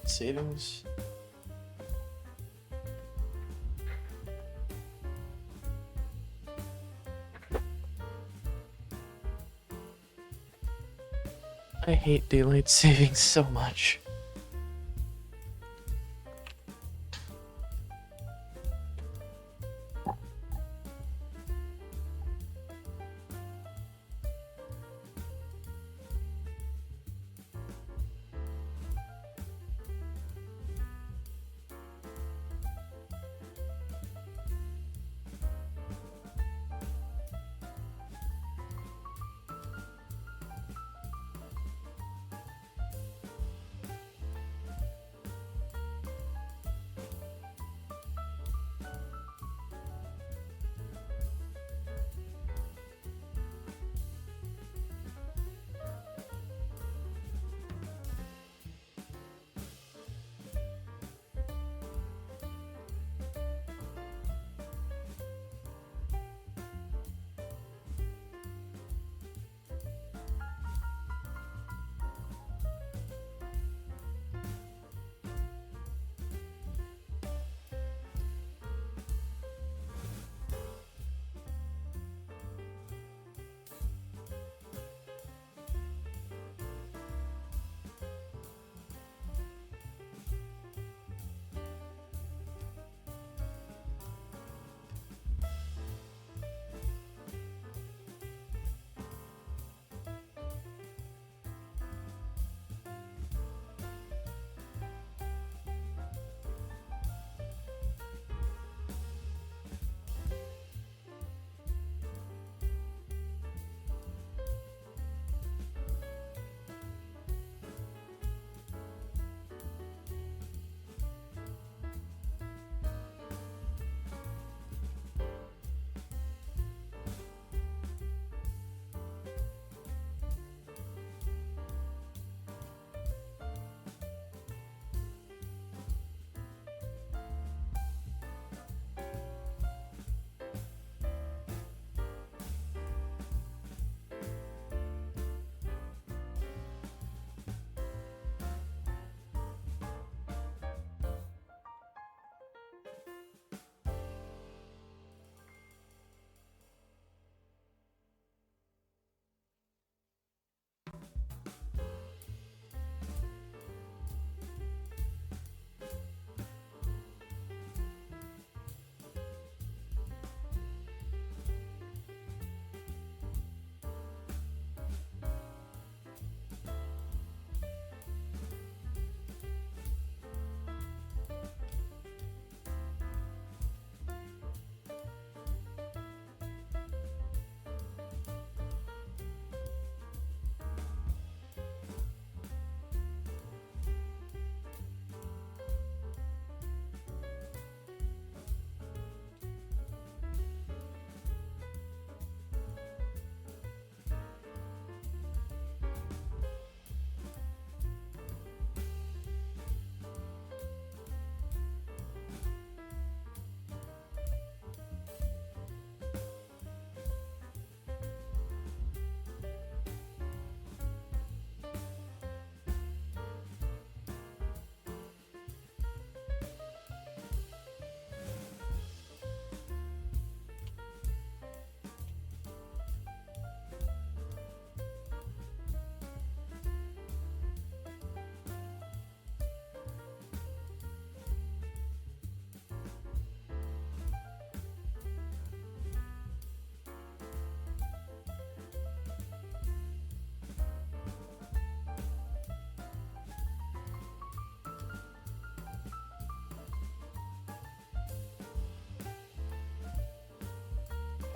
Savings. I hate daylight savings so much.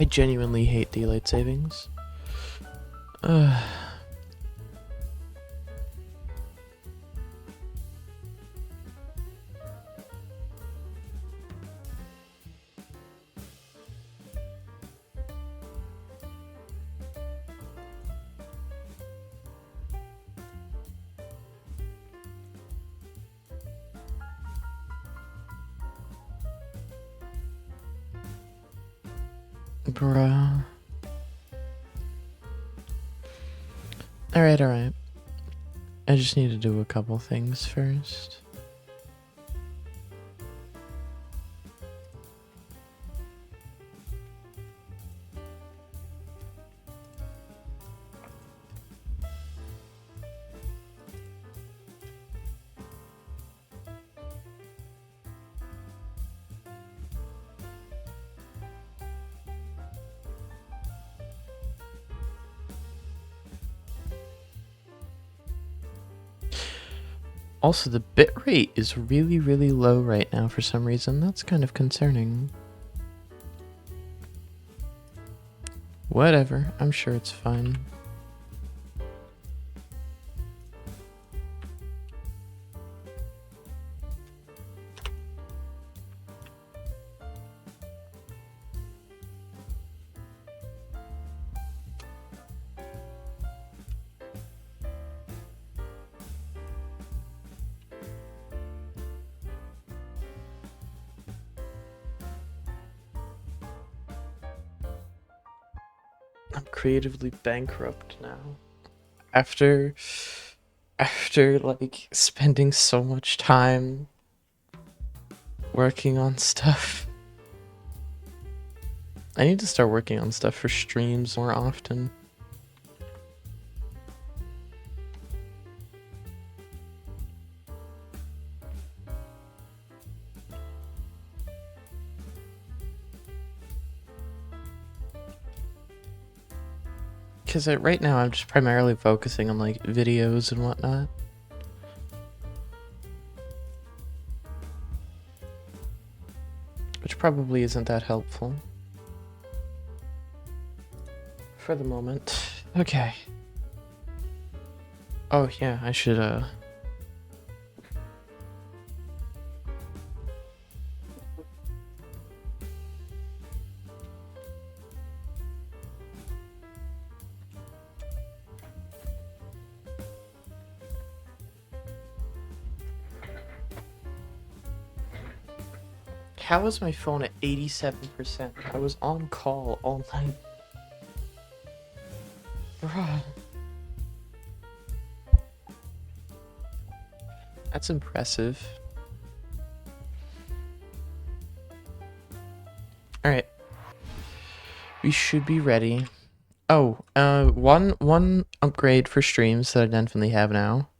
I genuinely hate daylight savings. Bruh. Alright. I just need to do a couple things first. Also, the bitrate is really, really low right now for some reason. That's kind of concerning. Whatever, I'm sure it's fine. I'm creatively bankrupt now. After like spending so much time working on stuff. I need to start working on stuff for streams more often. Because right now I'm just primarily focusing on like videos and whatnot. Which probably isn't that helpful. For the moment. Okay. Oh yeah, I should How is my phone at 87%? I was on call all night. Bruh. That's impressive. Alright. We should be ready. Oh, one upgrade for streams that I definitely have now.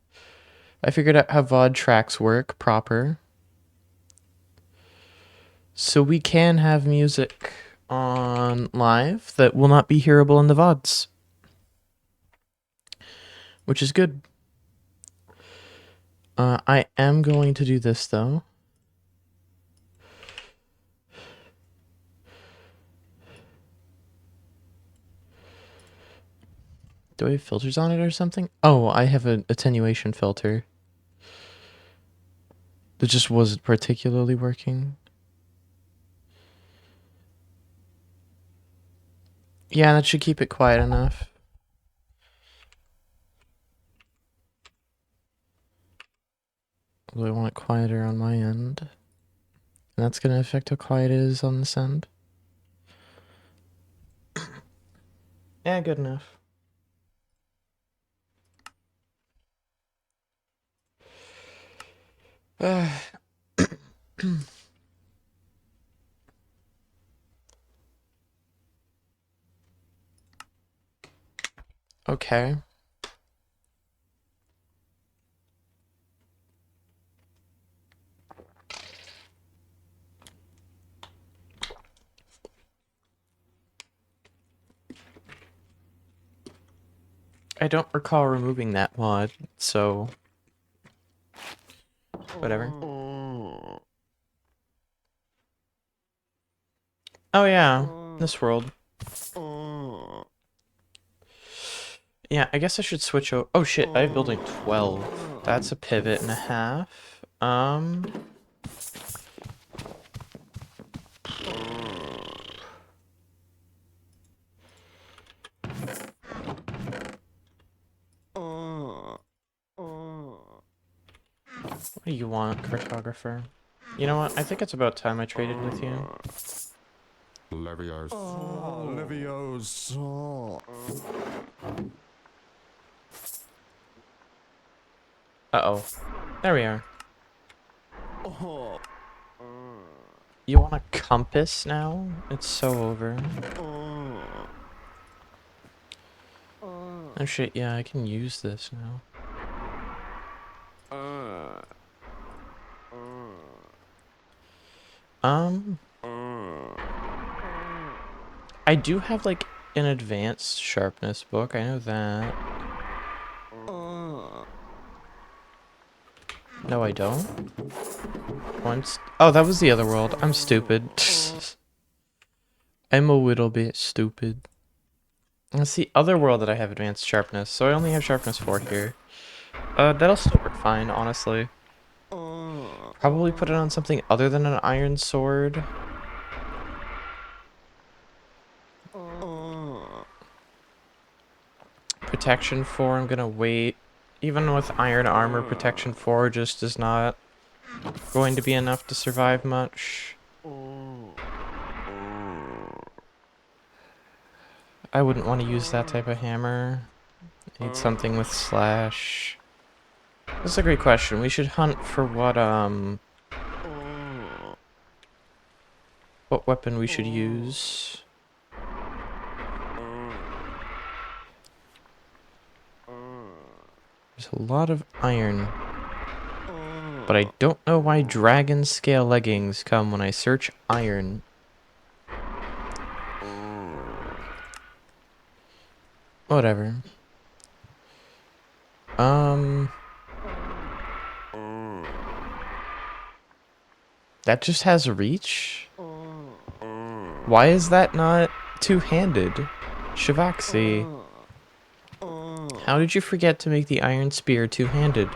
I figured out how VOD tracks work proper. So we can have music on live that will not be hearable in the VODs. Which is good. I am going to do this though. Do I have filters on it or something? Oh, I have an attenuation filter. That just wasn't particularly working. Yeah, that should keep it quiet enough. Although I want it quieter on my end. And that's going to affect how quiet it is on this end. Yeah, good enough. Okay. I don't recall removing that mod, so whatever. Oh yeah, this world. Yeah, I guess I should switch over. Oh shit, I have building 12. That's a pivot and a half. What do you want, cartographer? You know what? I think it's about time I traded with you. Leviosa. Uh-oh. There we are. You want a compass now? It's so over. Oh shit, yeah, I can use this now. I do have like an advanced sharpness book, I know that. No, I don't. Oh, that was the other world. I'm stupid. I'm a little bit stupid. That's the other world that I have advanced sharpness, so I only have sharpness 4 here. That'll still work fine, honestly. Probably put it on something other than an iron sword. Protection 4, I'm gonna wait. Even with iron armor, protection 4 just is not going to be enough to survive much. I wouldn't want to use that type of hammer. I need something with slash. That's a great question. We should hunt for what weapon we should use. There's a lot of iron. But I don't know why dragon scale leggings come when I search iron. Whatever. That just has reach? Why is that not two-handed? Shivaxi. How did you forget to make the iron spear two-handed?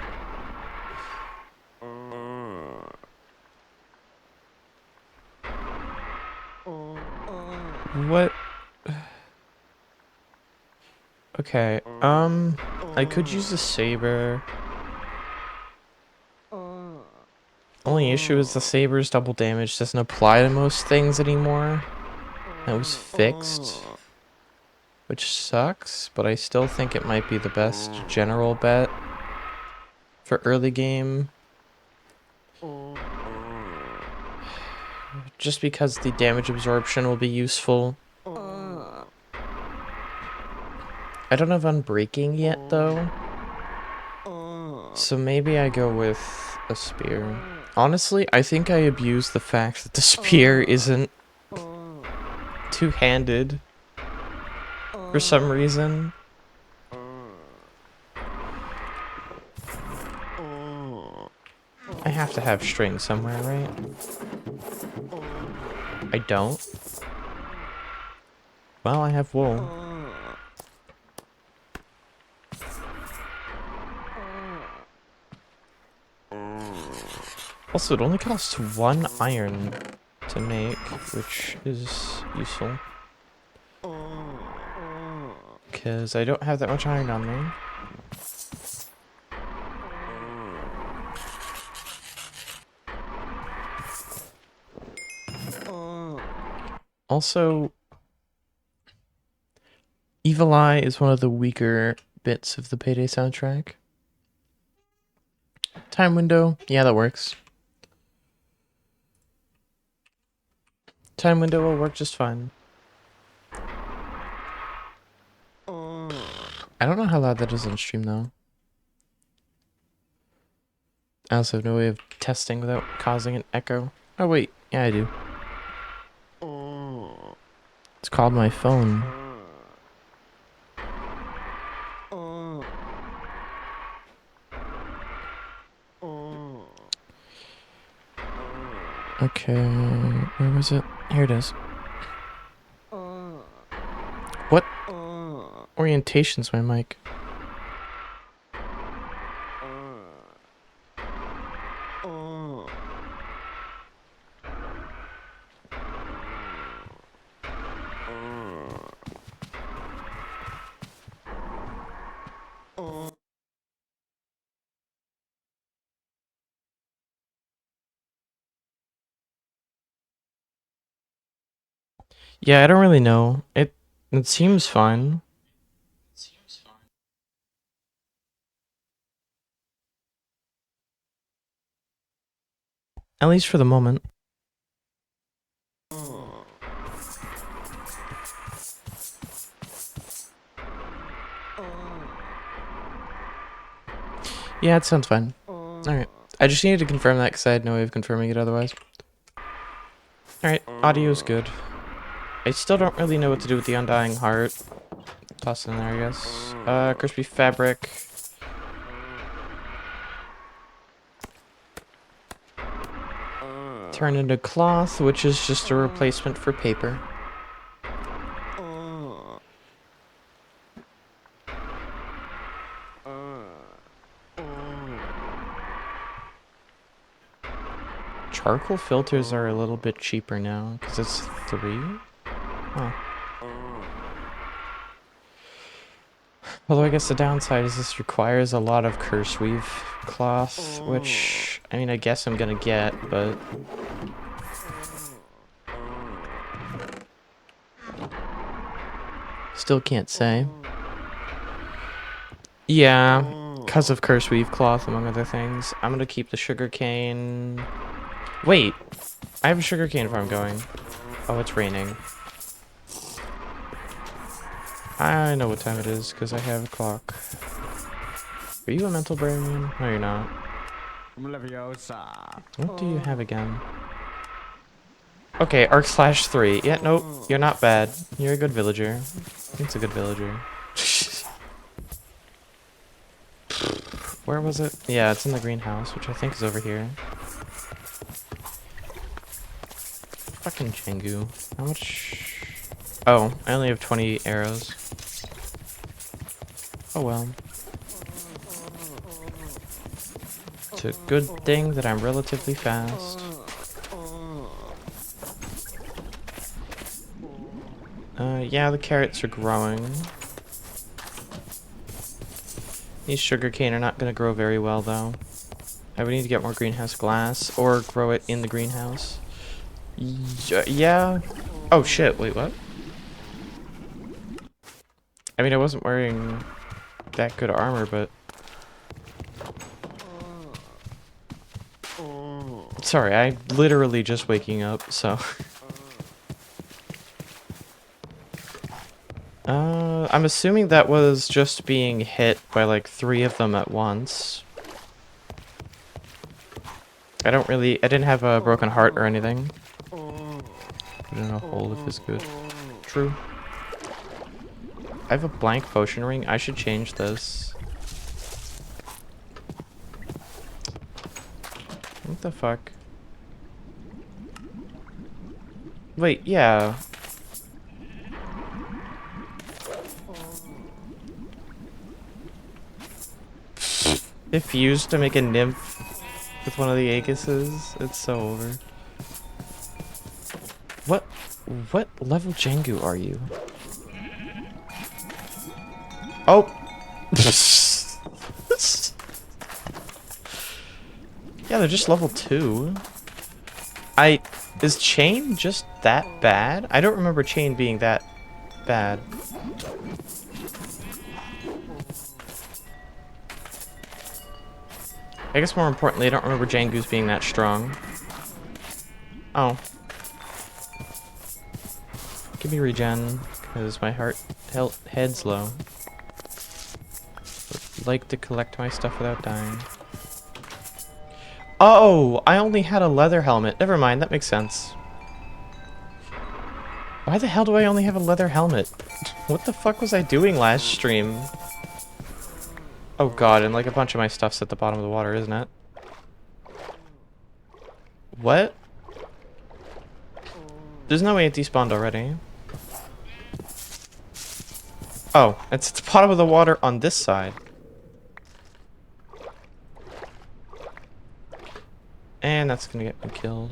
What? Okay, I could use a saber. Only issue is the saber's double damage doesn't apply to most things anymore. That was fixed, which sucks, but I still think it might be the best general bet for early game. Just because the damage absorption will be useful. I don't have Unbreaking yet, though. So maybe I go with a spear. Honestly, I think I abuse the fact that the spear isn't two-handed for some reason. I have to have string somewhere, right? I don't. Well, I have wool. Also, it only costs 1 iron to make, which is useful. Because I don't have that much iron on me. Also, Evil Eye is one of the weaker bits of the Payday soundtrack. Time window, yeah, that works. Time window will work just fine. I don't know how loud that is on stream, though. I also have no way of testing without causing an echo. Oh, wait. Yeah, I do. It's called my phone. Okay, where was it? Here it is. What orientation's my mic? Yeah, I don't really know. It seems fine. At least for the moment. Yeah, it sounds fine. Alright. I just needed to confirm that because I had no way of confirming it otherwise. Alright, audio is good. I still don't really know what to do with the Undying Heart. Toss it in there, I guess. Crispy Fabric. turn into cloth, which is just a replacement for paper. Charcoal filters are a little bit cheaper now, because it's 3? Huh. Although I guess the downside is this requires a lot of curse weave cloth, which, I mean, I guess I'm gonna get, but... Still can't say. Yeah, because of curse weave cloth, among other things. I'm gonna keep the sugarcane... Wait! I have a sugarcane farm going. Oh, it's raining. I know what time it is, because I have a clock. Are you a mental brain? No, you're not. What do you have again? Okay, Arc/3. Yeah, nope, you're not bad. You're a good villager. It's a good villager. Where was it? Yeah, it's in the greenhouse, which I think is over here. Fucking Jengu. How much? Oh, I only have 20 arrows. Oh well. It's a good thing that I'm relatively fast. Yeah, the carrots are growing. These sugarcane are not going to grow very well, though. I would need to get more greenhouse glass, or grow it in the greenhouse. Yeah. Oh, shit. Wait, what? I mean, I wasn't wearing that good armor, but... Sorry, I'm literally just waking up, so... I'm assuming that was just being hit by like 3 of them at once. I didn't have a broken heart or anything. Put in a hole if it's good. True. I have a blank potion ring. I should change this. What the fuck? Wait, yeah. If used to make a nymph with one of the Aegises, it's so over. What level Jengu are you? Oh! Yeah, they're just level 2. Is Chain just that bad? I don't remember Chain being that bad. I guess more importantly, I don't remember Jangus being that strong. Oh. Give me regen, because my head's low. Would like to collect my stuff without dying. Oh, I only had a leather helmet. Never mind, that makes sense. Why the hell do I only have a leather helmet? What the fuck was I doing last stream? Oh god, and like a bunch of my stuff's at the bottom of the water, isn't it? What? There's no way it despawned already. Oh, it's at the bottom of the water on this side. And that's gonna get me killed.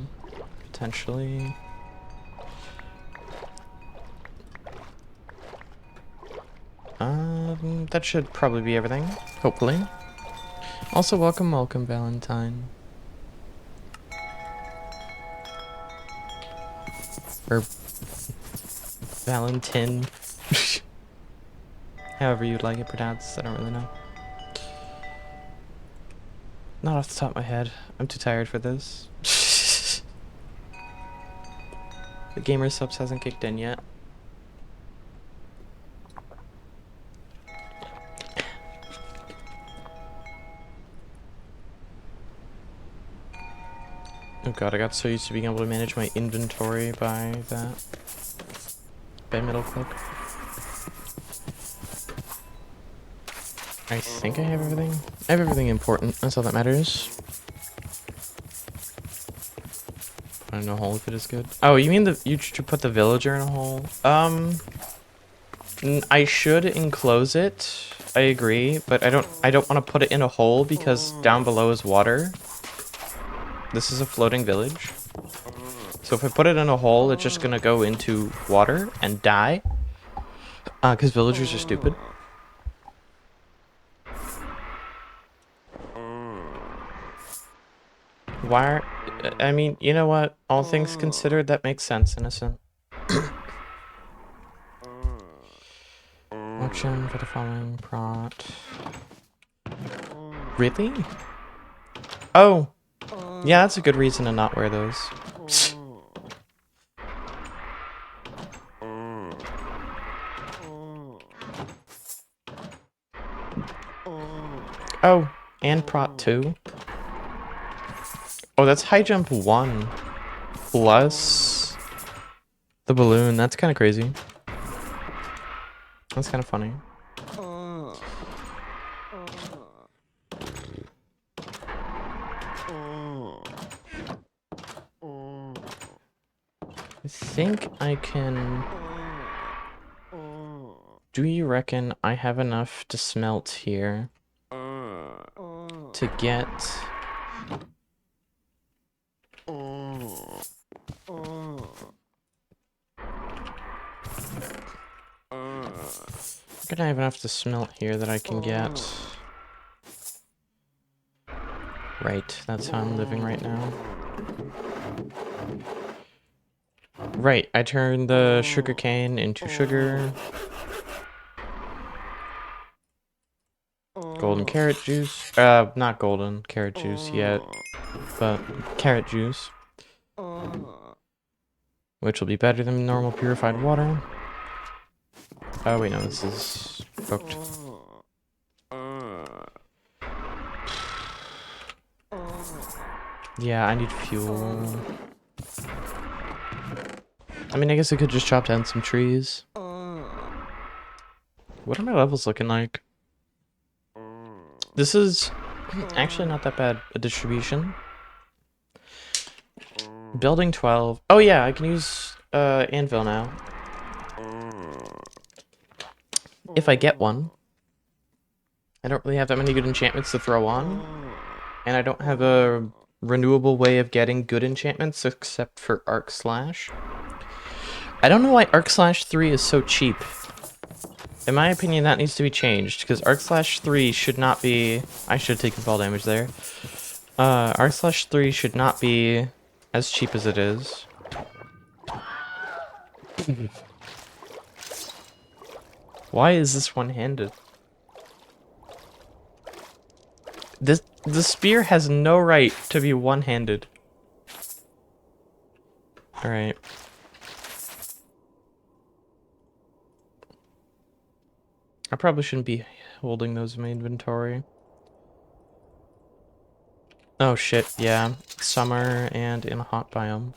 Potentially. That should probably be everything. Hopefully. Also, welcome, Valentine. Or... Valentin. However you'd like it pronounced, I don't really know. Not off the top of my head. I'm too tired for this. The gamer subs hasn't kicked in yet. Oh god, I got so used to being able to manage my inventory by that. By middle click. I think I have everything. I have everything important, that's all that matters. put it in a hole if it is good. Oh, you mean you should put the villager in a hole? I should enclose it. I agree, but I don't want to put it in a hole because down below is water. This is a floating village. So if I put it in a hole, it's just gonna go into water and die. Because villagers are stupid. Why are... I mean, you know what? All things considered, that makes sense, Innocent. Auction for the following prot. Really? Oh! Yeah, that's a good reason to not wear those. Oh, and prot 2. Oh, that's high jump 1. Plus the balloon. That's kind of crazy. That's kind of funny. I think I can... Do you reckon I have enough to smelt here to get... I have enough to smelt here that I can get... Right, that's how I'm living right now. Right, I turned the sugarcane into sugar. Golden carrot juice. Not golden carrot juice yet, but carrot juice. Which will be better than normal purified water. Oh wait, no, this is cooked. Yeah, I need fuel. I mean, I guess I could just chop down some trees. What are my levels looking like? This is actually not that bad a distribution. Building 12. Oh yeah, I can use anvil now. If I get one. I don't really have that many good enchantments to throw on. And I don't have a renewable way of getting good enchantments except for Arc Slash. I don't know why Arc Slash 3 is so cheap. In my opinion, that needs to be changed, because Arc Slash 3 should not be... I should have taken fall damage there. Arc Slash 3 should not be as cheap as it is. Why is this one-handed? The spear has no right to be one-handed. Alright. I probably shouldn't be holding those in my inventory. Oh shit, yeah. Summer and in a hot biome.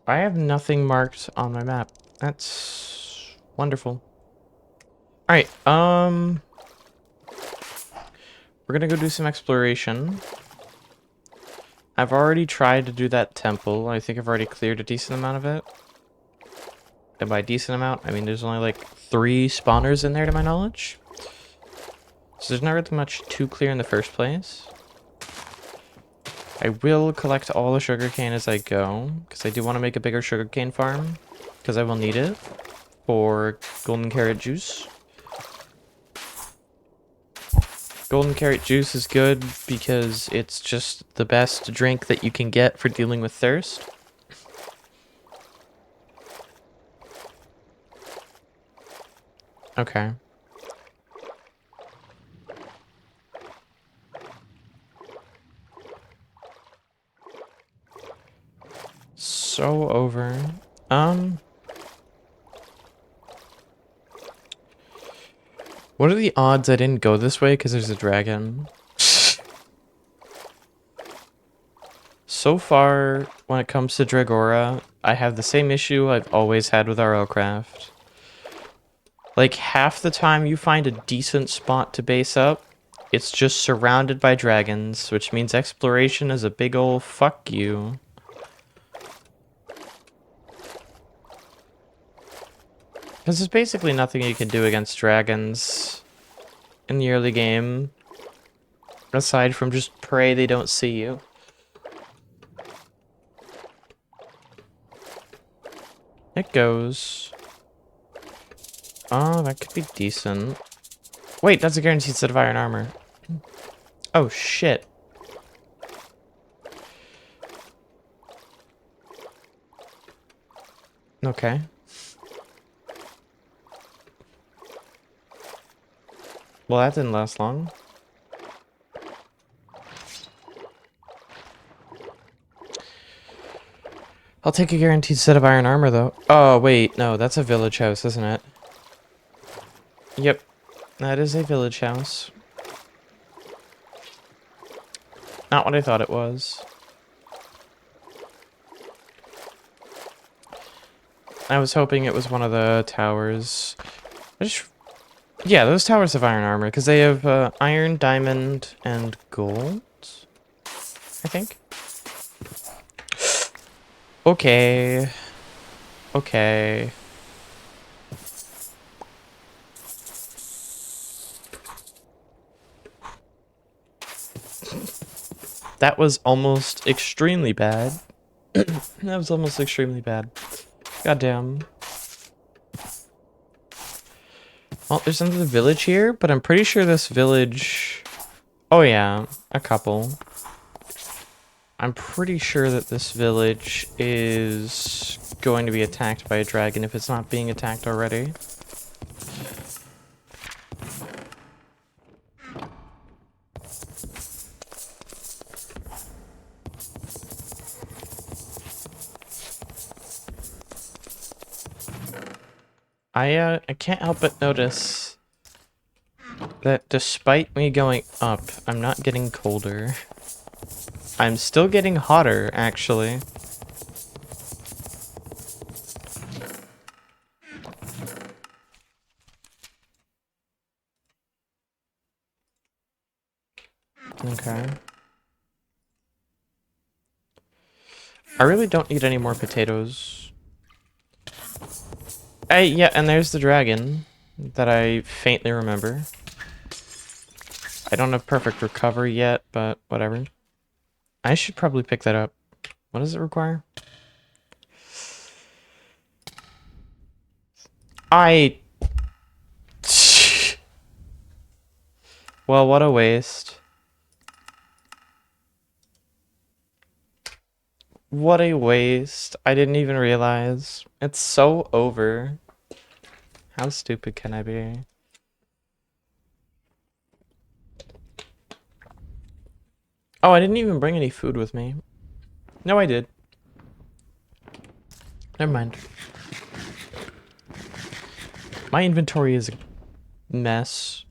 I have nothing marked on my map. That's wonderful. Alright, we're gonna go do some exploration. I've already tried to do that temple. I think I've already cleared a decent amount of it. And by decent amount, I mean there's only like 3 spawners in there to my knowledge. So there's not really much to clear in the first place. I will collect all the sugarcane as I go, because I do want to make a bigger sugarcane farm, because I will need it for golden carrot juice. Golden carrot juice is good because it's just the best drink that you can get for dealing with thirst. Okay. So over. What are the odds I didn't go this way because there's a dragon? So far, when it comes to Dregora, I have the same issue I've always had with RLCraft. Like, half the time you find a decent spot to base up, It's just surrounded by dragons, which means exploration is a big ol' fuck you. Because there's basically nothing you can do against dragons in the early game, aside from just pray they don't see you. It goes. Oh, that could be decent. Wait, that's a guaranteed set of iron armor. Oh, shit. Okay. Well, that didn't last long. I'll take a guaranteed set of iron armor, though. Oh, wait, no, that's a village house, isn't it? Yep, that is a village house. Not what I thought it was. I was hoping it was one of the towers. Yeah, those towers have iron armor, because they have iron, diamond, and gold, I think. Okay. Okay. That was almost extremely bad. That was almost extremely bad. Goddamn. Well, there's another village here, but I'm pretty sure this village... Oh yeah, a couple. I'm pretty sure that this village is going to be attacked by a dragon if it's not being attacked already. I can't help but notice that despite me going up, I'm not getting colder. I'm still getting hotter, actually. Okay. I really don't need any more potatoes. Yeah, and there's the dragon that I faintly remember. I don't have perfect recovery yet, but whatever. I should probably pick that up. What does it require? Well, what a waste. What a waste. I didn't even realize. It's so over. How stupid can I be? Oh, I didn't even bring any food with me. No, I did. Never mind. My inventory is a mess.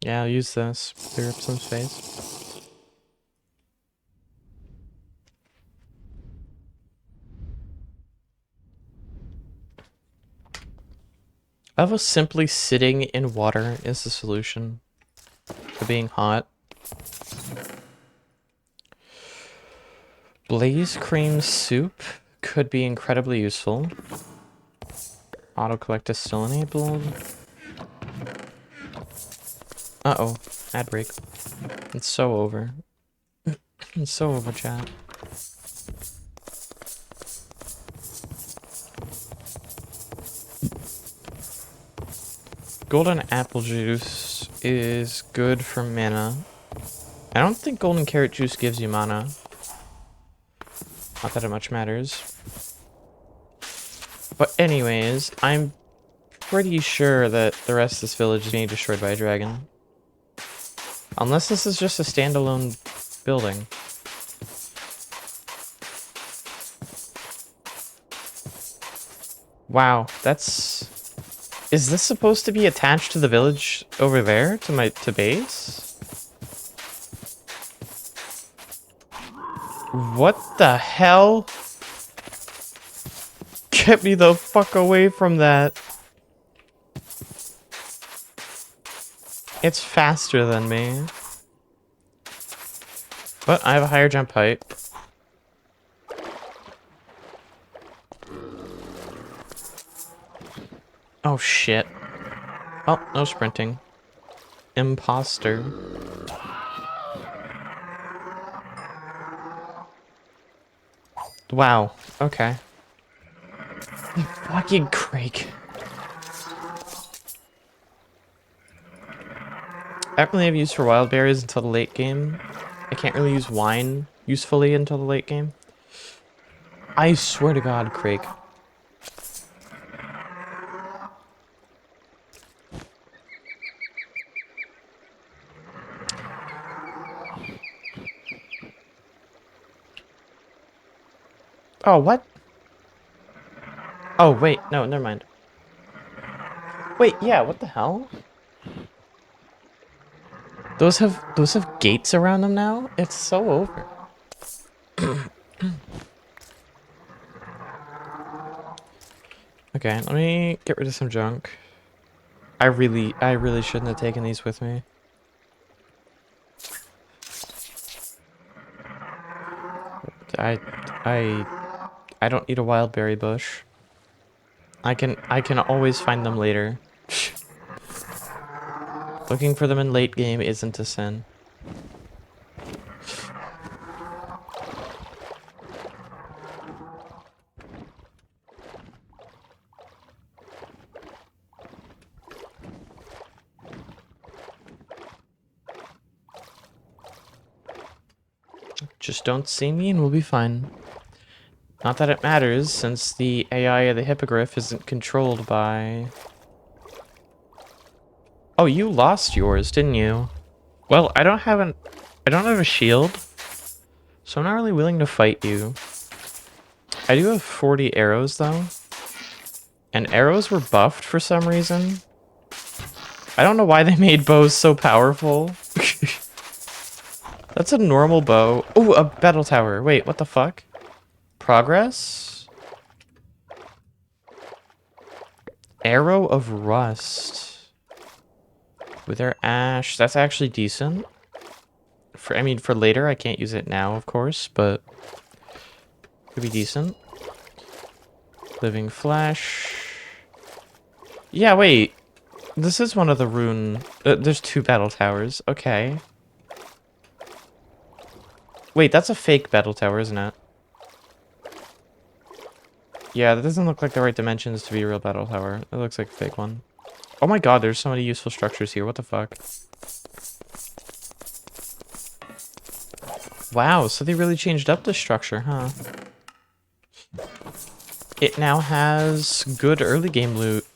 Yeah, I'll use this. Clear up some space. I was simply sitting in water is the solution to being hot. Blaze cream soup could be incredibly useful. Autocollect is still enabled. Uh-oh. Ad break. It's so over. It's so over, chat. Golden apple juice is good for mana. I don't think golden carrot juice gives you mana. Not that it much matters. But anyways, I'm pretty sure that the rest of this village is being destroyed by a dragon. Unless this is just a standalone building. Wow, that's... Is this supposed to be attached to the village over there? To base? What the hell? Get me the fuck away from that. It's faster than me. But I have a higher jump height. Oh shit. Oh, no sprinting. Imposter. Wow. Okay. Fucking Craig. I don't really have use for wild berries until the late game. I can't really use wine usefully until the late game. I swear to God, Craig. Oh, what? Oh, wait. No, never mind. Wait, yeah, what the hell? Those have gates around them now? It's so over. Okay, let me get rid of some junk. I really shouldn't have taken these with me. I I don't need a wild berry bush. I can always find them later. Looking for them in late game isn't a sin. Just don't see me and we'll be fine. Not that it matters, since the AI of the hippogriff isn't controlled by... Oh, you lost yours, didn't you? Well, I don't have a shield, so I'm not really willing to fight you. I do have 40 arrows, though. And arrows were buffed for some reason. I don't know why they made bows so powerful. That's a normal bow. Oh, a battle tower. Wait, what the fuck? Progress? Arrow of Rust. Wither Ash. That's actually decent. I mean, for later, I can't use it now, of course, but... could be decent. Living Flesh. Yeah, wait. This is one of the rune... there's 2 battle towers. Okay. Wait, that's a fake battle tower, isn't it? Yeah, that doesn't look like the right dimensions to be a real battle tower. It looks like a fake one. Oh my god, there's so many useful structures here. What the fuck? Wow, so they really changed up the structure, huh? It now has good early game loot.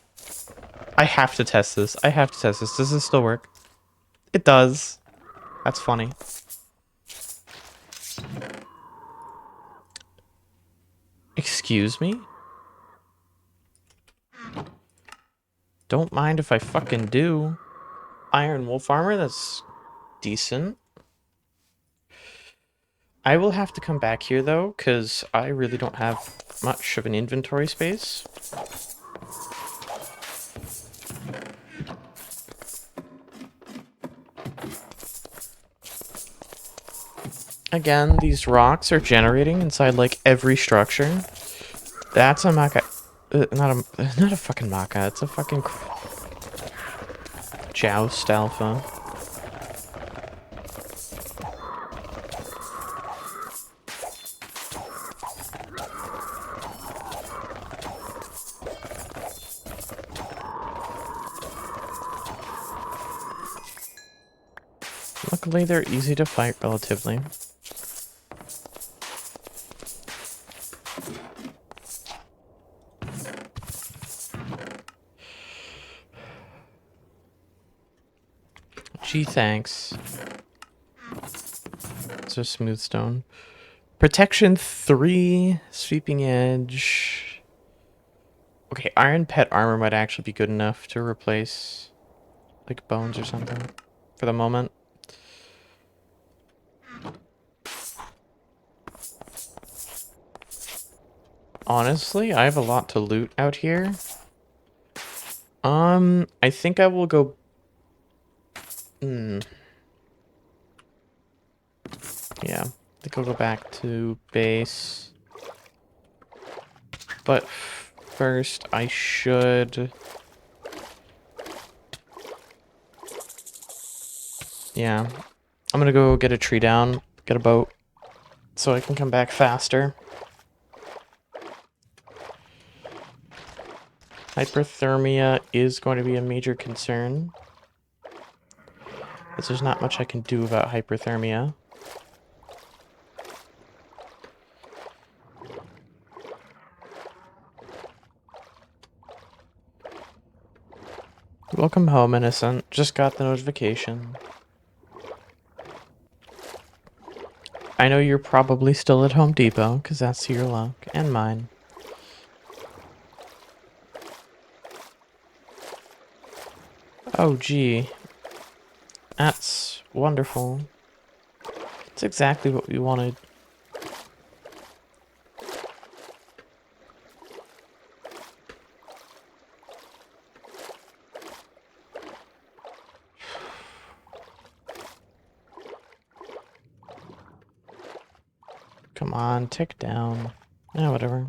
I have to test this. I have to test this. Does this still work? It does. That's funny. Excuse me? Don't mind if I fucking do. Iron Wolf armor, that's decent. I will have to come back here, though, because I really don't have much of an inventory space. Again, these rocks are generating inside, like, every structure. That's a maca... not a fucking maca, it's a fucking... Joust alpha. Luckily, they're easy to fight relatively. Gee, thanks. It's a smooth stone. Protection 3, sweeping edge. Okay, iron pet armor might actually be good enough to replace, like, bones or something for the moment. Honestly, I have a lot to loot out here. I think I will go... Yeah, I think I'll go back to base. But first, I should... Yeah, I'm gonna go get a tree down, get a boat, so I can come back faster. Hyperthermia is going to be a major concern, as there's not much I can do about hyperthermia. Welcome home, Innocent. Just got the notification. I know you're probably still at Home Depot, because that's your luck, and mine. Oh, gee. That's wonderful. That's exactly what we wanted. Come on, tick down. Yeah, whatever.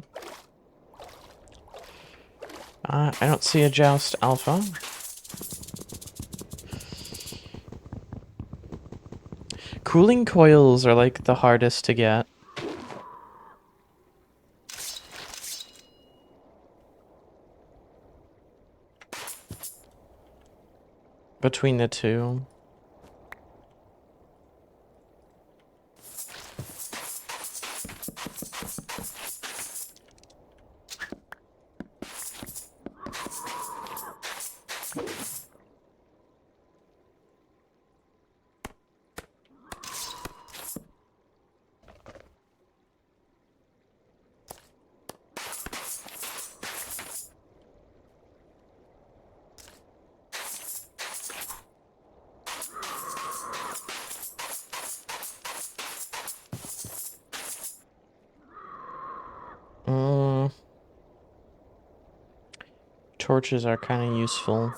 I don't see a Joust Alpha. Cooling coils are like the hardest to get. Between the two. Torches are kind of useful.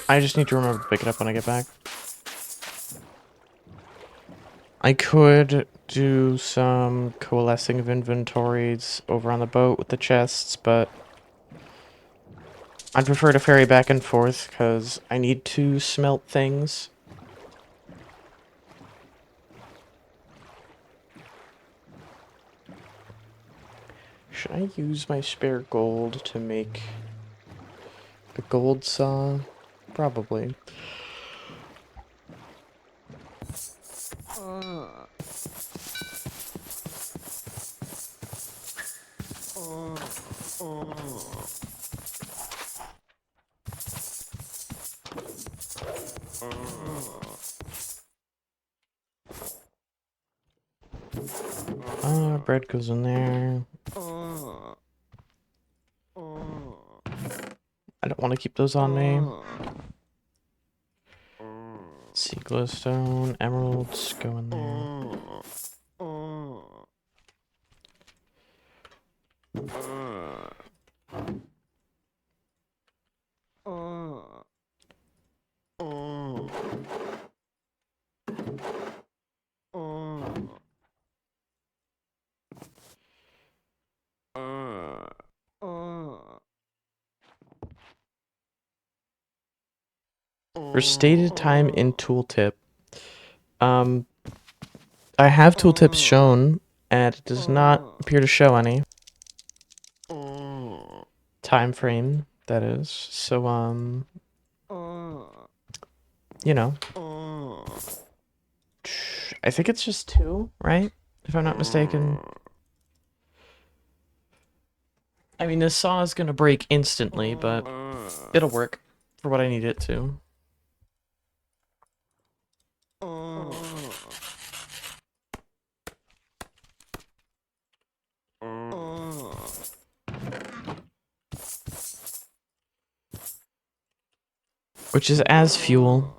I just need to remember to pick it up when I get back. I could do some coalescing of inventories over on the boat with the chests, but I'd prefer to ferry back and forth because I need to smelt things. Should I use my spare gold to make a gold saw? Probably. Bread goes in there. I don't want to keep those on me. Sea glowstone, emeralds go in there. For stated time in tooltip, I have tooltips shown, and it does not appear to show any time frame, that is. So, you know, I think it's just 2, right? If I'm not mistaken. I mean, this saw is gonna break instantly, but it'll work for what I need it to. Which is as fuel.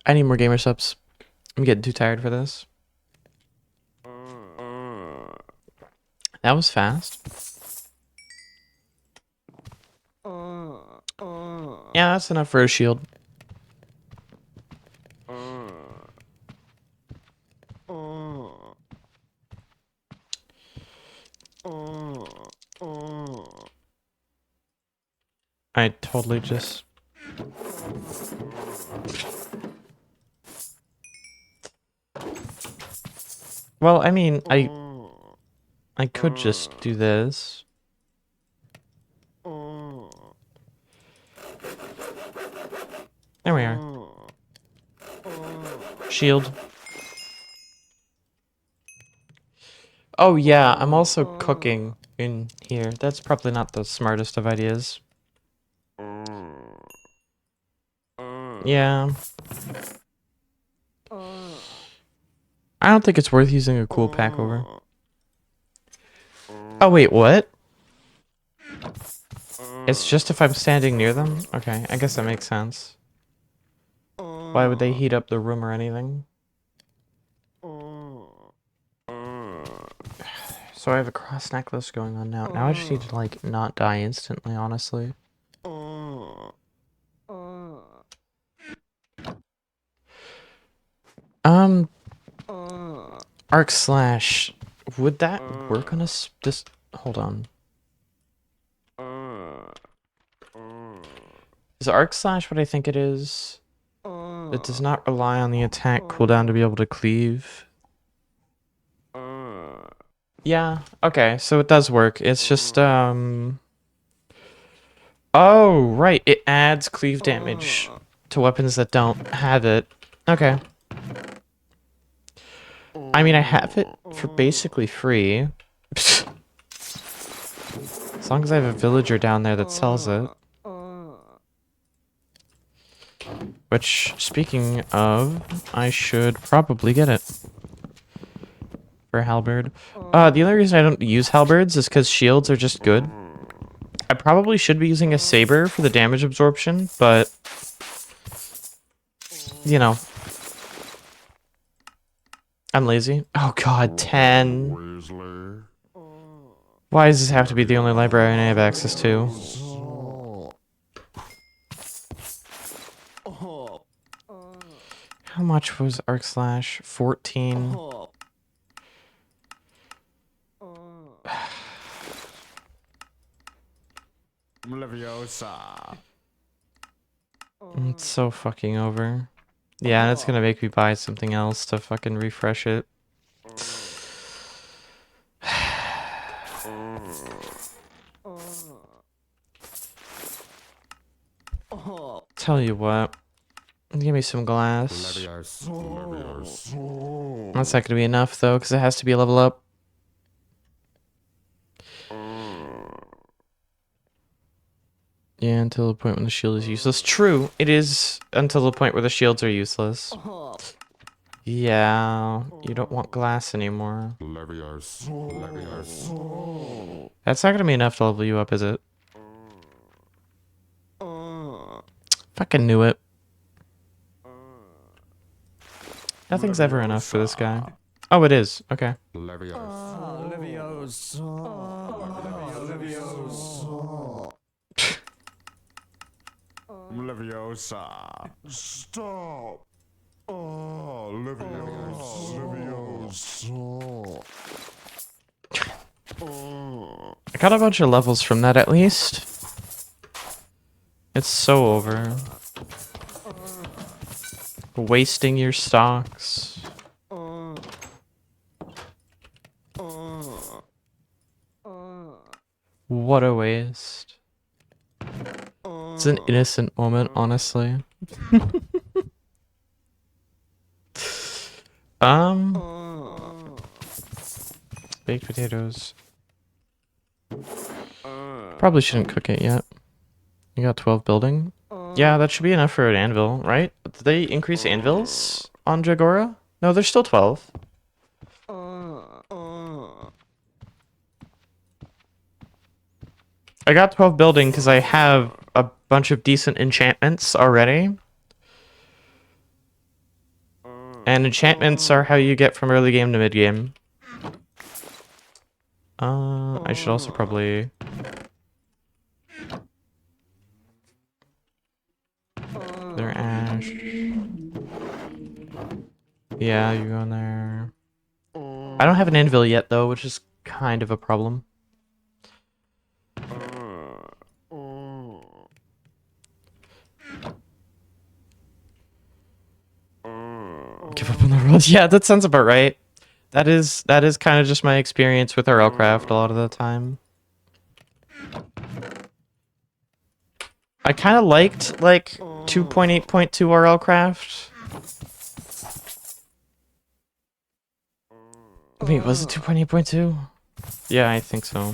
I need more gamer subs. I'm getting too tired for this. That was fast. Yeah, that's enough for a shield. I totally just... Well, I mean, I could just do this. There we are. Shield. Oh yeah, I'm also cooking in here. That's probably not the smartest of ideas. Yeah. I don't think it's worth using a cool pack over. Oh wait, what? It's just if I'm standing near them? Okay, I guess that makes sense. Why would they heat up the room or anything? So I have a cross necklace going on now. Now I just need to, like, not die instantly, honestly. Arc slash. Would that work on us? Just hold on. Is arc slash what I think it is? It does not rely on the attack cooldown to be able to cleave. Yeah, okay, so it does work. It's just, Oh, right, it adds cleave damage to weapons that don't have it. Okay. I mean, I have it for basically free. As long as I have a villager down there that sells it. Which, speaking of, I should probably get it. For a halberd. The only reason I don't use halberds is because shields are just good. I probably should be using a saber for the damage absorption, but... You know. I'm lazy. Oh god, 10. Why does this have to be the only library I have access to? How much was arc slash? 14. It's so fucking over. Yeah, and it's gonna make me buy something else to fucking refresh it. Tell you what. Give me some glass. That's not gonna be enough though, because it has to be a level up. Yeah, until the point when the shield is useless. True, it is until the point where the shields are useless. Yeah, you don't want glass anymore. That's not gonna be enough to level you up, is it? Fucking knew it. Nothing's ever enough for this guy. Oh, it is. Okay. Leviosa. Stop. Oh, Leviosa. I got a bunch of levels from that at least. It's so over. Wasting your stocks. What a waste. It's an innocent moment, honestly. Baked potatoes. Probably shouldn't cook it yet. You got 12 building? Yeah, that should be enough for an anvil, right? Did they increase anvils on Dregora? No, there's still 12. I got 12 building because I have a bunch of decent enchantments already. And enchantments are how you get from early game to mid game. I should also probably... They're ash. Yeah, you go in there. I don't have an anvil yet, though, which is kind of a problem. Give up on the world. Yeah, that sounds about right. That is kind of just my experience with RLCraft a lot of the time. I kind of liked, like, 2.8.2 RLCraft. Wait, was it 2.8.2? Yeah, I think so.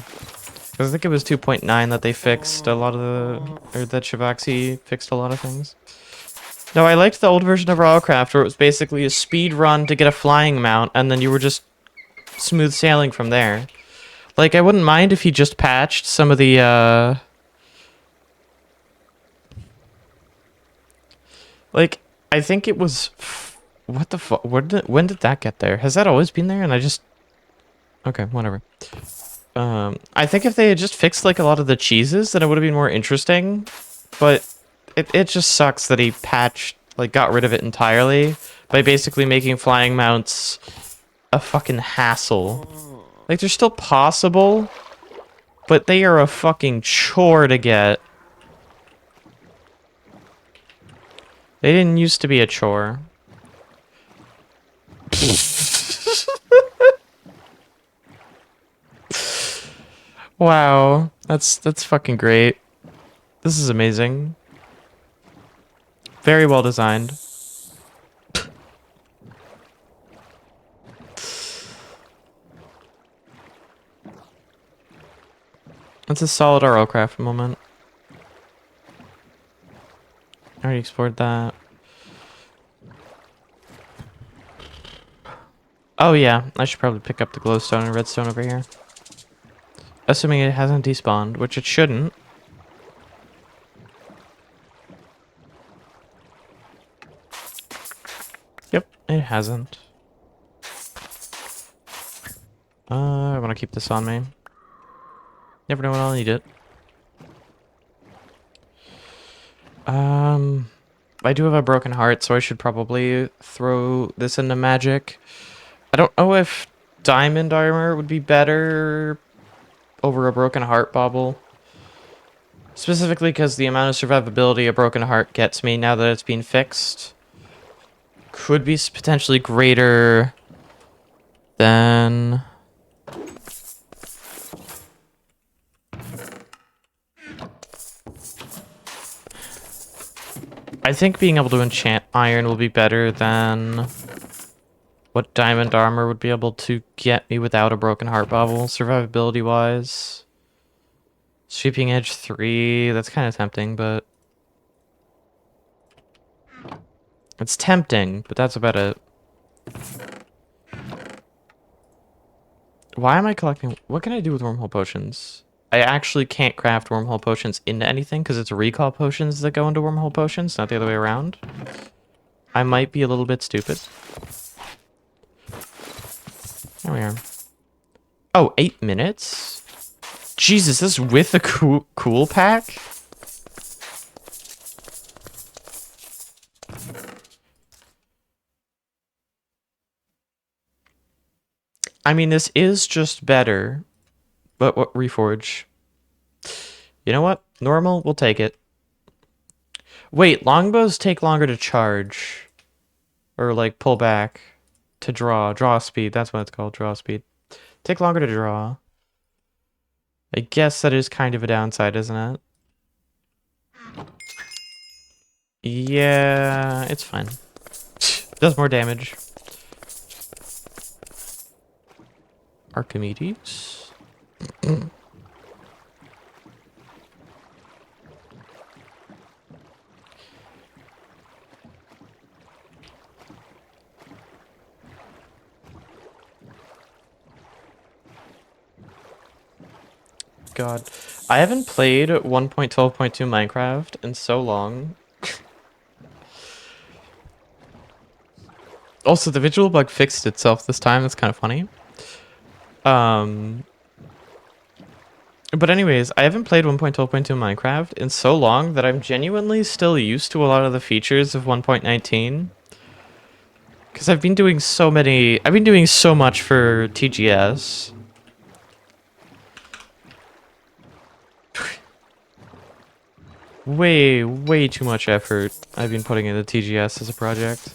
Because I think it was 2.9 that they fixed a lot of the... Or that Shivaxi fixed a lot of things. No, I liked the old version of RLCraft where it was basically a speed run to get a flying mount, and then you were just smooth sailing from there. Like, I wouldn't mind if he just patched some of the, Like, I think it was... What the fuck? When did that get there? Has that always been there? And I just... Okay, whatever. I think if they had just fixed, like, a lot of the cheeses, then it would have been more interesting. But it just sucks that he patched, like, got rid of it entirely by basically making flying mounts a fucking hassle. Like, they're still possible, but they are a fucking chore to get. They didn't used to be a chore. Wow, that's fucking great. This is amazing. Very well designed. That's a solid RLCraft moment. I already explored that. Oh yeah, I should probably pick up the glowstone and redstone over here. Assuming it hasn't despawned, which it shouldn't. Yep, it hasn't. I want to keep this on me. Never know when I'll need it. I do have a broken heart, so I should probably throw this into magic. I don't know if diamond armor would be better over a broken heart bauble. Specifically because the amount of survivability a broken heart gets me now that it's been fixed could be potentially greater than... I think being able to enchant iron will be better than what diamond armor would be able to get me without a broken heart bauble, survivability wise. Sweeping edge 3, that's kind of tempting, but... It's tempting, but that's about it. Why am I collecting... What can I do with wormhole potions? I actually can't craft wormhole potions into anything because it's recall potions that go into wormhole potions, not the other way around. I might be a little bit stupid. There we are. Oh, 8 minutes? Jesus, this is with the cool pack? I mean, this is just better. But what reforge? You know what? Normal, we'll take it. Wait, longbows take longer to charge. Or, like, pull back. To draw. Draw speed. That's what it's called. Draw speed. Take longer to draw. I guess that is kind of a downside, isn't it? Yeah, it's fine. Does more damage. Archimedes. God. I haven't played 1.12.2 Minecraft in so long. Also, the visual bug fixed itself this time. That's kind of funny. But anyways, I haven't played 1.12.2 Minecraft in so long that I'm genuinely still used to a lot of the features of 1.19. Because I've been doing so much for TGS. Way too much effort I've been putting into TGS as a project.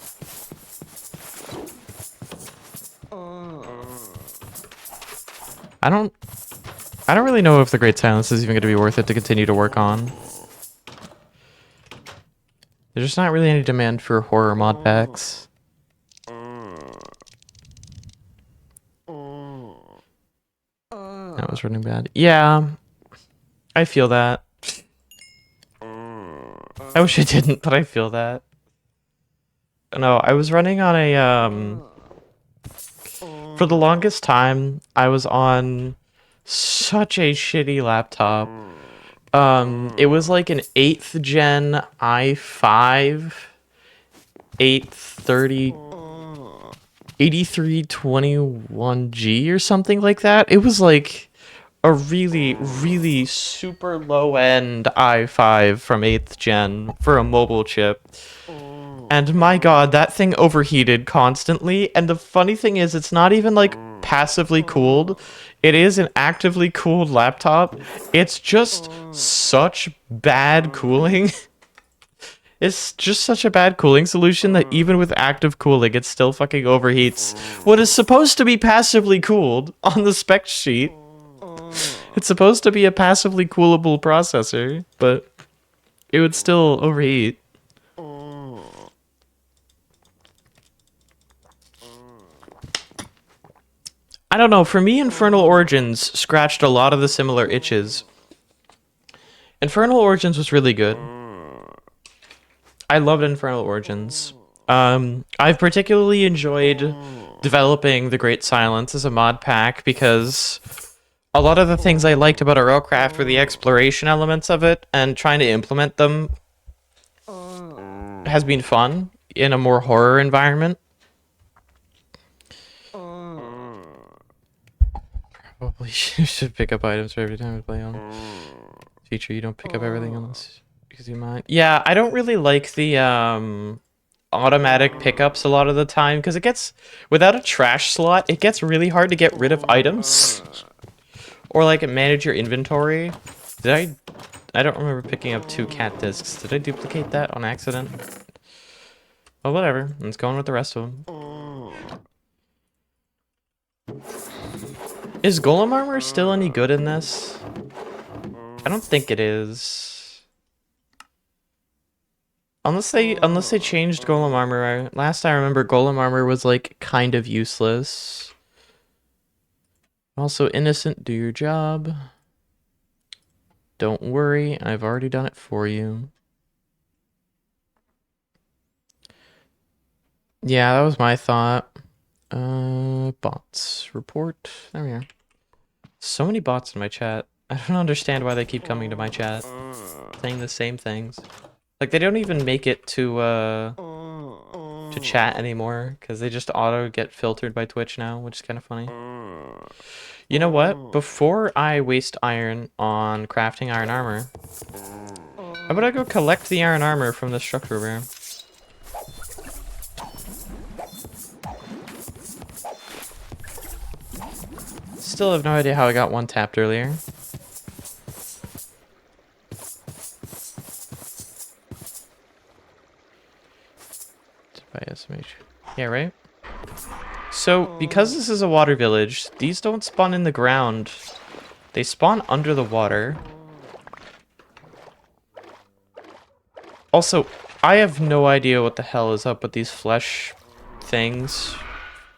I don't really know if the Great Silence is even going to be worth it to continue to work on. There's just not really any demand for horror mod packs. That was running bad. Yeah, I feel that. I wish I didn't, but I feel that. No, I was running on a, for the longest time, I was on such a shitty laptop. It was like an 8th gen i5, 830, 8321G or something like that. It was like a really super low end i5 from 8th gen for a mobile chip. And my god, that thing overheated constantly. And the funny thing is, it's not even like passively cooled. It is an actively cooled laptop. It's just such bad cooling. It's just such a bad cooling solution that even with active cooling, it still fucking overheats what is supposed to be passively cooled on the spec sheet. It's supposed to be a passively coolable processor, but it would still overheat. I don't know, for me, Infernal Origins scratched a lot of the similar itches. Infernal Origins was really good. I loved Infernal Origins. I've particularly enjoyed developing The Great Silence as a mod pack because a lot of the things I liked about RLCraft were the exploration elements of it, and trying to implement them has been fun in a more horror environment. Probably should pick up items for every time we play on. Feature, you don't pick up everything unless because you mind. Yeah, I don't really like the automatic pickups a lot of the time because it gets, without a trash slot, it gets really hard to get rid of items or like manage your inventory. I don't remember picking up 2 cat discs. Did I duplicate that on accident? Oh, whatever. Let's go on with the rest of them. Is Golem Armor still any good in this? I don't think it is. Unless they changed Golem Armor. Last I remember, Golem Armor was like kind of useless. Also, Innocent, do your job. Don't worry, I've already done it for you. Yeah, that was my thought. Bots. Report. There we are. So many bots in my chat. I don't understand why they keep coming to my chat. Saying the same things. Like, they don't even make it to chat anymore. Because they just auto get filtered by Twitch now, which is kind of funny. You know what? Before I waste iron on crafting iron armor, how about I go collect the iron armor from the structure rare? Still have no idea how I got one tapped earlier. By SMH. Yeah, right? So, because this is a water village, these don't spawn in the ground. They spawn under the water. Also, I have no idea what the hell is up with these flesh things.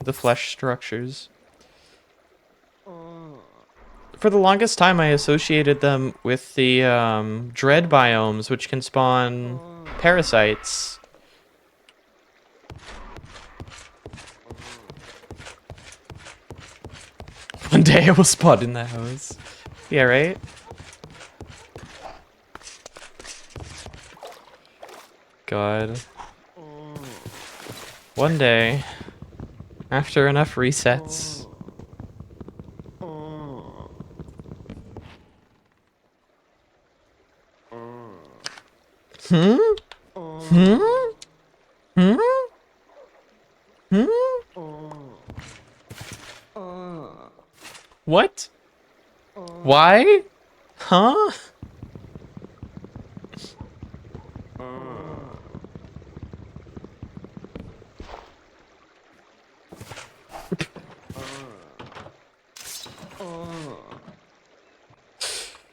The flesh structures. For the longest time, I associated them with the dread biomes, which can spawn parasites. One day I will spawn in that house. Yeah, right? God. One day, after enough resets. Hmm? Hmm? Hmm? Hmm? What? Why? Huh?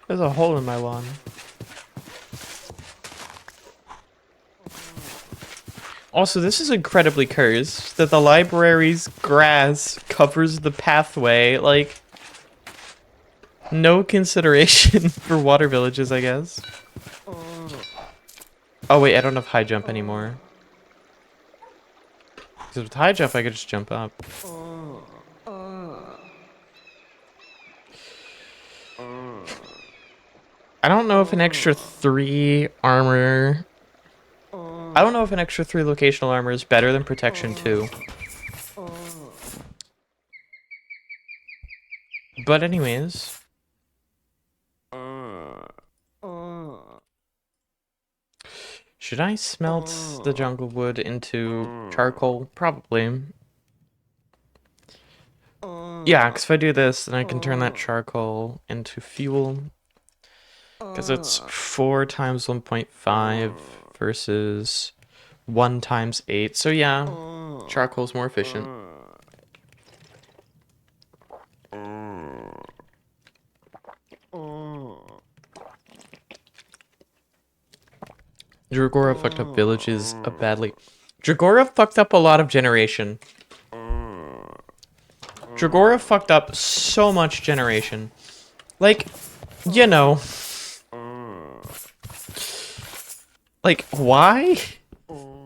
There's a hole in my lawn. Also, this is incredibly cursed that the library's grass covers the pathway. Like, no consideration for water villages, I guess. Oh, wait, I don't have high jump anymore. Because with high jump, I could just jump up. I don't know if an extra 3 armor... I don't know if an extra 3 locational armor is better than protection 2. But anyways... Should I smelt the jungle wood into charcoal? Probably. Yeah, because if I do this, then I can turn that charcoal into fuel. Because it's 4 times 1.5 versus 1 times 8. So yeah, charcoal's more efficient. Dregora fucked up villages badly. Dregora fucked up a lot of generation. Dregora fucked up so much generation. Like, you know. Like, why?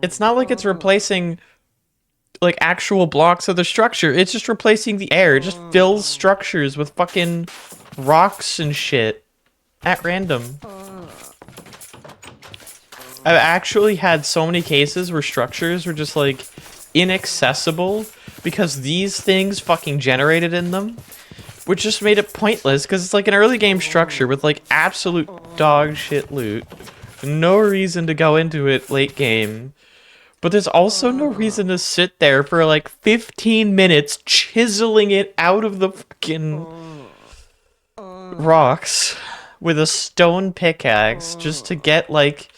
It's not like it's replacing, like, actual blocks of the structure. It's just replacing the air. It just fills structures with fucking rocks and shit at random. I've actually had so many cases where structures were just, like, inaccessible because these things fucking generated in them, which just made it pointless because it's like an early game structure with, like, absolute dog shit loot. No reason to go into it late game. But there's also no reason to sit there for like 15 minutes chiseling it out of the fucking rocks with a stone pickaxe just to get like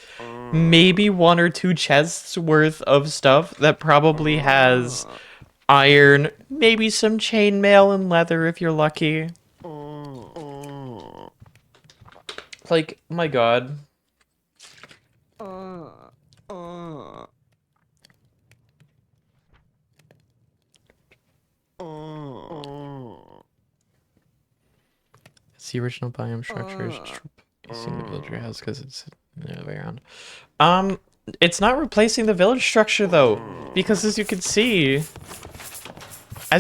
maybe 1 or 2 chests worth of stuff that probably has iron, maybe some chainmail and leather if you're lucky. Like, my god. It's the original biome structures. Just replacing the villager has because it's the other way around. It's not replacing the village structure though, because as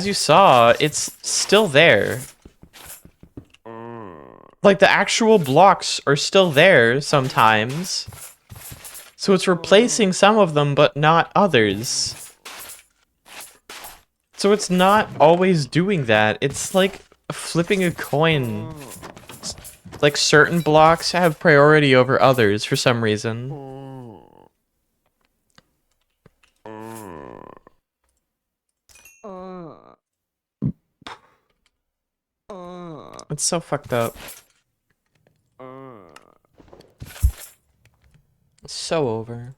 you saw, it's still there. Like the actual blocks are still there sometimes. So it's replacing some of them, but not others. So it's not always doing that. It's like flipping a coin. Like certain blocks have priority over others for some reason. It's so fucked up. It's so over.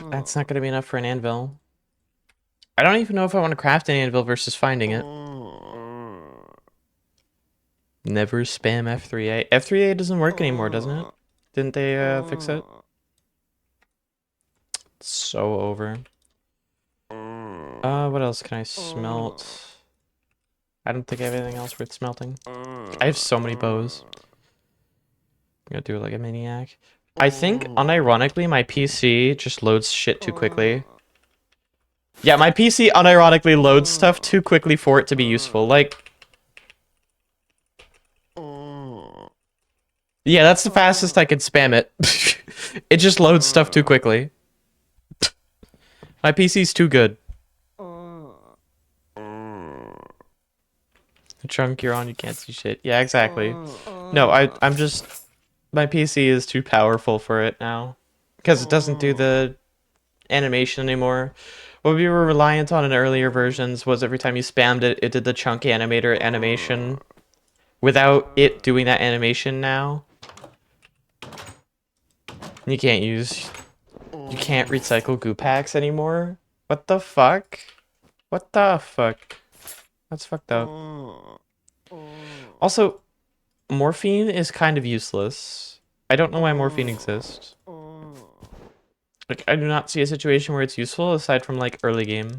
That's not gonna be enough for an anvil. I don't even know if I want to craft an anvil versus finding it. Never spam F3A. F3A doesn't work anymore, doesn't it? Didn't they fix it? It's so over. What else can I smelt? I don't think I have anything else worth smelting. I have so many bows. I'm gonna do it like a maniac. I think, unironically, my PC just loads shit too quickly. Yeah, my PC unironically loads stuff too quickly for it to be useful. Like, yeah, that's the fastest I can spam it. It just loads stuff too quickly. My PC's too good. The chunk you're on, you can't see shit. Yeah, exactly. No, I'm just... My PC is too powerful for it now. Because it doesn't do the animation anymore. What we were reliant on in earlier versions was every time you spammed it, it did the chunk animator animation. Without it doing that animation now, you can't recycle goo packs anymore. What the fuck? What the fuck? That's fucked up. Also, morphine is kind of useless. I don't know why morphine exists. Like, I do not see a situation where it's useful aside from, like, early game.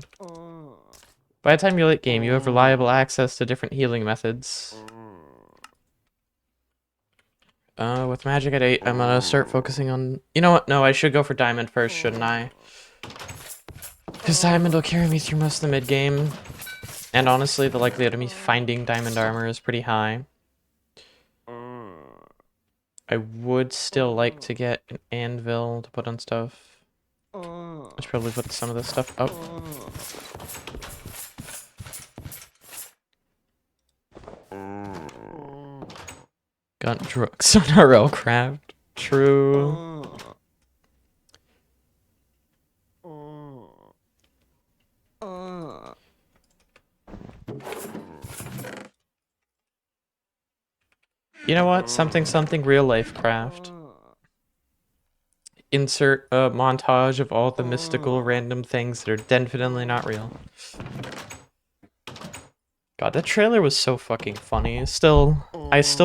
By the time you're late game, you have reliable access to different healing methods. With magic at 8, I'm gonna start focusing on... You know what? No, I should go for diamond first, shouldn't I? Because diamond will carry me through most of the mid-game. And honestly, the likelihood of me finding diamond armor is pretty high. I would still like to get an anvil to put on stuff. I should probably put some of this stuff up. Got drugs on RLCraft. True. You know what? Something real life craft. Insert a montage of all the mystical random things that are definitely not real. God, that trailer was so fucking funny. I still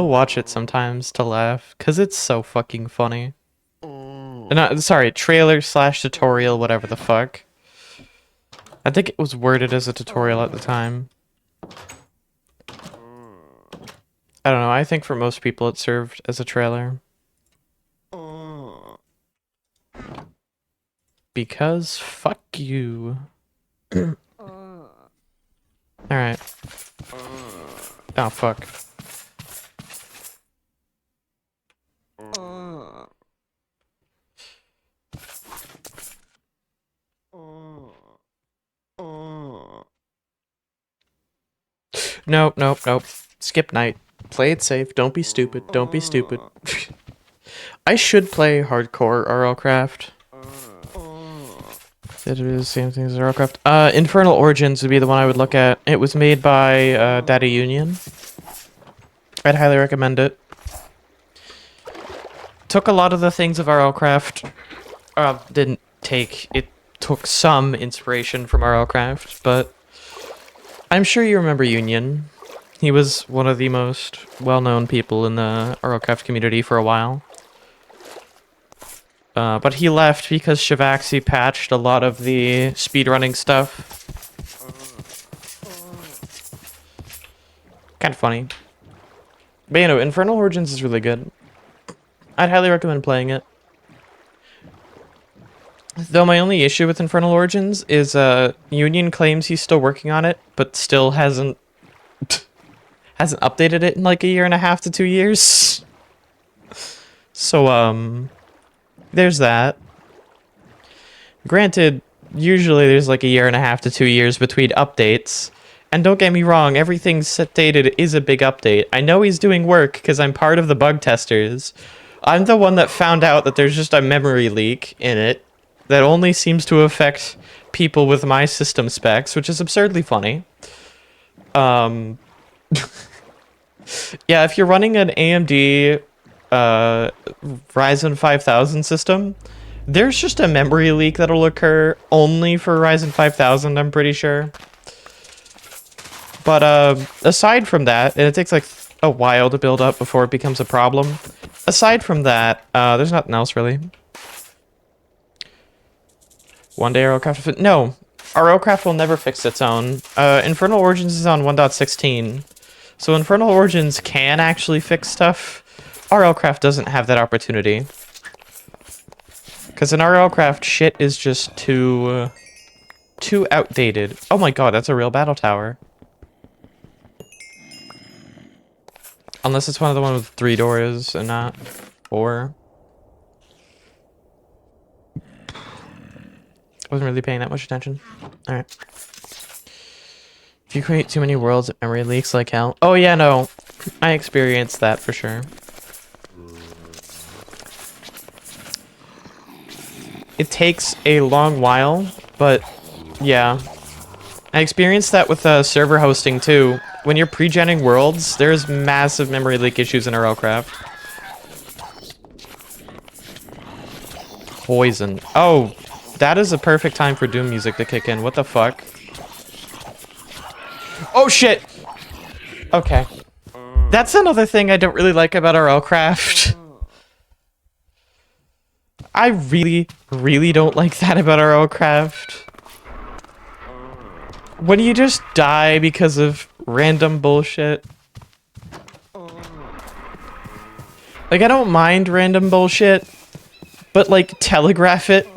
watch it sometimes to laugh, cause it's so fucking funny. No, sorry, trailer / tutorial, whatever the fuck. I think it was worded as a tutorial at the time. I don't know, I think for most people it served as a trailer. Because fuck you. Alright. Oh, fuck. Nope, nope, nope. Skip night. Play it safe. Don't be stupid. Don't be stupid. I should play hardcore RLCraft. It is the same thing as RLCraft. Infernal Origins would be the one I would look at. It was made by Data Union. I'd highly recommend it. Took a lot of the things of RLCraft. Didn't take. It took some inspiration from RLCraft, but I'm sure you remember Union. He was one of the most well-known people in the RLCraft community for a while. But he left because Shivaxi patched a lot of the speedrunning stuff. Kind of funny. But you know, Infernal Origins is really good. I'd highly recommend playing it. Though my only issue with Infernal Origins is Union claims he's still working on it, but still hasn't updated it in like 1.5 to 2 years. So there's that. Granted, usually there's like 1.5 to 2 years between updates. And don't get me wrong, everything dated is a big update. I know he's doing work because I'm part of the bug testers. I'm the one that found out that there's just a memory leak in it that only seems to affect people with my system specs, which is absurdly funny. Yeah, if you're running an AMD Ryzen 5000 system, there's just a memory leak that'll occur only for Ryzen 5000, I'm pretty sure. But aside from that, and it takes like a while to build up before it becomes a problem. Aside from that, there's nothing else really. One day RLCraft... No, RLCraft will never fix its own. Infernal Origins is on 1.16. So Infernal Origins can actually fix stuff. RLCraft doesn't have that opportunity. Because in RLCraft, shit is just too outdated. Oh my god, that's a real battle tower. Unless it's one of the ones with 3 doors and not 4. Wasn't really paying that much attention. Alright. If you create too many worlds, it memory leaks like hell. Oh yeah, no. I experienced that for sure. It takes a long while, but yeah. I experienced that with server hosting too. When you're pre-genning worlds, there's massive memory leak issues in RLCraft. Poison. Oh, that is a perfect time for Doom music to kick in. What the fuck? Oh shit! Okay. That's another thing I don't really like about RLCraft. I really, really don't like that about RLCraft. When you just die because of random bullshit. Like, I don't mind random bullshit, but, like, telegraph it.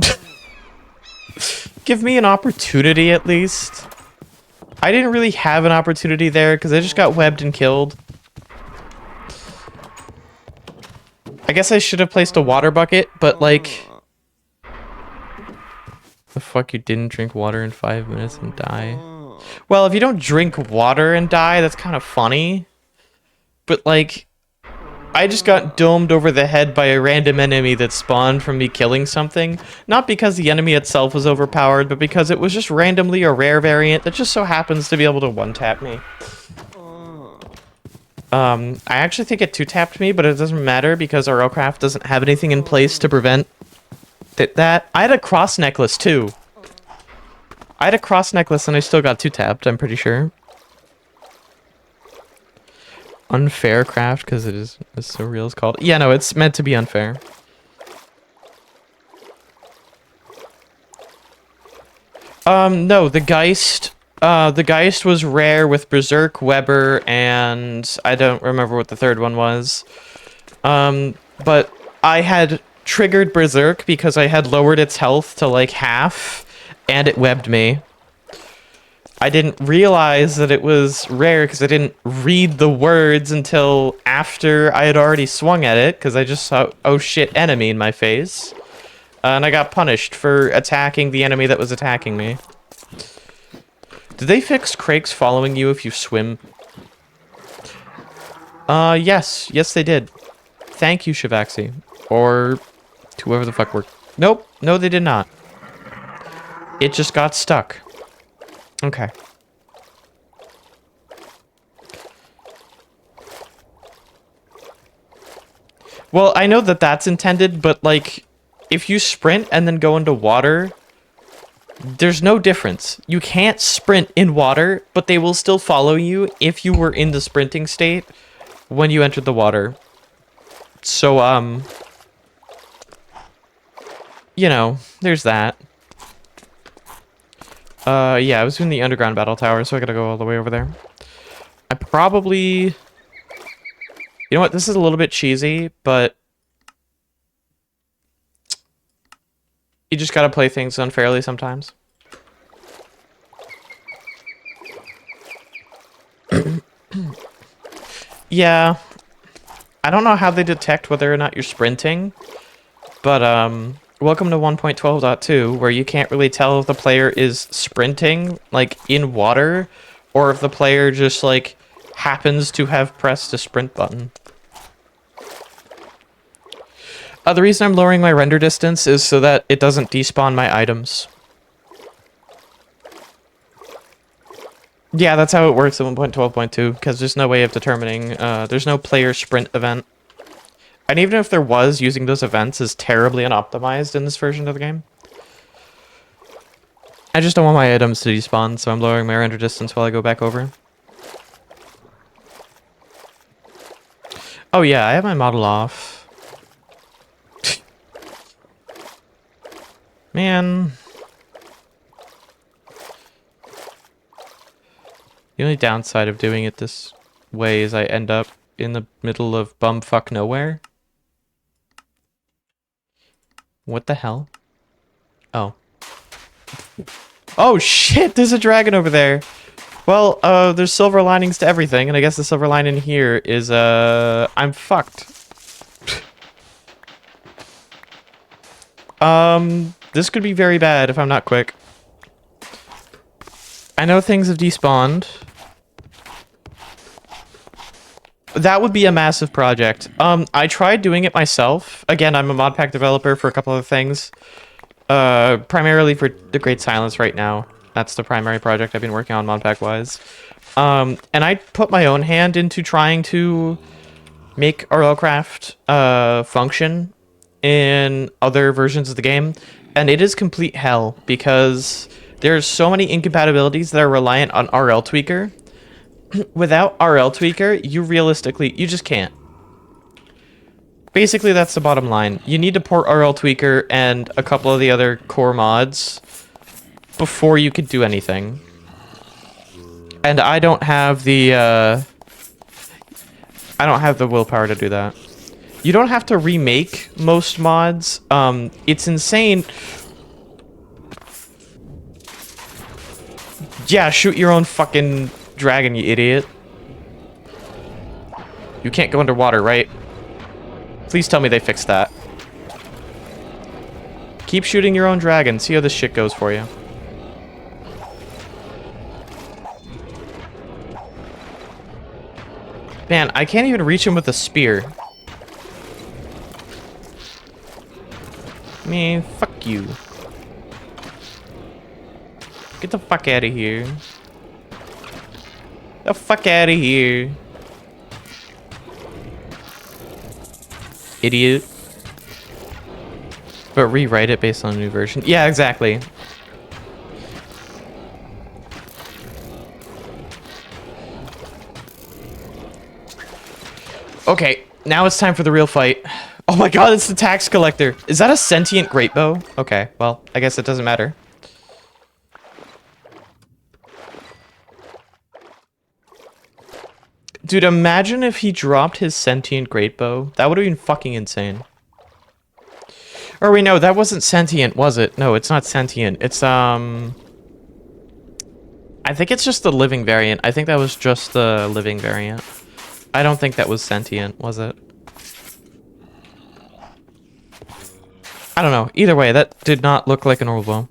Give me an opportunity, at least. I didn't really have an opportunity there, because I just got webbed and killed. I guess I should have placed a water bucket, but, like... The fuck, you didn't drink water in 5 minutes and die? Well, if you don't drink water and die, that's kind of funny. But, like... I just got domed over the head by a random enemy that spawned from me killing something. Not because the enemy itself was overpowered, but because it was just randomly a rare variant that just so happens to be able to one-tap me. I actually think it two-tapped me, but it doesn't matter because RLCraft doesn't have anything in place to prevent that. I had a cross necklace, too. I had a cross necklace and I still got two-tapped, I'm pretty sure. Unfair craft, because it is so real, it's called. Yeah, no, it's meant to be unfair. No, the Geist was rare with Berserk, Weber, and I don't remember what the third one was. But I had triggered Berserk because I had lowered its health to like half, and it webbed me. I didn't realize that it was rare because I didn't read the words until after I had already swung at it, because I just saw, oh shit, enemy in my face. And I got punished for attacking the enemy that was attacking me. Did they fix Crakes following you if you swim? Yes. Yes, they did. Thank you, Shivaxi. Or whoever the fuck worked. Nope. No, they did not. It just got stuck. Okay. Well, I know that that's intended, but, like, if you sprint and then go into water, there's no difference. You can't sprint in water, but they will still follow you if you were in the sprinting state when you entered the water. So, you know, there's that. Yeah, I was doing the underground battle tower, so I gotta go all the way over there. I probably... You know what, this is a little bit cheesy, but... You just gotta play things unfairly sometimes. Yeah. I don't know how they detect whether or not you're sprinting, but, welcome to 1.12.2, where you can't really tell if the player is sprinting, like, in water, or if the player just, like, happens to have pressed a sprint button. The reason I'm lowering my render distance is so that it doesn't despawn my items. Yeah, that's how it works in 1.12.2, because there's no way of determining, there's no player sprint event. And even if there was, using those events is terribly unoptimized in this version of the game. I just don't want my items to despawn, so I'm lowering my render distance while I go back over. Oh yeah, I have my model off. Man. The only downside of doing it this way is I end up in the middle of bumfuck nowhere. What the hell? Oh. Oh shit, there's a dragon over there. Well, there's silver linings to everything, and I guess the silver lining here is, I'm fucked. This could be very bad if I'm not quick. I know things have despawned. That would be a massive project. I tried doing it myself. Again, I'm a mod pack developer for a couple of things. Primarily for The Great Silence right now. That's the primary project I've been working on mod pack wise. And I put my own hand into trying to make RLCraft function in other versions of the game, and it is complete hell because there's so many incompatibilities that are reliant on RL Tweaker. Without RL Tweaker, you just can't. Basically, that's the bottom line. You need to port RL Tweaker and a couple of the other core mods before you could do anything. And I don't have the willpower to do that. You don't have to remake most mods. It's insane. Yeah, shoot your own fucking dragon, you idiot. You can't go underwater, right? Please tell me they fixed that. Keep shooting your own dragon. See how this shit goes for you. Man, I can't even reach him with a spear. Man, fuck you. Get the fuck out of here. The fuck out of here. Idiot. But rewrite it based on a new version. Yeah, exactly. Okay, now it's time for the real fight. Oh my god, it's the tax collector. Is that a sentient great bow? Okay, well, I guess it doesn't matter. Dude, imagine if he dropped his sentient great bow. That would have been fucking insane. Or wait, no, that wasn't sentient, was it? No, it's not sentient. It's, I think it's just the living variant. I think that was just the living variant. I don't think that was sentient, was it? I don't know. Either way, that did not look like an old bow.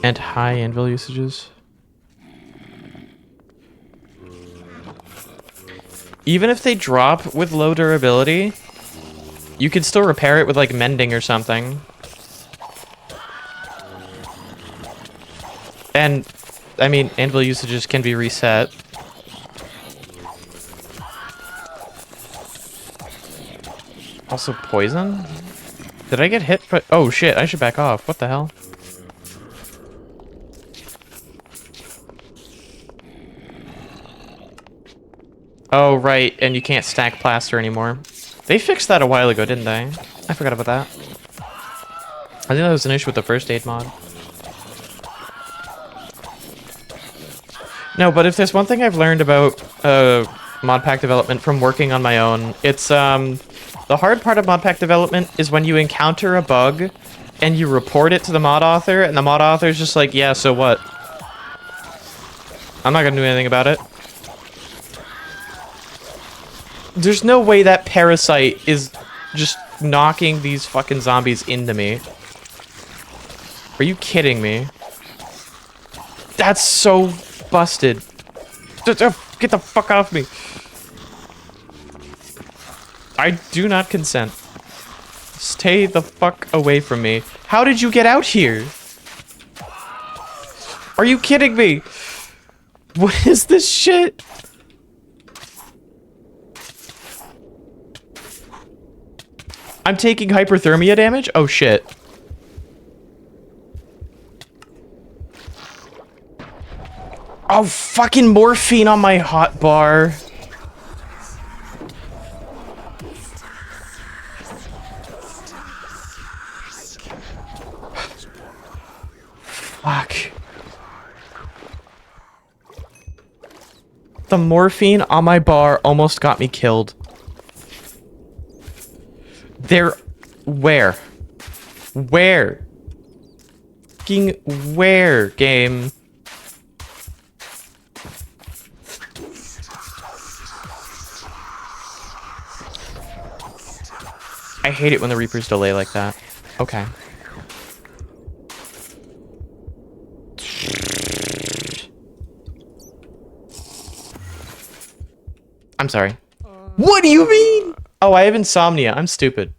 And high anvil usages. Even if they drop with low durability, you could still repair it with, like, mending or something. And, I mean, anvil usages can be reset. Also poison? Did I get hit? Oh shit, I should back off. What the hell? Oh, right, and you can't stack plaster anymore. They fixed that a while ago, didn't they? I forgot about that. I think that was an issue with the first aid mod. No, but if there's one thing I've learned about mod pack development from working on my own, it's the hard part of mod pack development is when you encounter a bug and you report it to the mod author, and the mod author is just like, yeah, so what? I'm not gonna do anything about it. There's no way that parasite is just knocking these fucking zombies into me. Are you kidding me? That's so busted. Get the fuck off me. I do not consent. Stay the fuck away from me. How did you get out here? Are you kidding me? What is this shit? I'm taking hyperthermia damage? Oh shit. Oh, fucking morphine on my hot bar. Fuck. The morphine on my bar almost got me killed. There... Where? Where? Fucking where, game? I hate it when the Reapers delay like that. Okay. I'm sorry. What do you mean? Oh, I have insomnia. I'm stupid.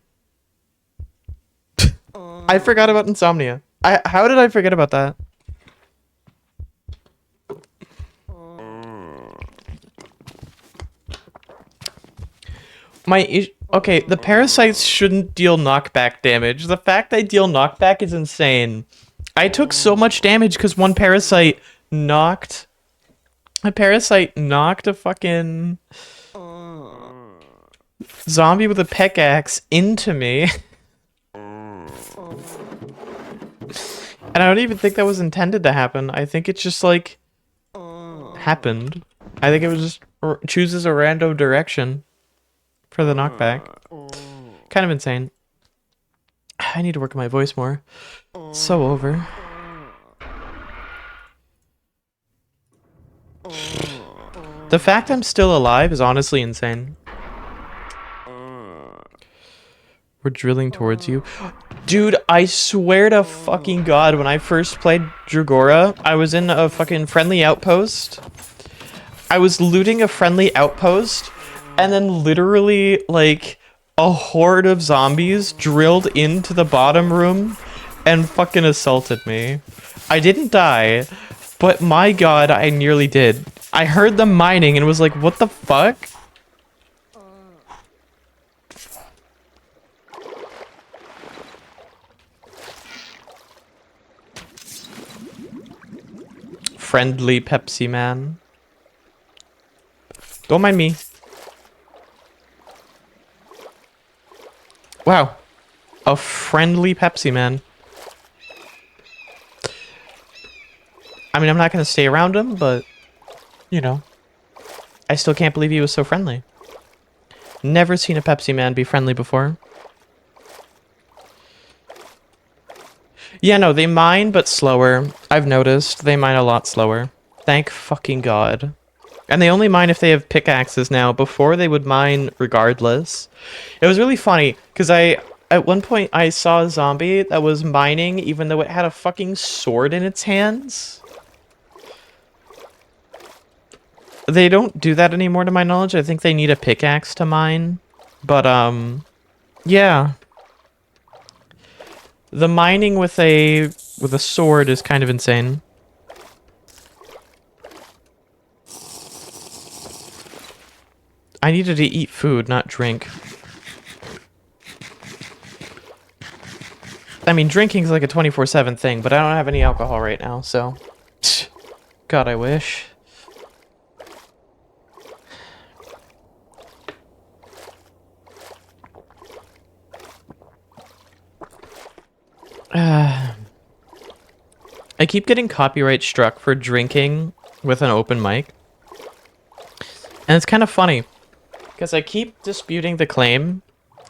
I forgot about insomnia. How did I forget about that? Okay, the parasites shouldn't deal knockback damage. The fact they deal knockback is insane. I took so much damage because one parasite knocked... A parasite knocked a fucking... zombie with a pickaxe into me. And I don't even think that was intended to happen. I think it just, like... happened. I think it was just... chooses a random direction for the knockback. Kind of insane. I need to work on my voice more. So over. The fact I'm still alive is honestly insane. We're drilling towards you. Dude, I swear to fucking God, when I first played Dregora, I was in a fucking friendly outpost. I was looting a friendly outpost, and then literally, like, a horde of zombies drilled into the bottom room and fucking assaulted me. I didn't die, but my God, I nearly did. I heard them mining and was like, what the fuck? Friendly Pepsi man. Don't mind me. Wow. A friendly Pepsi man. I mean, I'm not going to stay around him, but, you know. I still can't believe he was so friendly. Never seen a Pepsi man be friendly before. Yeah, no, they mine, but slower. I've noticed. They mine a lot slower. Thank fucking God. And they only mine if they have pickaxes now. Before, they would mine regardless. It was really funny, because at one point, I saw a zombie that was mining even though it had a fucking sword in its hands. They don't do that anymore, to my knowledge. I think they need a pickaxe to mine. But, yeah. The mining with a sword is kind of insane. I needed to eat food, not drink. I mean, drinking's like a 24/7 thing, but I don't have any alcohol right now, so... God, I wish. I keep getting copyright struck for drinking with an open mic. And it's kind of funny, because I keep disputing the claim.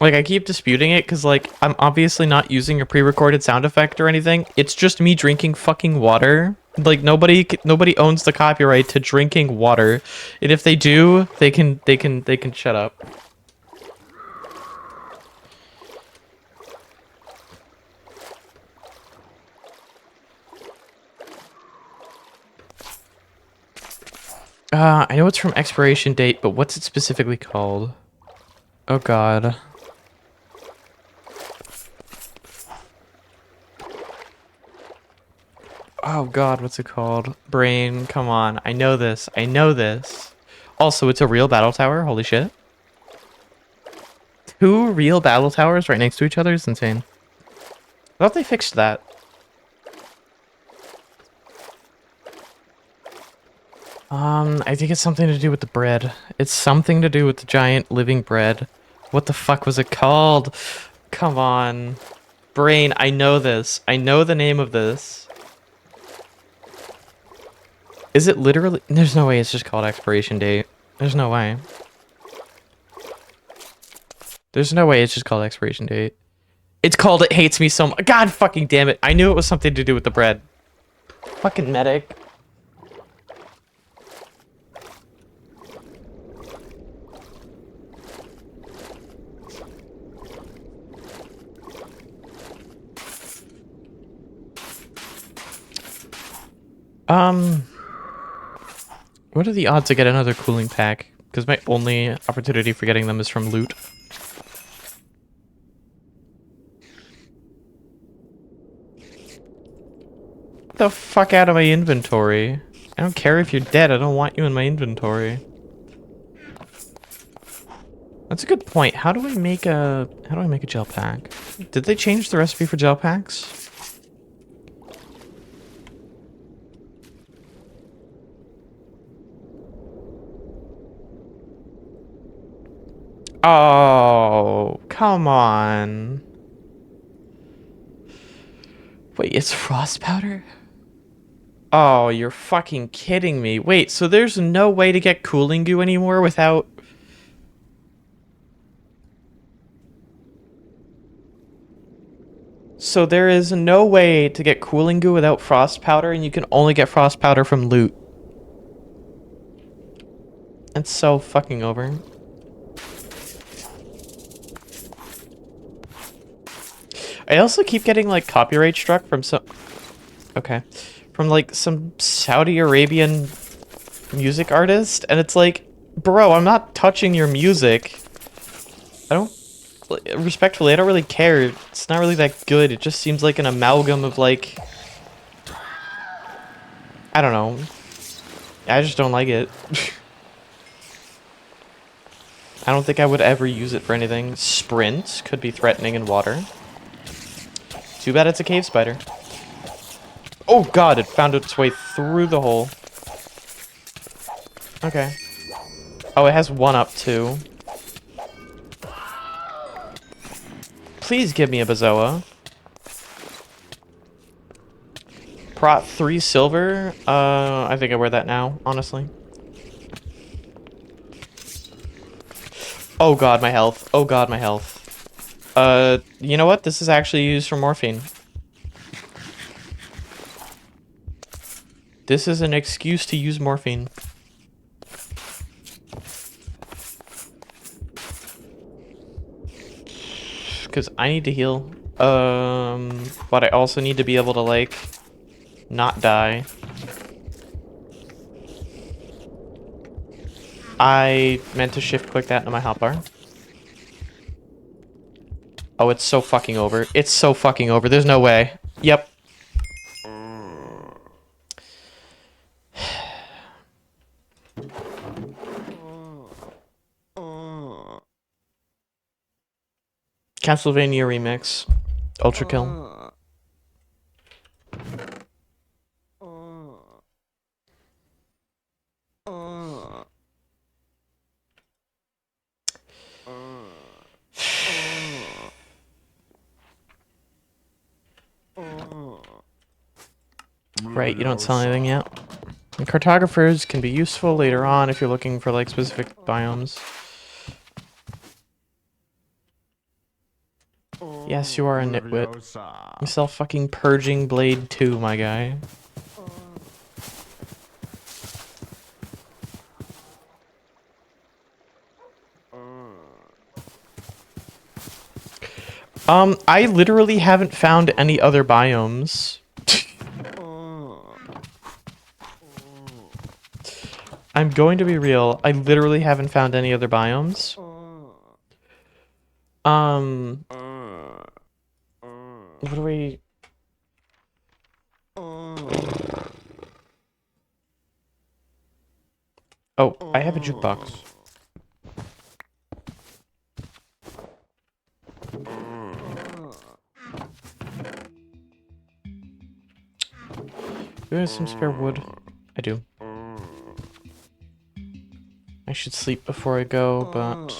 Like, I keep disputing it because, like, I'm obviously not using a pre-recorded sound effect or anything. It's just me drinking fucking water. Like, nobody owns the copyright to drinking water. And if they do, they can shut up. I know it's from expiration date, but what's it specifically called? Oh God. Oh God, what's it called? Brain, come on. I know this. I know this. Also, it's a real battle tower. Holy shit. 2 real battle towers right next to each other is insane. I thought they fixed that. I think it's something to do with the bread. It's something to do with the giant living bread. What the fuck was it called? Come on. Brain, I know this. I know the name of this. Is it literally? There's no way it's just called expiration date. There's no way. There's no way it's just called expiration date. It's called It Hates Me So Much. God fucking damn it. I knew it was something to do with the bread. Fucking medic. What are the odds to get another cooling pack? Because my only opportunity for getting them is from loot. Get the fuck out of my inventory. I don't care if you're dead, I don't want you in my inventory. That's a good point. How do I make a gel pack? Did they change the recipe for gel packs? Oh, come on. Wait, it's frost powder? Oh, you're fucking kidding me. Wait, so there's no way to get cooling goo anymore without... So there is no way to get cooling goo without frost powder, and you can only get frost powder from loot. It's so fucking over. I also keep getting, like, copyright struck from some... Okay. From, like, some Saudi Arabian music artist, and it's like, bro, I'm not touching your music. I don't... Respectfully, I don't really care. It's not really that good. It just seems like an amalgam of, like... I don't know. I just don't like it. I don't think I would ever use it for anything. Sprint could be threatening in water. Too bad it's a cave spider. Oh god, it found its way through the hole. Okay. Oh, it has one up too. Please give me a Bazoa. Prot 3 silver. I think I wear that now, honestly. Oh god, my health. Oh god, my health. You know what? This is actually used for morphine. This is an excuse to use morphine. Because I need to heal. But I also need to be able to, like, not die. I meant to shift click that into my hotbar. Oh, it's so fucking over. It's so fucking over. There's no way. Yep. Castlevania Remix. Ultra Kill. Right, you don't sell anything yet. And cartographers can be useful later on if you're looking for, like, specific biomes. Yes, you are a nitwit. You sell fucking Purging Blade 2, my guy. I literally haven't found any other biomes. I'm going to be real. I literally haven't found any other biomes. What do we... Oh, I have a jukebox. Do I have some spare wood? I do. I should sleep before I go, but...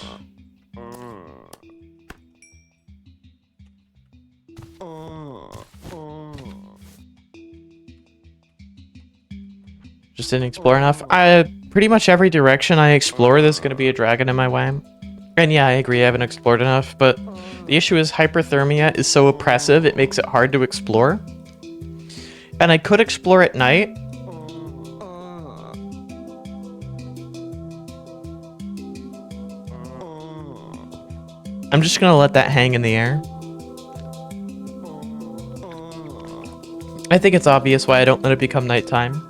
Just didn't explore enough. Pretty much every direction I explore, there's gonna be a dragon in my way. And yeah, I agree, I haven't explored enough, but The issue is hyperthermia is so oppressive, it makes it hard to explore. And I could explore at night. I'm just gonna let that hang in the air. I think it's obvious why I don't let it become nighttime.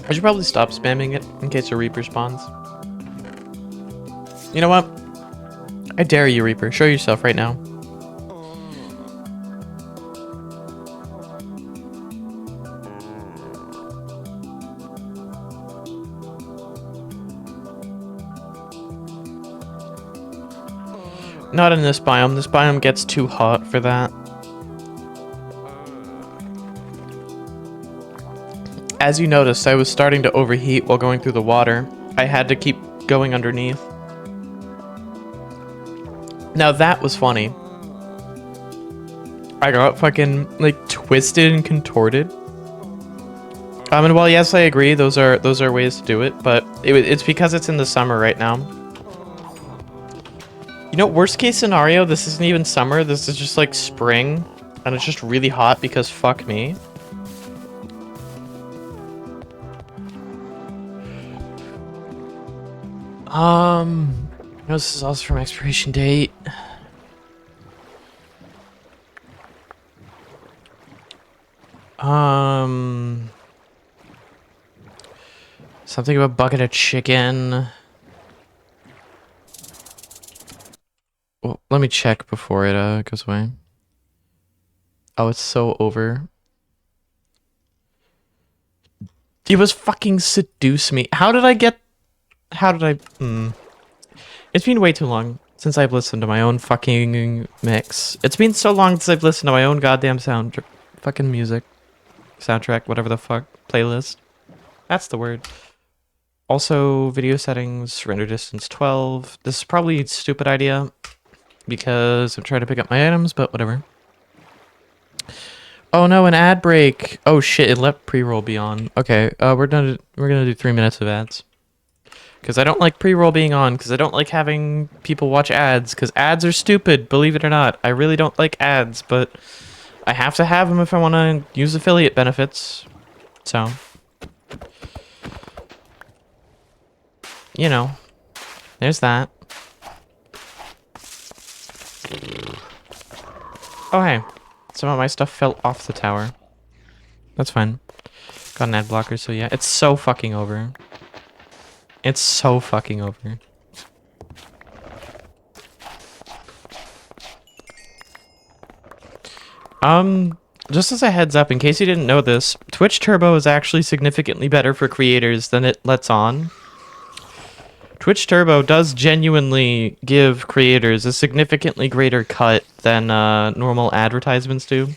I should probably stop spamming it in case a Reaper spawns. You know what? I dare you, Reaper. Show yourself right now. Not in this biome. This biome gets too hot for that. As you noticed, I was starting to overheat while going through the water. I had to keep going underneath. Now that was funny. I got fucking like twisted and contorted. And while yes, I agree, those are ways to do it, but it's because it's in the summer right now. You know, worst case scenario, this isn't even summer, this is just like spring, and it's just really hot because fuck me. This is also from expiration date. Something about bucket of chicken. Well, let me check before it goes away. Oh, it's so over. He was fucking seduce me. How did I? It's been way too long since I've listened to my own fucking mix. It's been so long since I've listened to my own goddamn fucking music. Soundtrack, whatever the fuck. Playlist. That's the word. Also, video settings, render distance 12. This is probably a stupid idea because I'm trying to pick up my items, but whatever. Oh no, an ad break. Oh shit, it let pre-roll be on. Okay, we're gonna do 3 minutes of ads. Because I don't like pre-roll being on, because I don't like having people watch ads, because ads are stupid, believe it or not. I really don't like ads, but I have to have them if I want to use affiliate benefits. So, you know, there's that. Oh hey, some of my stuff fell off the tower. That's fine. Got an ad blocker, so yeah, it's so fucking over. It's so fucking over. Just as a heads up, in case you didn't know this, Twitch Turbo is actually significantly better for creators than it lets on. Twitch Turbo does genuinely give creators a significantly greater cut than normal advertisements do.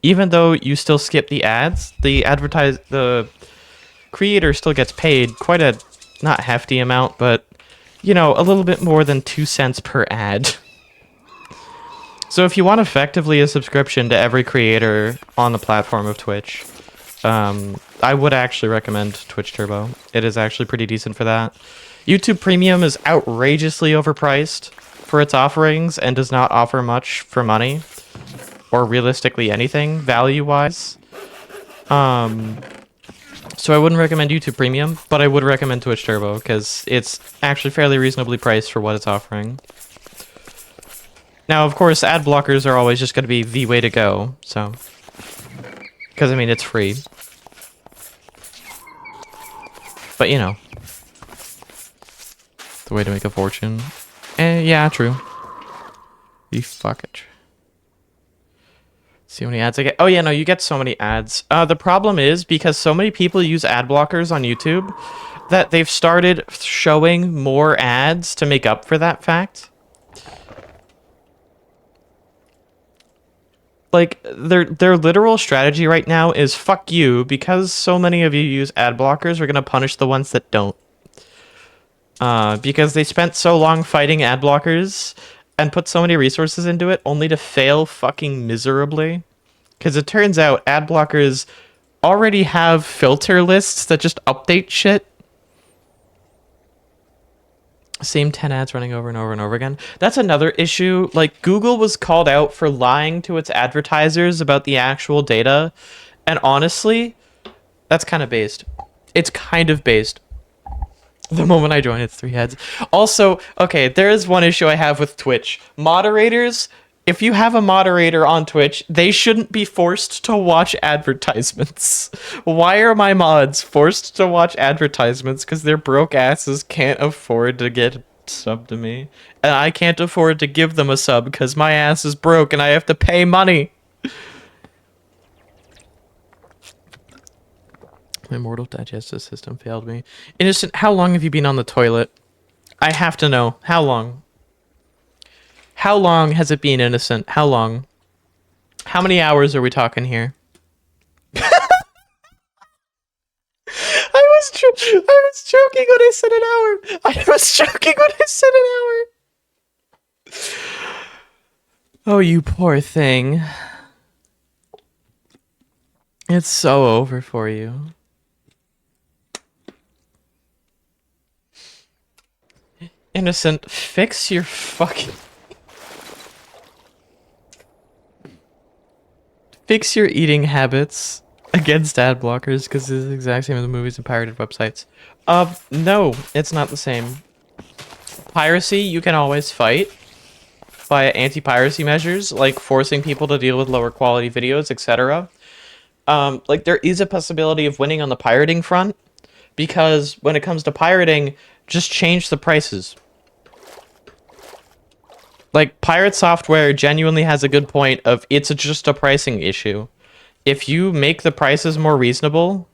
Even though you still skip the ads, the creator still gets paid quite a not hefty amount, but you know, a little bit more than 2 cents per ad. So if you want effectively a subscription to every creator on the platform of Twitch, I would actually recommend Twitch Turbo. It is actually pretty decent for that. YouTube Premium is outrageously overpriced for its offerings and does not offer much for money, or realistically anything value-wise. So I wouldn't recommend YouTube Premium, but I would recommend Twitch Turbo because it's actually fairly reasonably priced for what it's offering. Now, of course, ad blockers are always just going to be the way to go, so... Because, I mean, it's free. But, you know. The way to make a fortune. Yeah, true. You fuck it. See how many ads I get? Oh yeah, no, you get so many ads. The problem is, because so many people use ad blockers on YouTube, that they've started showing more ads to make up for that fact. Like, their literal strategy right now is, fuck you, because so many of you use ad blockers, we're gonna punish the ones that don't. Because they spent so long fighting ad blockers, and put so many resources into it, only to fail fucking miserably. Because it turns out ad blockers already have filter lists that just update shit. Same 10 ads running over and over and over again. That's another issue. Like, Google was called out for lying to its advertisers about the actual data. And honestly, that's kind of based. It's kind of based. The moment I join, it's 3 ads. Also, okay, there is one issue I have with Twitch. Moderators, if you have a moderator on Twitch, they shouldn't be forced to watch advertisements. Why are my mods forced to watch advertisements? Because their broke asses can't afford to get a sub to me. And I can't afford to give them a sub because my ass is broke and I have to pay money. My mortal digestive system failed me. Innocent, how long have you been on the toilet? I have to know. How long? How long has it been, Innocent? How long? How many hours are we talking here? I was joking when I said an hour. I was joking when I said an hour. Oh, you poor thing. It's so over for you. Innocent, fix your fucking... Fix your eating habits against ad blockers, because it's the exact same as the movies and pirated websites. No, it's not the same. Piracy, you can always fight via anti-piracy measures, like forcing people to deal with lower quality videos, etc. Like, there is a possibility of winning on the pirating front, because when it comes to pirating, just change the prices. Like, pirate software genuinely has a good point of it's just a pricing issue. If you make the prices more reasonable...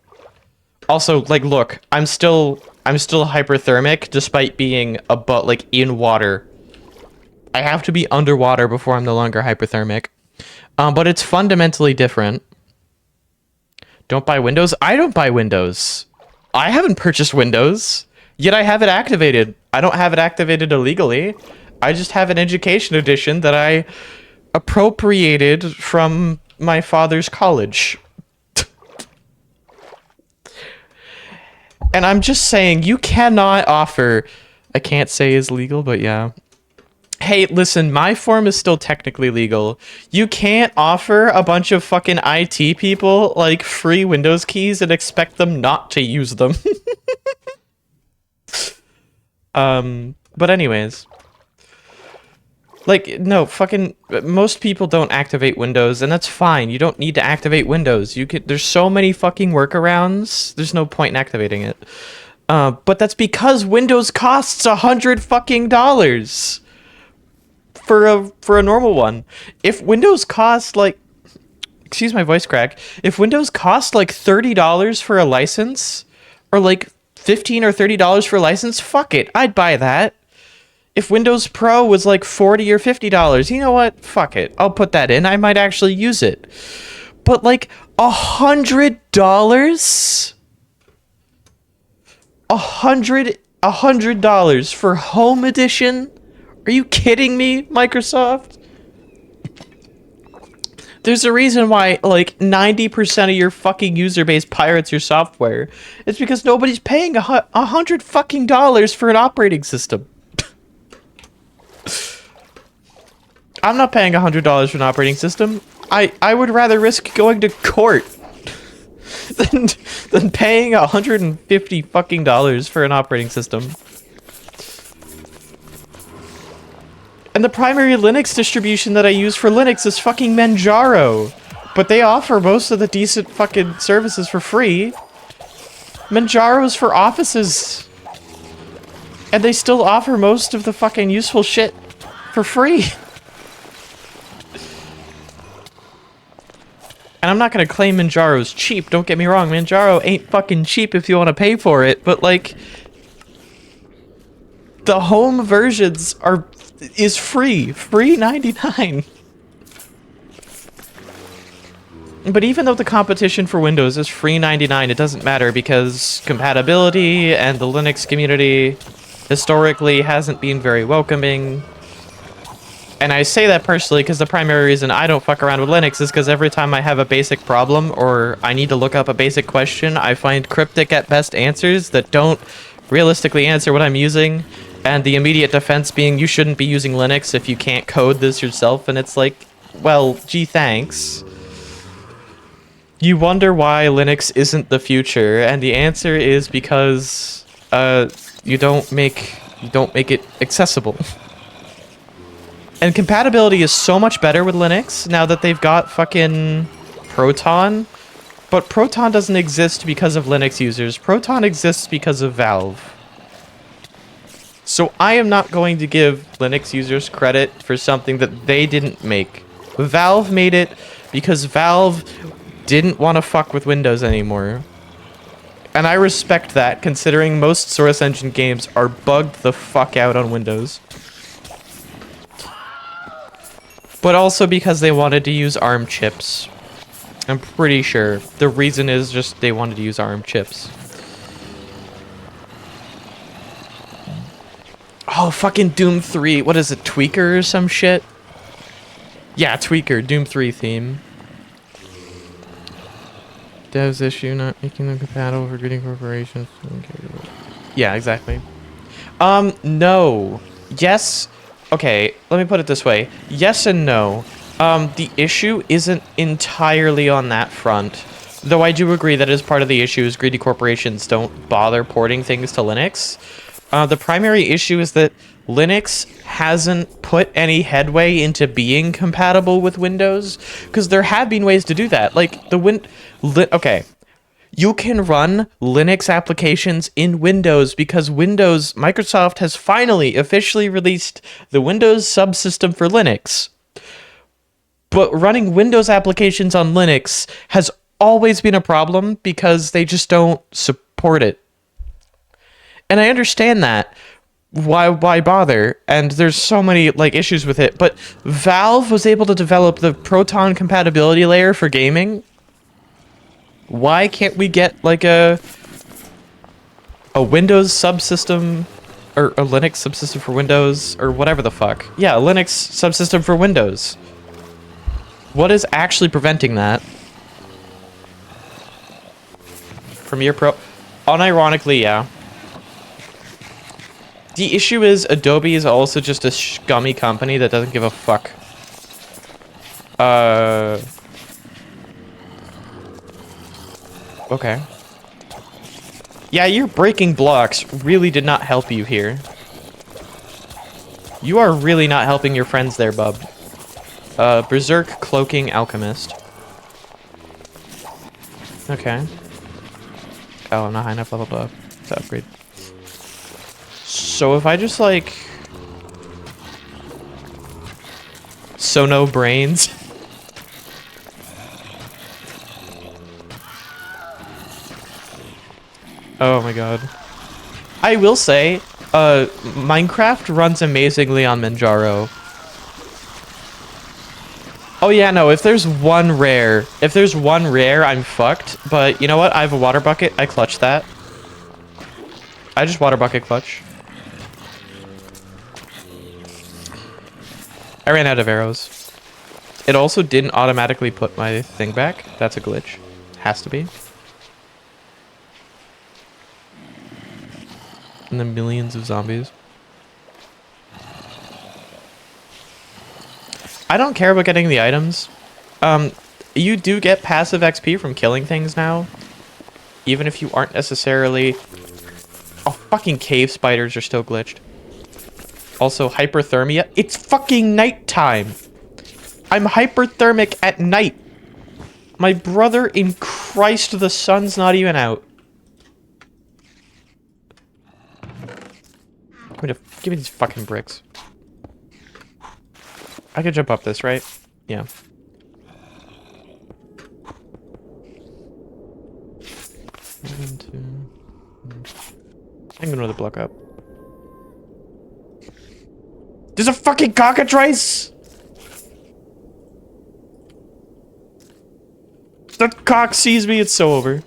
Also, like, look, I'm still hyperthermic despite being like in water. I have to be underwater before I'm no longer hyperthermic. But it's fundamentally different. Don't buy Windows? I don't buy Windows. I haven't purchased Windows, yet I have it activated. I don't have it activated illegally. I just have an education edition that I appropriated from my father's college. And I'm just saying, you cannot offer... I can't say is legal, but yeah. Hey, listen, my form is still technically legal. You can't offer a bunch of fucking IT people, like, free Windows keys and expect them not to use them. But anyways... Like, no, fucking, most people don't activate Windows, and that's fine. You don't need to activate Windows. You could, there's so many fucking workarounds, there's no point in activating it. But that's because Windows costs $100 fucking dollars for a normal one. If Windows costs, like, excuse my voice crack, if Windows costs, like, $30 for a license, or, like, $15 or $30 for a license, fuck it, I'd buy that. If Windows Pro was like $40 or $50, you know what? Fuck it. I'll put that in. I might actually use it. But like $100? $100 for Home Edition? Are you kidding me, Microsoft? There's a reason why like 90% of your fucking user base pirates your software. It's because nobody's paying $100 fucking dollars for an operating system. I'm not paying $100 for an operating system. I would rather risk going to court than paying $150 fucking dollars for an operating system. And the primary Linux distribution that I use for Linux is fucking Manjaro. But they offer most of the decent fucking services for free. Manjaro's for offices. And they still offer most of the fucking useful shit for free. And I'm not gonna claim Manjaro's cheap, don't get me wrong, Manjaro ain't fucking cheap if you want to pay for it, but like... The home versions is free. Free 99. But even though the competition for Windows is free 99, it doesn't matter because compatibility and the Linux community historically hasn't been very welcoming. And I say that personally because the primary reason I don't fuck around with Linux is because every time I have a basic problem or I need to look up a basic question, I find cryptic at best answers that don't realistically answer what I'm using. And the immediate defense being you shouldn't be using Linux if you can't code this yourself. And it's like, well, gee, thanks. You wonder why Linux isn't the future, and the answer is because you don't make it accessible. And compatibility is so much better with Linux now that they've got fucking Proton. But Proton doesn't exist because of Linux users. Proton exists because of Valve. So I am not going to give Linux users credit for something that they didn't make. Valve made it because Valve didn't want to fuck with Windows anymore. And I respect that, considering most Source Engine games are bugged the fuck out on Windows. But also because they wanted to use ARM chips. I'm pretty sure the reason is just they wanted to use ARM chips. Oh, fucking Doom 3. What is it, Tweaker or some shit? Yeah, Tweaker, Doom 3 theme. Devs issue not making them compatible for Sleet Corporation. Yeah, exactly. No. Yes. Okay, let me put it this way. Yes and no. The issue isn't entirely on that front. Though I do agree that as part of the issue is greedy corporations don't bother porting things to Linux. The primary issue is that Linux hasn't put any headway into being compatible with Windows, because there have been ways to do that. Like okay, you can run Linux applications in Windows because Microsoft has finally officially released the Windows subsystem for Linux. But running Windows applications on Linux has always been a problem because they just don't support it. And I understand that. Why bother? And there's so many issues with it. But Valve was able to develop the Proton compatibility layer for gaming. Why can't we get a Windows subsystem or a Linux subsystem for Windows or whatever the fuck? Yeah, a Linux subsystem for Windows. What is actually preventing that? Premiere Pro. Unironically, yeah. The issue is Adobe is also just a scummy company that doesn't give a fuck. Okay. Yeah, your breaking blocks really did not help you here. You are really not helping your friends there, bub. Berserk Cloaking Alchemist. Okay. Oh, I'm not high enough leveled up to upgrade. So if I just so no brains. Oh my god. I will say, Minecraft runs amazingly on Manjaro. Oh yeah, no, if there's one rare, I'm fucked. But you know what? I have a water bucket. I clutch that. I just water bucket clutch. I ran out of arrows. It also didn't automatically put my thing back. That's a glitch. Has to be. And the millions of zombies. I don't care about getting the items. You do get passive XP from killing things now. Even if you aren't necessarily... Oh, fucking cave spiders are still glitched. Also, hyperthermia. It's fucking nighttime. I'm hyperthermic at night. My brother in Christ, the sun's not even out. Give me these fucking bricks. I could jump up this, right? Yeah. One, two. I can go another block up. There's a fucking cockatrice! That cock sees me, it's so over.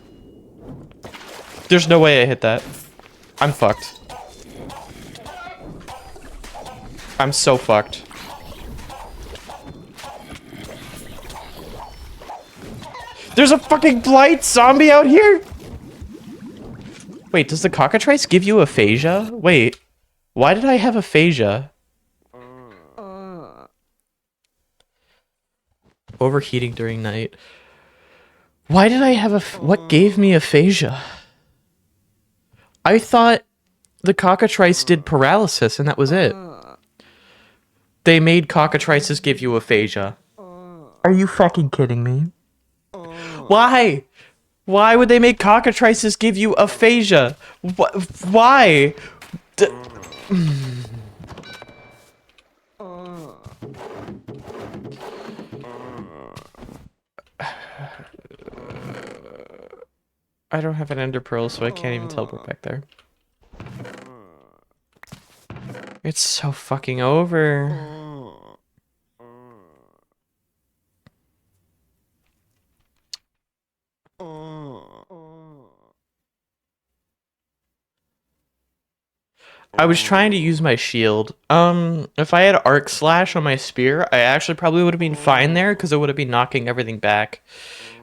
There's no way I hit that. I'm fucked. I'm so fucked. There's a fucking blight zombie out here? Wait, does the cockatrice give you aphasia? Wait, Why did I have aphasia? Overheating during night. Why did I have what gave me aphasia? I thought the cockatrice did paralysis and that was it. They made cockatrices give you aphasia. Are you fucking kidding me? Why? Why would they make cockatrices give you aphasia? Why? I don't have an ender pearl, so I can't even teleport back there. It's so fucking over. I was trying to use my shield. If I had arc slash on my spear, I actually probably would have been fine there because it would have been knocking everything back.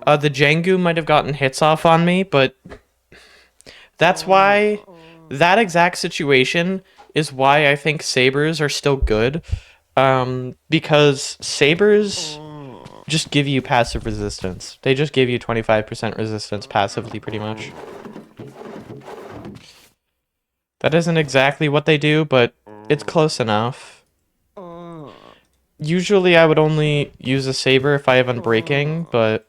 The Jengu might have gotten hits off on me, but that's why that exact situation is why I think sabers are still good. Because sabers just give you passive resistance. They just give you 25% resistance passively, pretty much. That isn't exactly what they do, but it's close enough. Usually I would only use a saber if I have unbreaking, but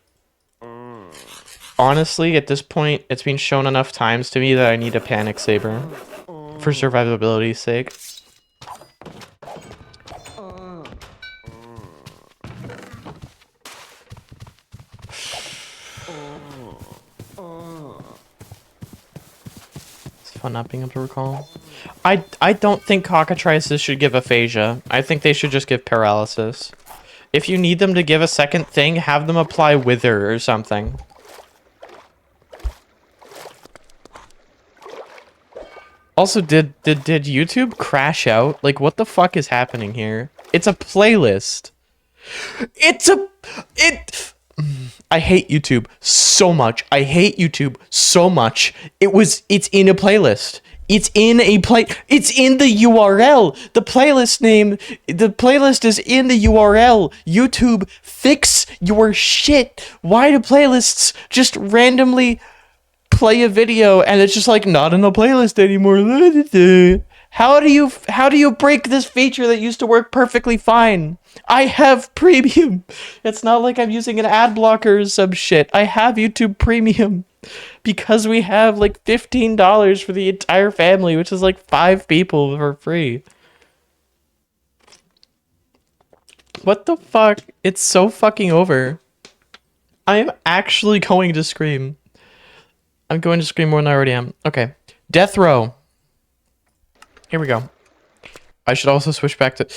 honestly, at this point, it's been shown enough times to me that I need a panic saber for survivability's sake. It's fun not being able to recall. I don't think cockatrices should give aphasia. I think they should just give paralysis. If you need them to give a second thing, have them apply wither or something. Also, did YouTube crash out? Like, what the fuck is happening here? It's a playlist. I hate YouTube so much. I hate YouTube so much. It's in a playlist. It's in the URL. The playlist is in the URL. YouTube, fix your shit. Why do playlists just randomly play a video and it's just like not in the playlist anymore? How do you break this feature that used to work perfectly fine? I have premium. It's not like I'm using an ad blocker or some shit. I have YouTube Premium because we have like $15 for the entire family, which is like 5 people for free. What the fuck? It's so fucking over. I am actually going to scream. I'm going to scream more than I already am. Okay. Death row. Here we go. I should also switch back to...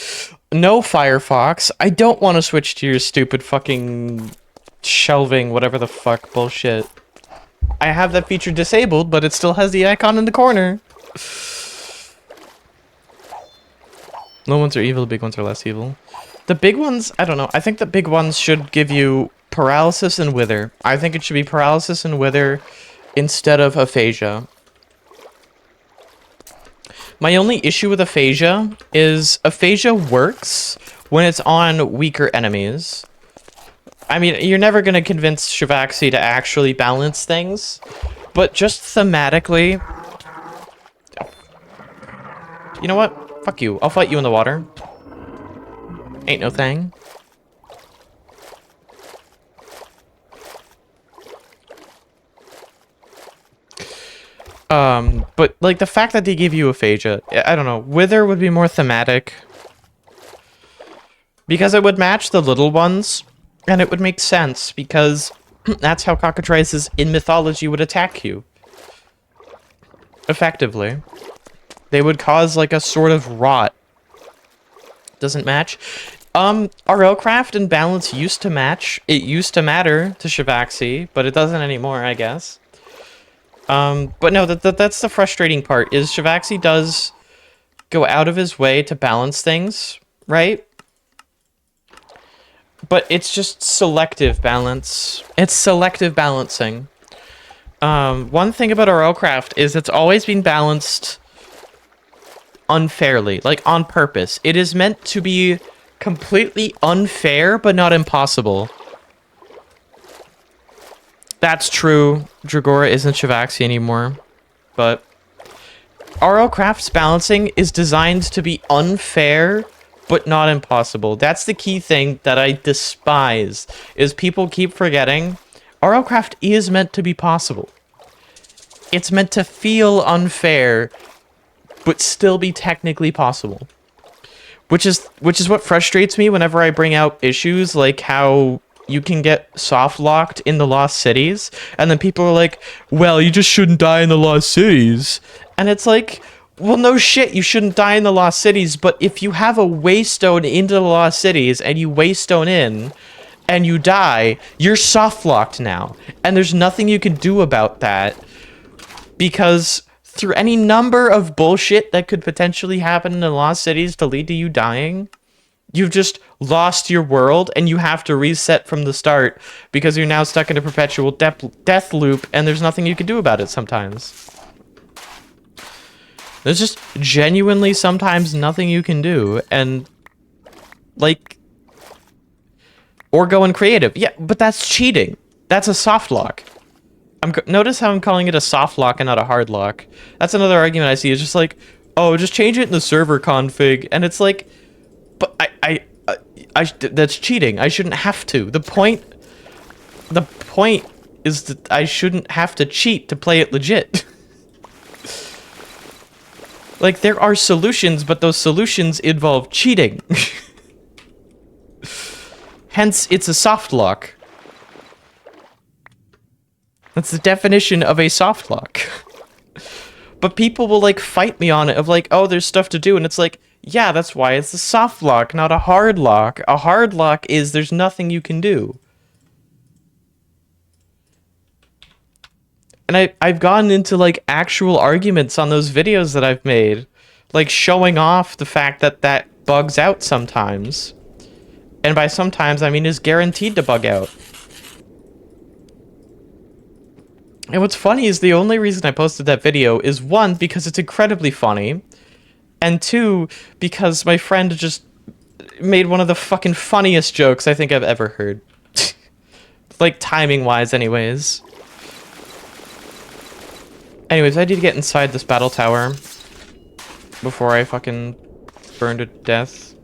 No, Firefox. I don't want to switch to your stupid fucking shelving, whatever the fuck bullshit. I have that feature disabled, but it still has the icon in the corner. Little ones are evil, the big ones are less evil. The big ones, I don't know. I think the big ones should give you paralysis and wither. I think it should be paralysis and wither instead of aphasia. My only issue with aphasia is aphasia works when it's on weaker enemies. I mean, you're never going to convince Shivaxi to actually balance things, but just thematically... You know what? Fuck you. I'll fight you in the water. Ain't no thing. But like the fact that they give you aphasia, I don't know, wither would be more thematic. Because it would match the little ones, and it would make sense, because that's how cockatrices in mythology would attack you. Effectively. They would cause like a sort of rot. Doesn't match. RLCraft and balance used to match. It used to matter to Shivaxi, but it doesn't anymore, I guess. But no, that's the frustrating part, is Shivaxi does go out of his way to balance things, right? But it's just selective balance. It's selective balancing. One thing about RLCraft is it's always been balanced unfairly, like on purpose. It is meant to be completely unfair, but not impossible. That's true. Dregora isn't Shivaxi anymore, but RLCraft's balancing is designed to be unfair, but not impossible. That's the key thing that I despise, is people keep forgetting RLCraft is meant to be possible. It's meant to feel unfair, but still be technically possible. Which is what frustrates me whenever I bring out issues like how you can get soft locked in the Lost Cities, and then people are like, well, you just shouldn't die in the Lost Cities. And it's like, well, no shit, you shouldn't die in the Lost Cities, but if you have a waystone into the Lost Cities and you waystone in and you die, you're soft locked now. And there's nothing you can do about that, because through any number of bullshit that could potentially happen in the Lost Cities to lead to you dying, you've just lost your world and you have to reset from the start because you're now stuck in a perpetual death loop and there's nothing you can do about it sometimes. There's just genuinely sometimes nothing you can do, and like, or go in creative. Yeah, but that's cheating. That's a soft lock. Notice how I'm calling it a soft lock and not a hard lock. That's another argument I see, is just like, oh, just change it in the server config, and it's like, but that's cheating. I shouldn't have to. The point is that I shouldn't have to cheat to play it legit. Like, there are solutions, but those solutions involve cheating. Hence, it's a soft lock. That's the definition of a soft lock. But people will, like, fight me on it of, like, oh, there's stuff to do, and it's like, yeah, that's why it's a soft lock, not a hard lock. A hard lock is there's nothing you can do. And I've gotten into, like, actual arguments on those videos that I've made. Like, showing off the fact that that bugs out sometimes. And by sometimes, I mean is guaranteed to bug out. And what's funny is the only reason I posted that video is, one, because it's incredibly funny. And two, because my friend just made one of the fucking funniest jokes I think I've ever heard. Like, timing-wise, anyways. Anyways, I need to get inside this battle tower before I fucking burn to death.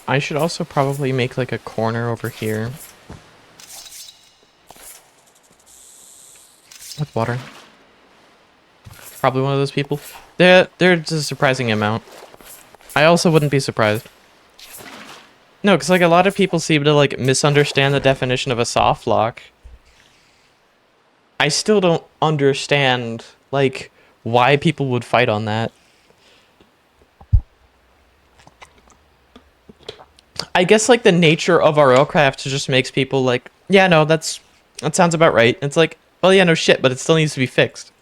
I should also probably make like a corner over here with water. Probably one of those people. There's a surprising amount. I also wouldn't be surprised. No, because like a lot of people seem to like misunderstand the definition of a soft lock. I still don't understand like why people would fight on that. I guess like the nature of RLCraft just makes people like, yeah, no, that sounds about right. It's like, well, yeah, no shit, but it still needs to be fixed.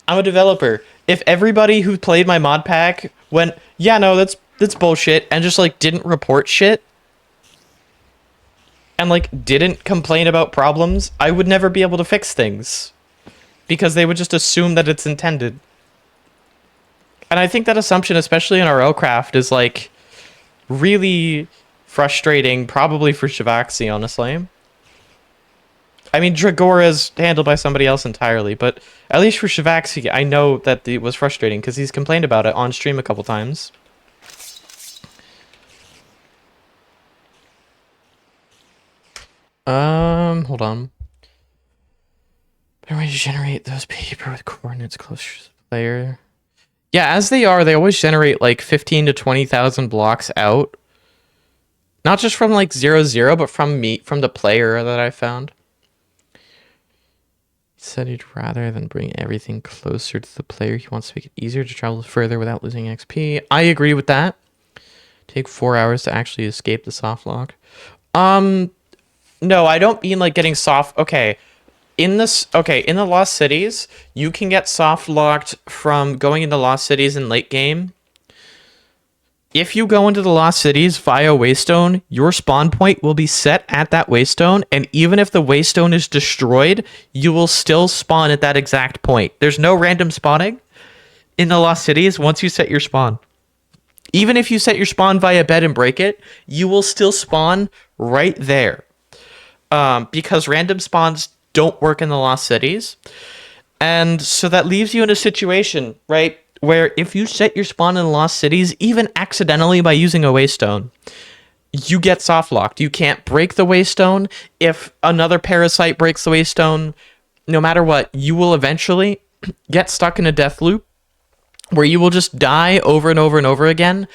I'm a developer. If everybody who played my mod pack went, yeah, no, that's bullshit, and just like didn't report shit and like didn't complain about problems, I would never be able to fix things because they would just assume that it's intended. And I think that assumption, especially in RLCraft, is like really frustrating, probably for Shivaxi, honestly. I mean, Dregora is handled by somebody else entirely, but at least for Shivaxi, I know that it was frustrating because he's complained about it on stream a couple times. Hold on. Better way to generate those paper with coordinates closer to the player. Yeah, as they always generate like 15 to 20,000 blocks out. Not just from like 0-0, but from the player that I found. He said he'd rather than bring everything closer to the player. He wants to make it easier to travel further without losing XP. I agree with that. Take 4 hours to actually escape the soft lock. No, I don't mean like getting soft. Okay. In the Lost Cities, you can get soft locked from going into Lost Cities in late game. If you go into the Lost Cities via Waystone, your spawn point will be set at that Waystone, and even if the Waystone is destroyed, you will still spawn at that exact point. There's no random spawning in the Lost Cities once you set your spawn. Even if you set your spawn via bed and break it, you will still spawn right there. Because random spawns don't work in the Lost Cities. And so that leaves you in a situation, right, where if you set your spawn in the Lost Cities, even accidentally by using a Waystone, you get soft locked. You can't break the Waystone. If another parasite breaks the Waystone, no matter what, you will eventually get stuck in a death loop where you will just die over and over and over again.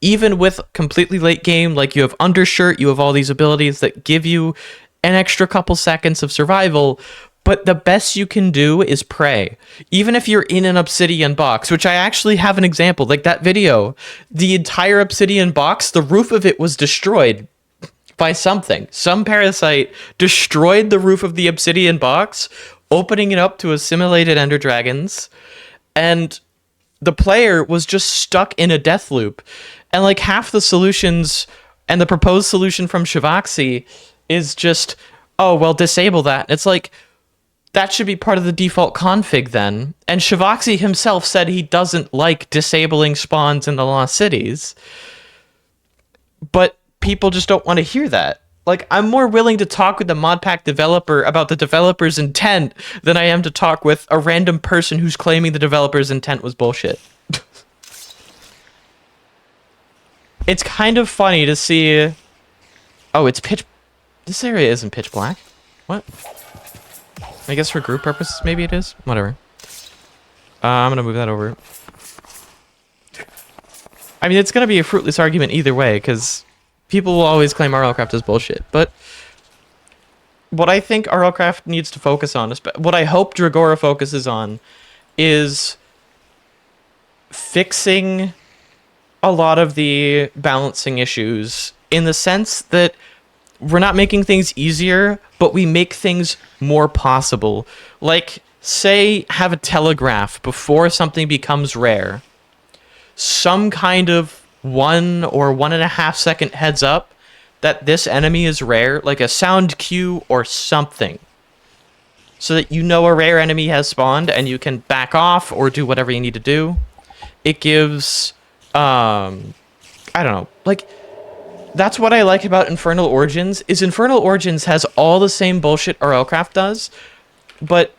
Even with completely late game, like you have undershirt, you have all these abilities that give you an extra couple seconds of survival, but the best you can do is pray. Even if you're in an obsidian box, which I actually have an example, like that video, the entire obsidian box, the roof of it was destroyed by something. Some parasite destroyed the roof of the obsidian box, opening it up to assimilated ender dragons, and the player was just stuck in a death loop. And like half the solutions and the proposed solution from Shivaxi is just, oh, well, disable that. It's like, that should be part of the default config then. And Shivaxi himself said he doesn't like disabling spawns in the Lost Cities. But people just don't want to hear that. Like, I'm more willing to talk with the modpack developer about the developer's intent than I am to talk with a random person who's claiming the developer's intent was bullshit. It's kind of funny to see... Oh, it's pitch... This area isn't pitch black. What? I guess for group purposes, maybe it is. Whatever. I'm gonna move that over. I mean, it's gonna be a fruitless argument either way, because people will always claim RLCraft is bullshit. But what I think RLCraft needs to focus on, what I hope Dregora focuses on, is fixing a lot of the balancing issues in the sense that we're not making things easier, but we make things more possible. Like, say, have a telegraph before something becomes rare. Some kind of 1 or 1.5 second heads up that this enemy is rare, like a sound cue or something. So that you know a rare enemy has spawned and you can back off or do whatever you need to do. It gives, I don't know, like... That's what I like about Infernal Origins, is Infernal Origins has all the same bullshit RLCraft does, but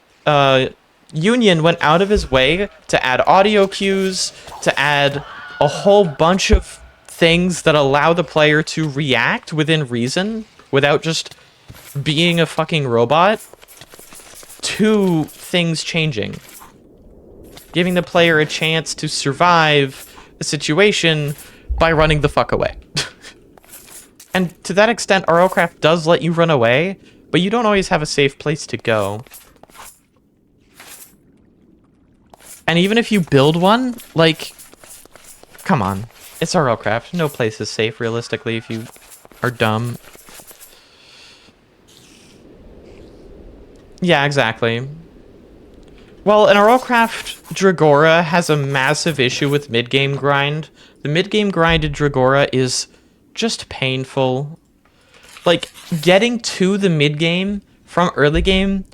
Union went out of his way to add audio cues, to add a whole bunch of things that allow the player to react within reason, without just being a fucking robot, to things changing. Giving the player a chance to survive a situation by running the fuck away. And to that extent, RLCraft does let you run away, but you don't always have a safe place to go. And even if you build one, like, come on. It's RLCraft. No place is safe, realistically, if you are dumb. Yeah, exactly. Well, an RLCraft Dregora has a massive issue with mid-game grind. The mid-game grind in Dregora is just painful. Like, getting to the mid-game from early game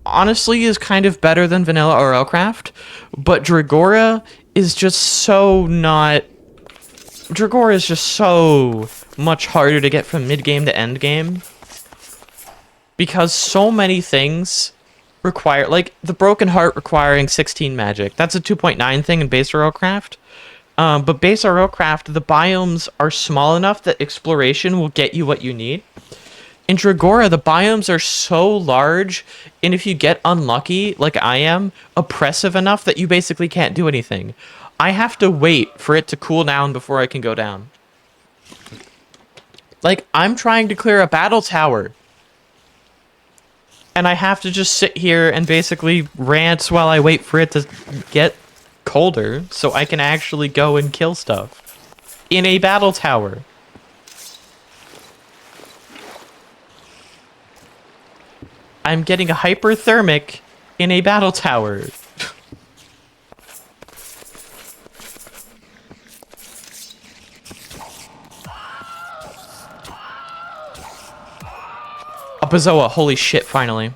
honestly is kind of better than vanilla RLCraft, but Dregora is just so not... Dregora is just so much harder to get from mid-game to end-game. Because so many things require... Like, the Broken Heart requiring 16 magic. That's a 2.9 thing in base RLCraft. But base RLCraft, the biomes are small enough that exploration will get you what you need. In Dregora, the biomes are so large, and if you get unlucky, like I am, oppressive enough that you basically can't do anything. I have to wait for it to cool down before I can go down. Like, I'm trying to clear a battle tower. And I have to just sit here and basically rant while I wait for it to get colder so I can actually go and kill stuff in a battle tower. I'm getting a hyperthermic in a battle tower. A Bazoa, holy shit, finally.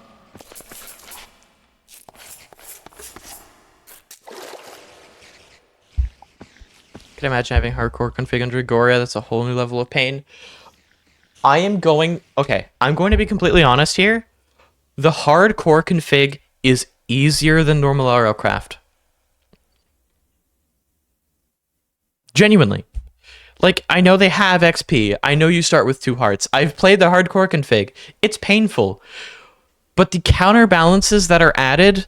Can imagine having hardcore config on Dregora. That's a whole new level of pain. I'm going to be completely honest here. The hardcore config is easier than normal RLCraft. Genuinely. Like, I know they have XP. I know you start with 2 hearts. I've played the hardcore config. It's painful. But the counterbalances that are added,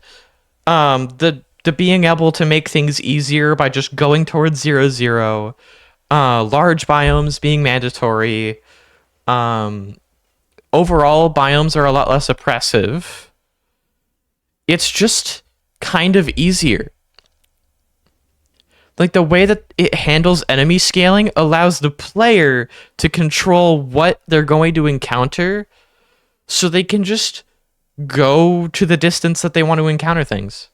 the being able to make things easier by just going towards 0-0, large biomes being mandatory, overall biomes are a lot less oppressive. It's just kind of easier. Like, the way that it handles enemy scaling allows the player to control what they're going to encounter so they can just go to the distance that they want to encounter things.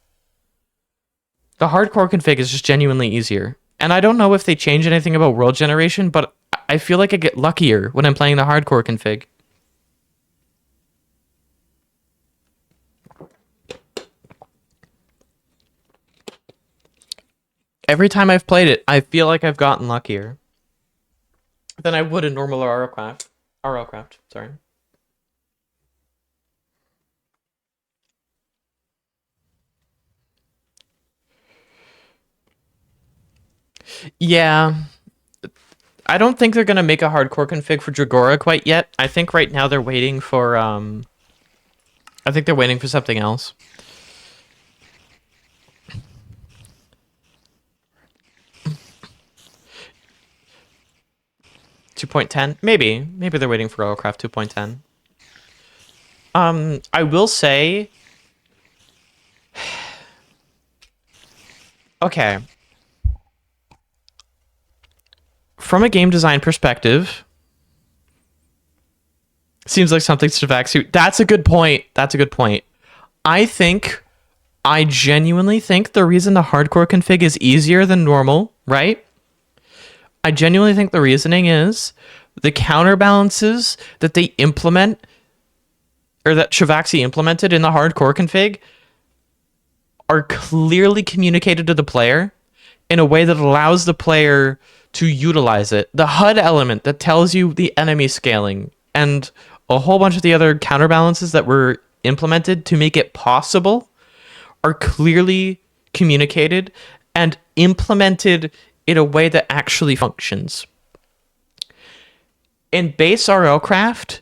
The hardcore config is just genuinely easier. And I don't know if they change anything about world generation, but I feel like I get luckier when I'm playing the hardcore config. Every time I've played it, I feel like I've gotten luckier than I would in normal RLCraft, sorry. Yeah. I don't think they're going to make a hardcore config for Dregora quite yet. I think right now they're waiting for, I think they're waiting for something else. .10? Maybe they're waiting for RLCraft 2.10. I will say, okay, from a game design perspective, seems like something Stavaxu. That's a good point. I genuinely think the reason the hardcore config is easier than normal, right? I genuinely think the reasoning is the counterbalances that they implement, or that Shavaxi implemented in the hardcore config, are clearly communicated to the player in a way that allows the player to utilize it. The HUD element that tells you the enemy scaling and a whole bunch of the other counterbalances that were implemented to make it possible are clearly communicated and implemented in a way that actually functions. In base RLCraft,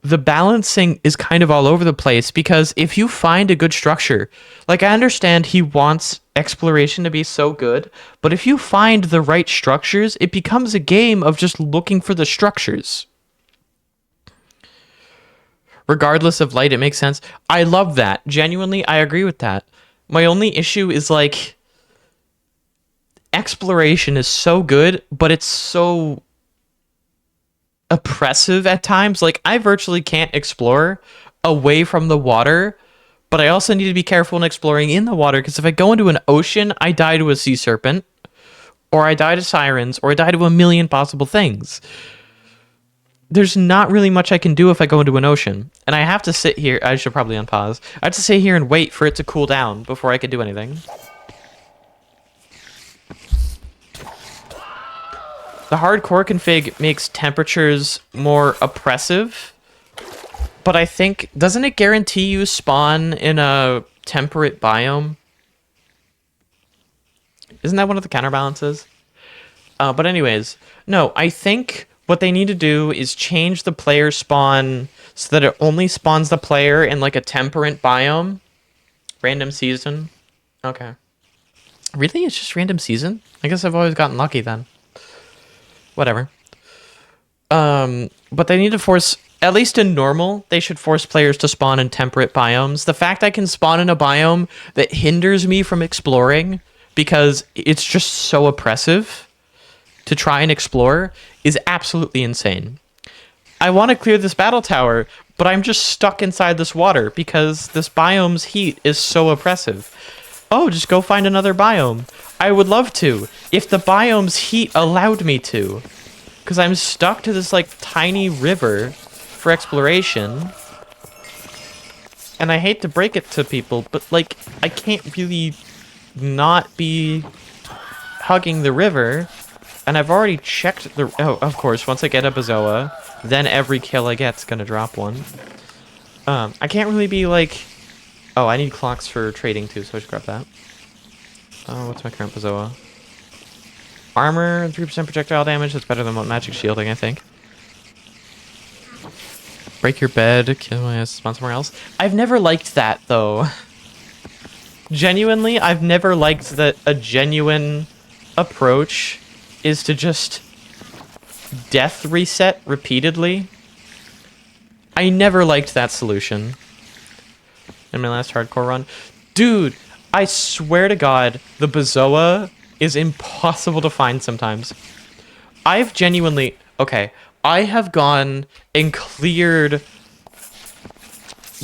the balancing is kind of all over the place because if you find a good structure, like, I understand he wants exploration to be so good, but if you find the right structures, it becomes a game of just looking for the structures. Regardless of light, it makes sense. I love that. Genuinely, I agree with that. My only issue is, like, exploration is so good, but it's so oppressive at times. Like, I virtually can't explore away from the water, but I also need to be careful in exploring in the water, because if I go into an ocean, I die to a sea serpent, or I die to sirens, or I die to a million possible things. There's not really much I can do if I go into an ocean, and I have to sit here. I should probably unpause. I have to sit here and wait for it to cool down before I can do anything. The hardcore config makes temperatures more oppressive, but I think, doesn't it guarantee you spawn in a temperate biome? Isn't that one of the counterbalances? But anyways, no, I think what they need to do is change the player spawn so that it only spawns the player in, like, a temperate biome. Random season. Okay. Really? It's just random season? I guess I've always gotten lucky then. Whatever. But they need to force, at least in normal, they should force players to spawn in temperate biomes. The fact I can spawn in a biome that hinders me from exploring because it's just so oppressive to try and explore is absolutely insane. I want to clear this battle tower, but I'm just stuck inside this water because this biome's heat is so oppressive. Oh, just go find another biome. I would love to, if the biome's heat allowed me to. Because I'm stuck to this, like, tiny river for exploration. And I hate to break it to people, but, like, I can't really not be hugging the river. And I've already checked the... Oh, of course, once I get a Bazoa, then every kill I get's gonna drop one. I can't really be, like... Oh, I need clocks for trading, too, so I should grab that. Oh, what's my current Bazoa? Armor, 3% projectile damage. That's better than what magic shielding, I think. Break your bed, kill my ass, spawn somewhere else. I've never liked that, though. Genuinely, I've never liked that a genuine approach is to just death reset repeatedly. I never liked that solution. In my last hardcore run. Dude, I swear to God, the Bazoa is impossible to find sometimes. I've genuinely... Okay, I have gone and cleared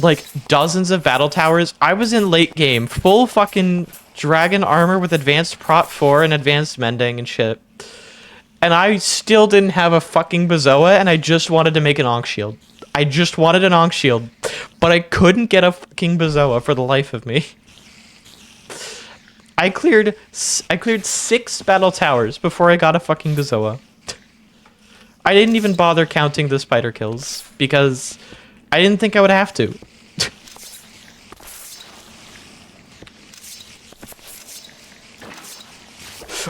like dozens of battle towers. I was in late game, full fucking dragon armor with advanced prot 4 and advanced mending and shit. And I still didn't have a fucking Bazoa, and I just wanted to make an Ankh shield. I just wanted an Ankh shield, but I couldn't get a fucking Bazoa for the life of me. I cleared 6 battle towers before I got a fucking Bazoa. I didn't even bother counting the spider kills because I didn't think I would have to.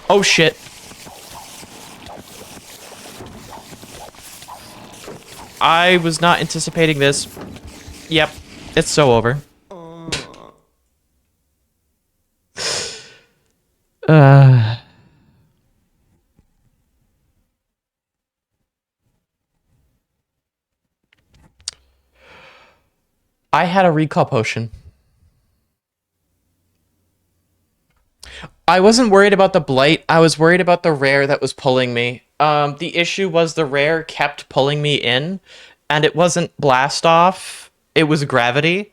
Oh shit. I was not anticipating this. Yep, it's so over. I had a recall potion. I wasn't worried about the blight. I was worried about the rare that was pulling me. The issue was the rare kept pulling me in, and it wasn't blast off. It was gravity,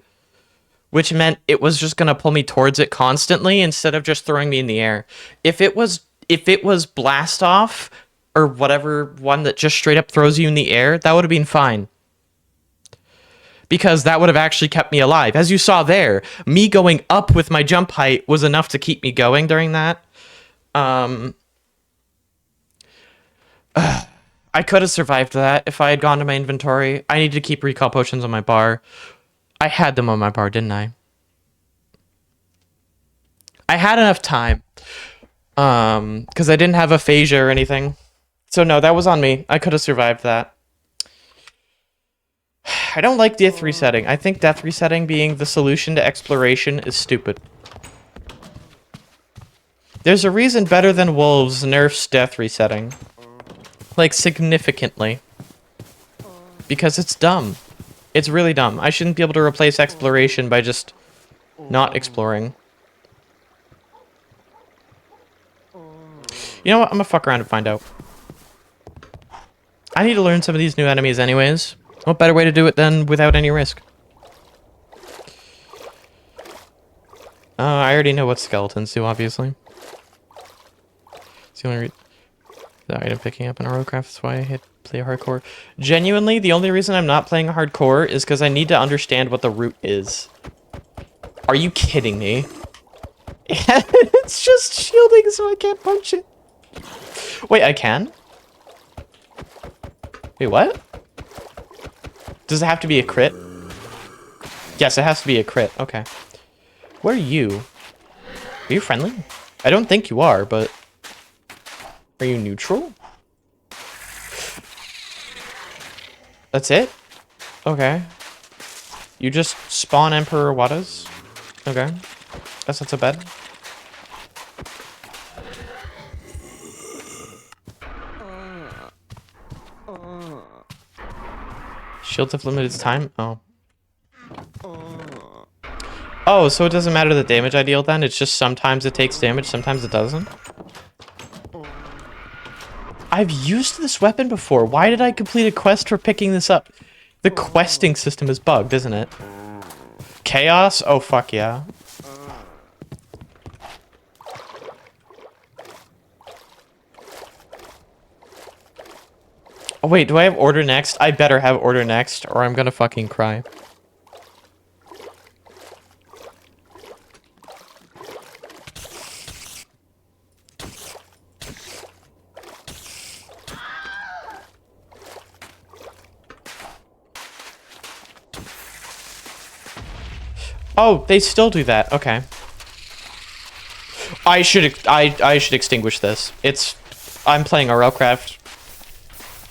which meant it was just gonna pull me towards it constantly instead of just throwing me in the air. If it was blast off or whatever one that just straight up throws you in the air, that would have been fine. Because that would have actually kept me alive. As you saw there, me going up with my jump height was enough to keep me going during that. I could have survived that if I had gone to my inventory. I needed to keep recall potions on my bar. I had them on my bar, didn't I? I had enough time. Because I didn't have aphasia or anything. So no, that was on me. I could have survived that. I don't like death resetting. I think death resetting being the solution to exploration is stupid. There's a reason Better Than Wolves nerfs death resetting. Like, significantly. Because it's dumb. It's really dumb. I shouldn't be able to replace exploration by just not exploring. You know what? I'm gonna fuck around and find out. I need to learn some of these new enemies anyways. What better way to do it than without any risk? I already know what skeletons do, obviously. It's the only the item picking up in RLCraft, that's why I hit play hardcore. Genuinely, the only reason I'm not playing hardcore is because I need to understand what the route is. Are you kidding me? It's just shielding so I can't punch it. Wait, I can? Wait, what? Does it have to be a crit? Yes, it has to be a crit. Okay. Where are you? Are you friendly? I don't think you are, but... Are you neutral? That's it? Okay. You just spawn Emperor Wadas? Okay. That's not so bad. Shields have limited time? Oh. Oh, so it doesn't matter the damage I deal then? It's just sometimes it takes damage, sometimes it doesn't? I've used this weapon before. Why did I complete a quest for picking this up? The questing system is bugged, isn't it? Chaos? Oh, fuck yeah. Oh, wait, do I have order next? I better have order next, or I'm gonna fucking cry. Oh, they still do that. Okay. I should extinguish this. I'm playing RLCraft.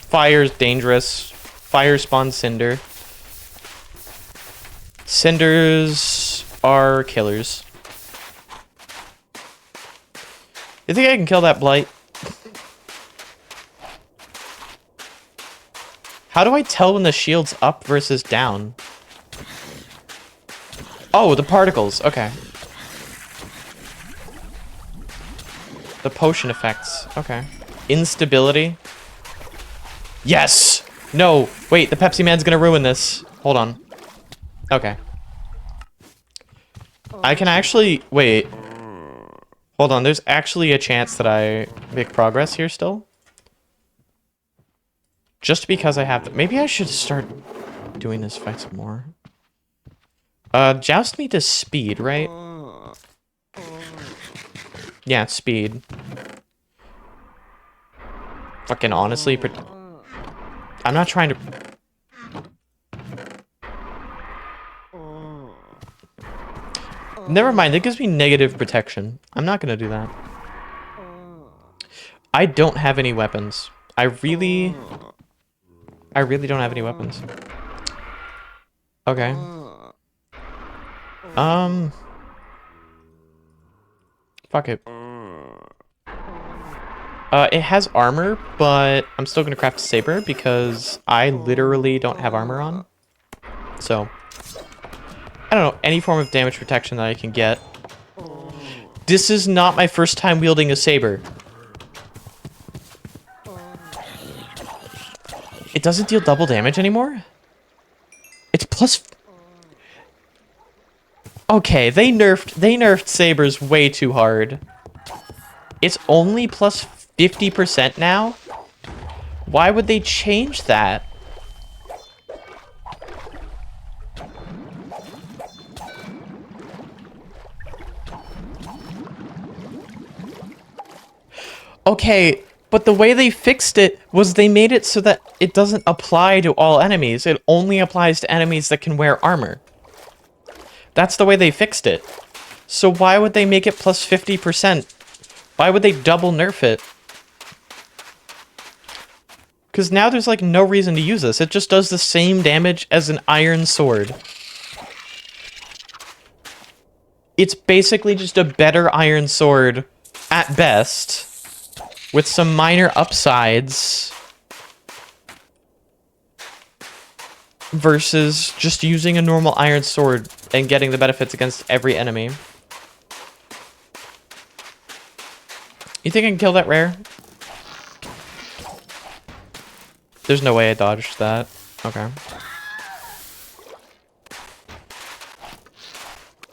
Fire's dangerous. Fire spawns cinder. Cinders are killers. You think I can kill that blight? How do I tell when the shield's up versus down? Oh, the particles. Okay. The potion effects. Okay. Instability. Yes! No! Wait, the Pepsi Man's gonna ruin this. Hold on. Okay. I can actually... Wait. Hold on, there's actually a chance that I make progress here still. Just because I have... Maybe I should start doing this fight some more. Joust me to speed, right? Yeah, speed. Fucking honestly... I'm not trying to... Never mind, that gives me negative protection. I'm not gonna do that. I don't have any weapons. I really don't have any weapons. Okay. Fuck it. It has armor, but I'm still gonna craft a saber because I literally don't have armor on. So, I don't know, any form of damage protection that I can get. This is not my first time wielding a saber. It doesn't deal double damage anymore? It's plus... Okay, they nerfed sabers way too hard. It's only plus 50% now? Why would they change that? Okay, but the way they fixed it was they made it so that it doesn't apply to all enemies. It only applies to enemies that can wear armor. That's the way they fixed it. So why would they make it plus 50%? Why would they double nerf it? Because now there's like no reason to use this. It just does the same damage as an iron sword. It's basically just a better iron sword at best, with some minor upsides, versus just using a normal iron sword and getting the benefits against every enemy. You think I can kill that rare? There's no way I dodged that. Okay.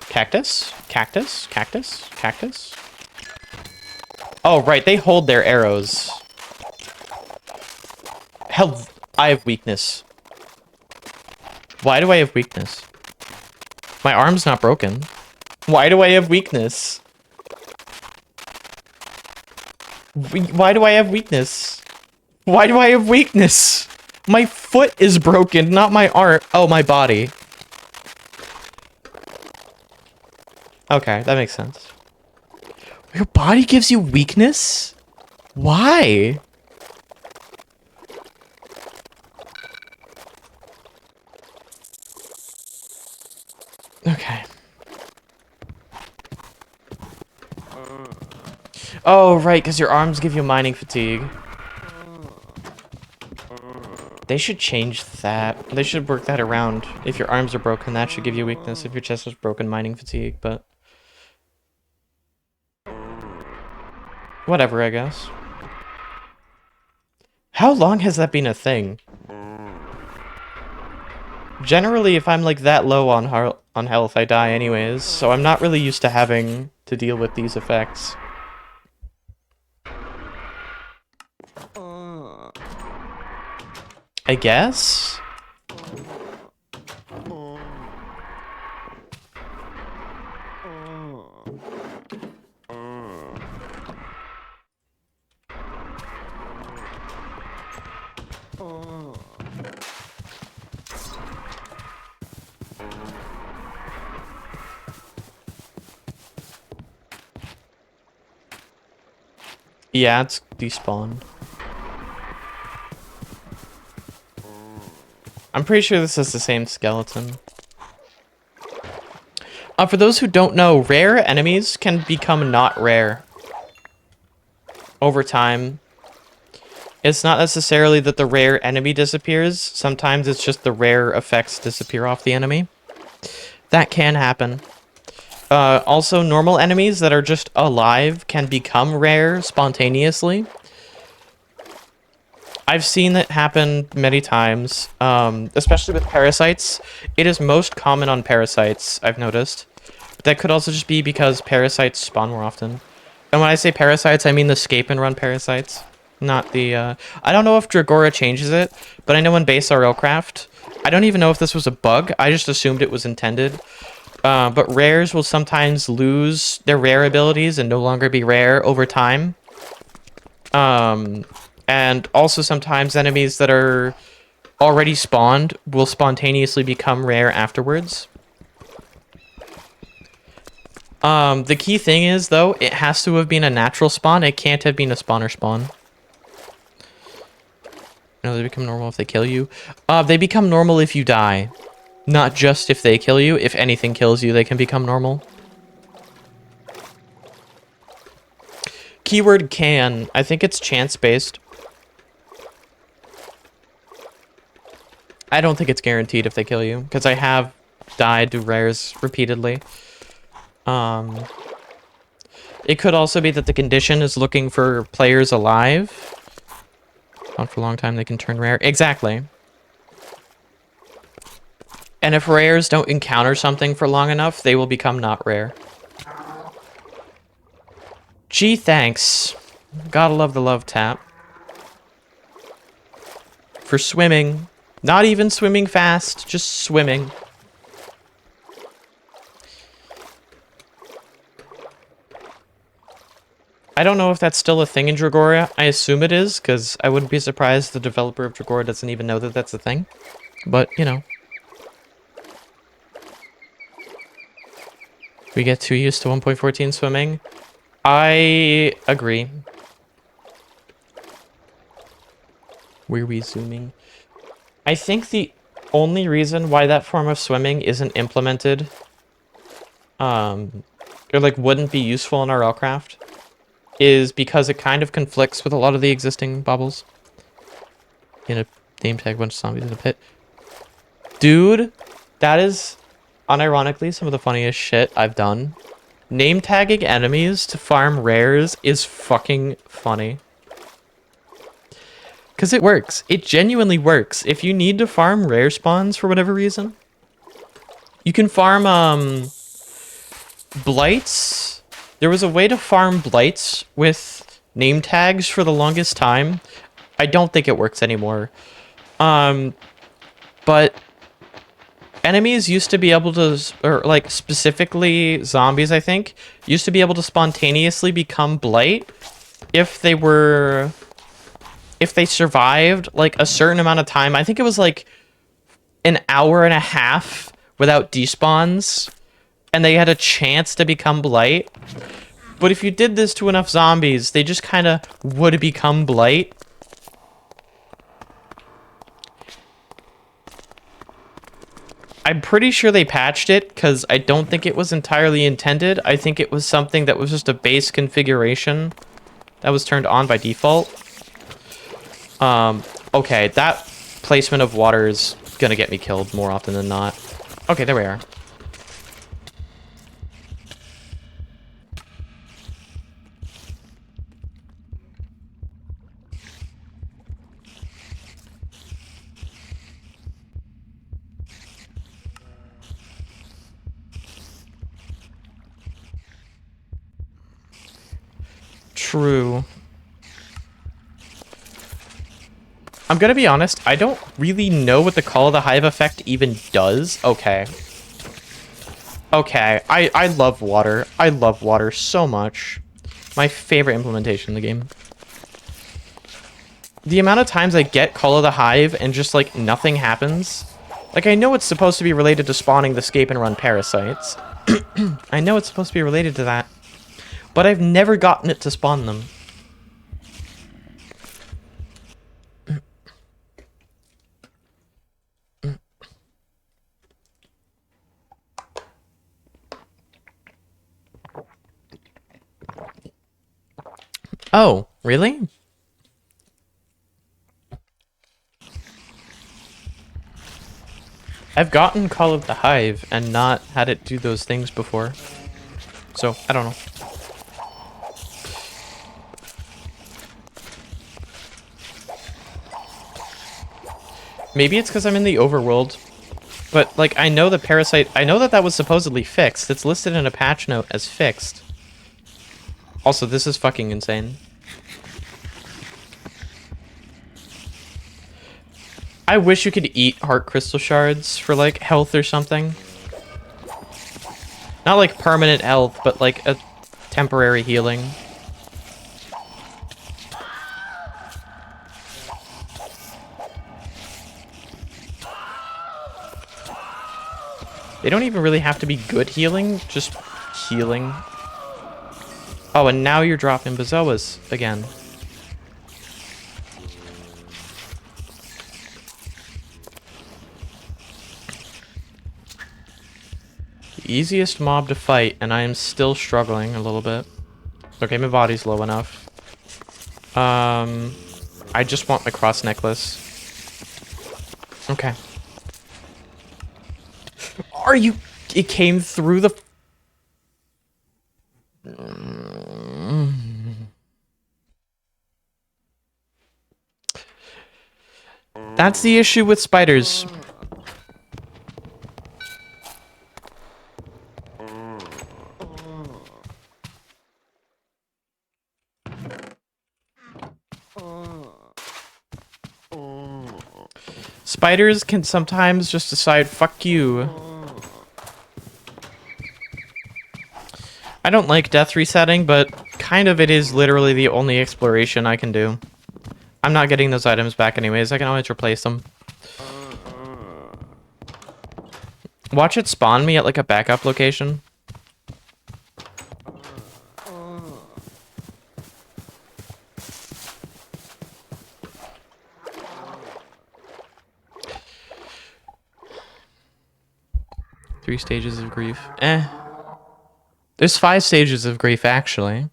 Cactus? Cactus? Cactus? Cactus? Oh, right, they hold their arrows. Hell, I have weakness. Why do I have weakness? My arm's not broken. Why do I have weakness? Why do I have weakness? Why do I have weakness? My foot is broken, not my arm. Oh, my body. Okay, that makes sense. Your body gives you weakness? Why? Okay. Oh, right, because your arms give you mining fatigue. They should change that. They should work that around. If your arms are broken, that should give you weakness. If your chest is broken, mining fatigue, but... whatever, I guess. How long has that been a thing? Generally, if I'm like that low on health, I die anyways, so I'm not really used to having to deal with these effects. I guess? Yeah, it's despawn. I'm pretty sure this is the same skeleton. For those who don't know, rare enemies can become not rare over time. It's not necessarily that the rare enemy disappears. Sometimes it's just the rare effects disappear off the enemy. That can happen. Also, normal enemies that are just alive can become rare spontaneously. I've seen it happen many times, especially with parasites. It is most common on parasites, I've noticed. But that could also just be because parasites spawn more often. And when I say parasites, I mean the escape and run parasites. Not the, I don't know if Dregora changes it, but I know in base RLCraft, I don't even know if this was a bug. I just assumed it was intended. But rares will sometimes lose their rare abilities and no longer be rare over time. And also sometimes enemies that are already spawned will spontaneously become rare afterwards. The key thing is, though, it has to have been a natural spawn. It can't have been a spawner spawn. No, they become normal if they kill you. They become normal if you die. Not just if they kill you. If anything kills you, they can become normal. Keyword can. I think it's chance-based. I don't think it's guaranteed if they kill you, because I have died to rares repeatedly. It could also be that the condition is looking for players alive. On for a long time, they can turn rare. Exactly. And if rares don't encounter something for long enough, they will become not rare. Gee, thanks. Gotta love the love tap. For swimming. Not even swimming fast, just swimming. I don't know if that's still a thing in Dregora. I assume it is, because I wouldn't be surprised the developer of Dregora doesn't even know that that's a thing. But, you know. We get too used to 1.14 swimming. I agree. Where are we zooming? I think the only reason why that form of swimming isn't implemented, or like wouldn't be useful in RLCraft, is because it kind of conflicts with a lot of the existing bubbles. In a name tag, bunch of zombies in a pit. Dude, that is unironically some of the funniest shit I've done. Name tagging enemies to farm rares is fucking funny. Because it works. It genuinely works. If you need to farm rare spawns for whatever reason, you can farm, blights. There was a way to farm blights with name tags for the longest time. I don't think it works anymore. But enemies used to be able to, or like specifically zombies, I think, used to be able to spontaneously become blight if they survived like a certain amount of time. I think it was like an hour and a half without despawns, and they had a chance to become blight. But if you did this to enough zombies, they just kind of would become blight. I'm pretty sure they patched it, because I don't think it was entirely intended. I think it was something that was just a base configuration that was turned on by default. Okay, that placement of water is gonna get me killed more often than not. Okay, there we are. True. I'm gonna be honest, I don't really know what the Call of the Hive effect even does. Okay. Okay, I love water. I love water so much. My favorite implementation in the game. The amount of times I get Call of the Hive and just, like, nothing happens. Like, I know it's supposed to be related to spawning the escape and run parasites. I know it's supposed to be related to that. But I've never gotten it to spawn them. Oh, really? I've gotten Call of the Hive and not had it do those things before. So, I don't know. Maybe it's because I'm in the overworld. But, like, I know the parasite... I know that that was supposedly fixed. It's listed in a patch note as fixed. Also, this is fucking insane. I wish you could eat heart crystal shards for, like, health or something. Not, like, permanent health, but, like, a temporary healing. They don't even really have to be good healing, just healing. Oh, and now you're dropping Bazoas again. The easiest mob to fight, and I am still struggling a little bit. Okay, my body's low enough. I just want my cross necklace. Okay. Are you... It came through the... That's the issue with spiders. Spiders can sometimes just decide, fuck you. I don't like death resetting, but kind of it is literally the only exploration I can do. I'm not getting those items back anyways. I can always replace them. Watch it spawn me at like a backup location. Three stages of grief. Eh. There's 5 stages of grief, actually.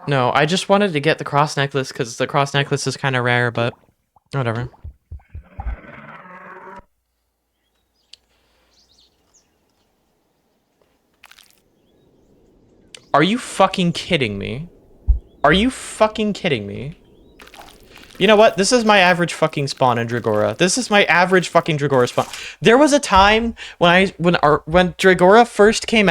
No, I just wanted to get the cross necklace because the cross necklace is kind of rare, but whatever. Are you fucking kidding me? Are you fucking kidding me? You know what? This is my average fucking spawn in Dregora. This is my average fucking Dregora spawn. There was a time when Dregora first came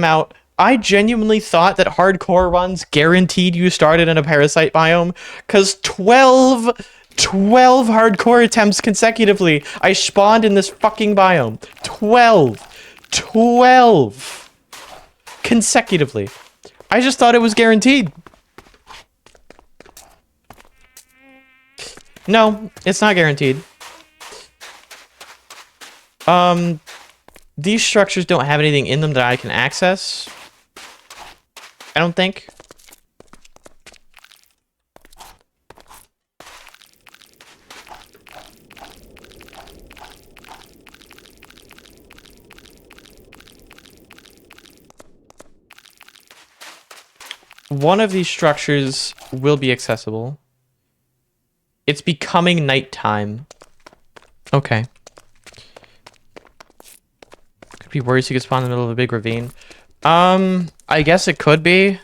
out. I genuinely thought that hardcore runs guaranteed you started in a parasite biome, because 12 hardcore attempts consecutively, I spawned in this fucking biome. 12 consecutively. I just thought it was guaranteed. No, it's not guaranteed. These structures don't have anything in them that I can access. I don't think. One of these structures will be accessible. It's becoming nighttime. Okay. Could be worse you could spawn in the middle of a big ravine. I guess it could be.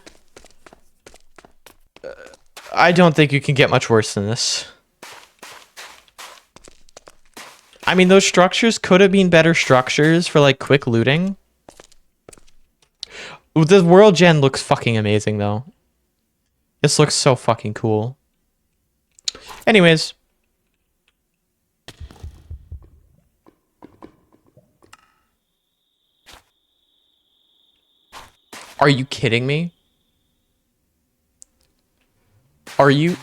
I don't think you can get much worse than this. I mean, those structures could have been better structures for, like, quick looting. The world gen looks fucking amazing, though. This looks so fucking cool. Anyways. Are you kidding me? Are you...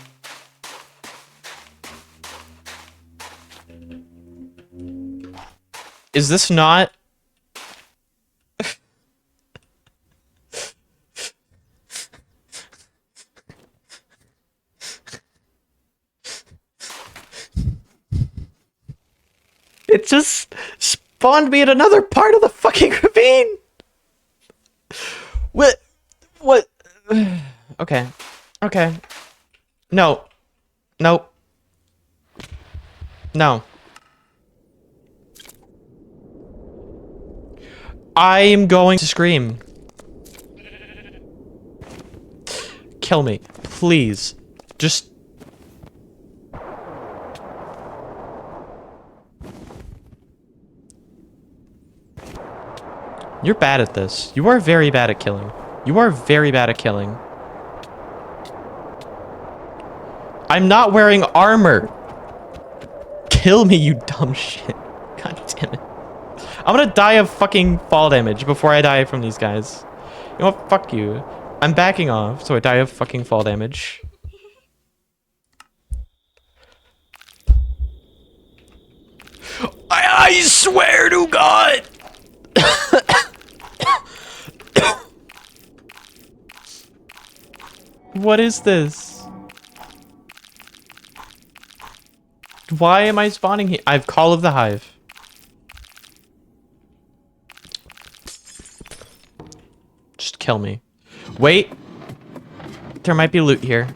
Is this not... It just spawned me in another part of the fucking ravine. What? What? Okay. Okay. No. No. No. I am going to scream. Kill me. Please. Just... You're bad at this. You are very bad at killing. You are very bad at killing. I'm not wearing armor. Kill me, you dumb shit. God damn it. I'm gonna die of fucking fall damage before I die from these guys. You know what? Fuck you. I'm backing off, so I die of fucking fall damage. I swear to God! What is this? Why am I spawning here? I have Call of the Hive. Just kill me. Wait. There might be loot here.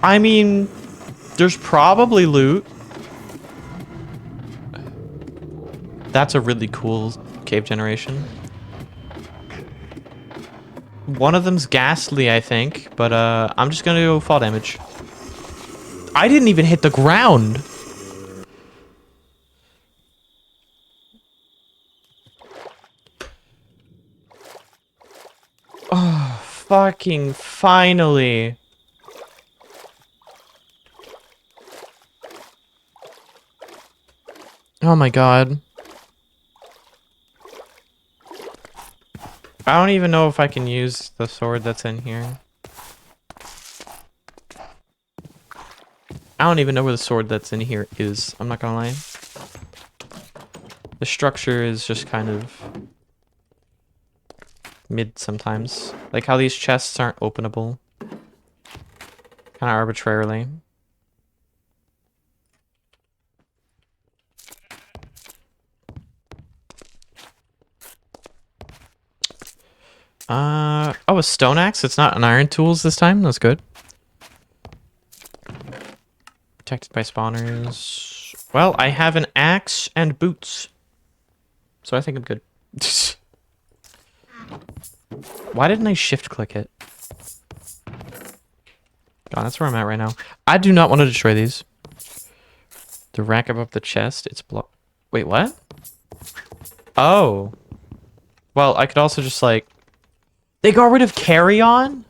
I mean, there's probably loot. That's a really cool cave generation. One of them's ghastly, I think, but I'm just gonna go fall damage. I didn't even hit the ground. Oh, fucking finally. Oh my God. I don't even know if I can use the sword that's in here. I don't even know where the sword that's in here is. I'm not gonna lie. The structure is just kind of mid sometimes. Like how these chests aren't openable. Kind of arbitrarily. Oh, a stone axe? It's not an iron tools this time? That's good. Protected by spawners. Well, I have an axe and boots. So I think I'm good. Why didn't I shift click it? God, that's where I'm at right now. I do not want to destroy these. The rack above the chest, it's blocked. Wait, what? Oh. Well, I could also just like... They got rid of carry on?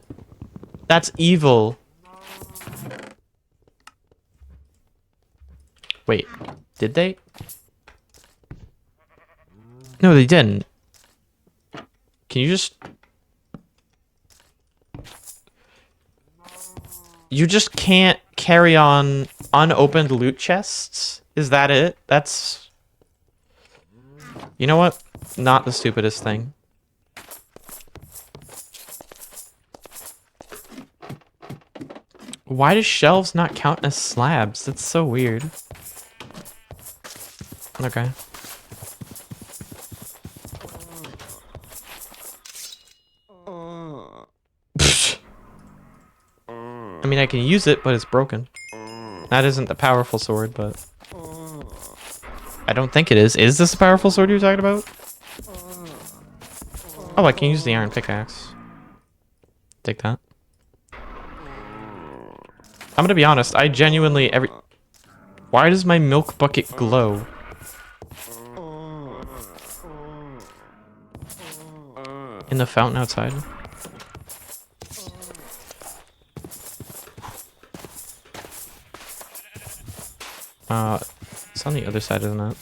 That's evil. Wait, did they? No, they didn't. Can you just... You just can't carry on unopened loot chests? Is that it? That's... You know what? Not the stupidest thing. Why do shelves not count as slabs? That's so weird. Okay. I mean, I can use it, but it's broken. That isn't the powerful sword, but... I don't think it is. Is this a powerful sword you're talking about? Oh, I can use the iron pickaxe. Take that. I'm gonna be honest, I genuinely Why does my milk bucket glow? In the fountain outside? It's on the other side, isn't it?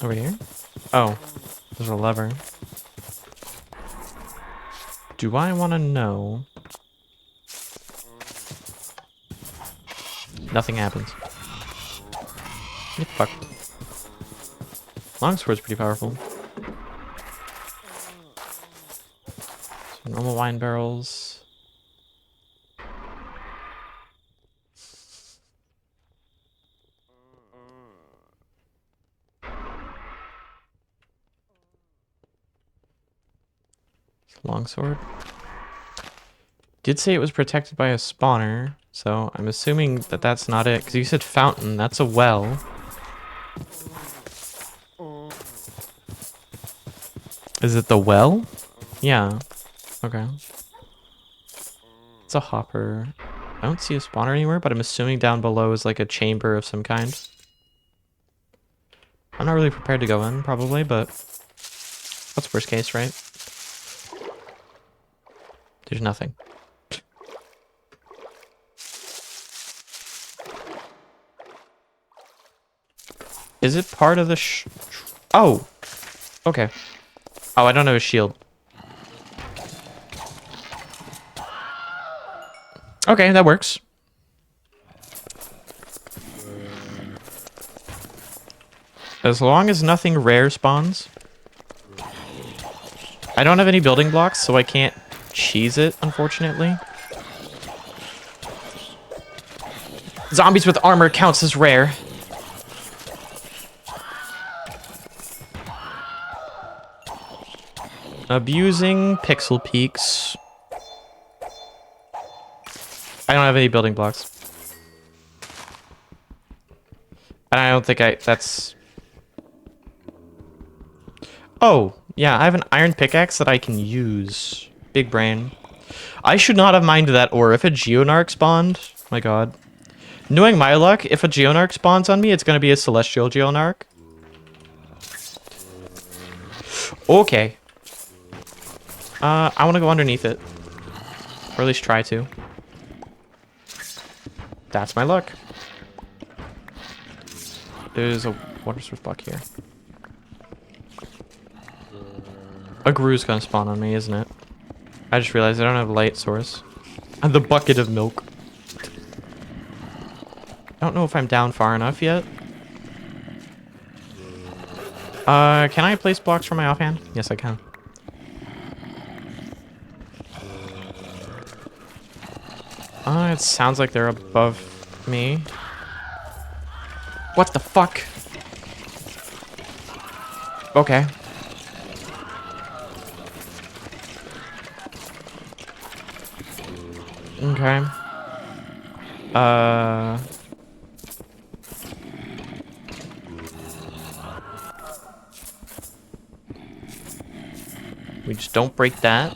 Over here? Oh, there's a lever. Do I want to know? Nothing happens. Get fucked. Longsword's pretty powerful. So normal wine barrels. Longsword. Did say it was protected by a spawner, so I'm assuming that that's not it. Because you said fountain, that's a well. Is it the well? Yeah. Okay. It's a hopper. I don't see a spawner anywhere, but I'm assuming down below is like a chamber of some kind. I'm not really prepared to go in, probably, but what's worst case, right? There's nothing. Is it part of the oh! Okay. Oh, I don't know his shield. Okay, that works. As long as nothing rare spawns. I don't have any building blocks, so I can't cheese it, unfortunately. Zombies with armor counts as rare. Abusing pixel peaks. I don't have any building blocks. And I don't think that's... Oh, yeah, I have an iron pickaxe that I can use. Big brain. I should not have mined that ore. If a Geonarch spawned... My god. Knowing my luck, if a Geonarch spawns on me, it's going to be a Celestial Geonarch. Okay. I want to go underneath it. Or at least try to. That's my luck. There's a water source block here. A Gru's gonna spawn on me, isn't it? I just realized I don't have a light source. And the bucket of milk. I don't know if I'm down far enough yet. Can I place blocks from my offhand? Yes, I can. It sounds like they're above me. What the fuck? Okay. Okay. We just don't break that.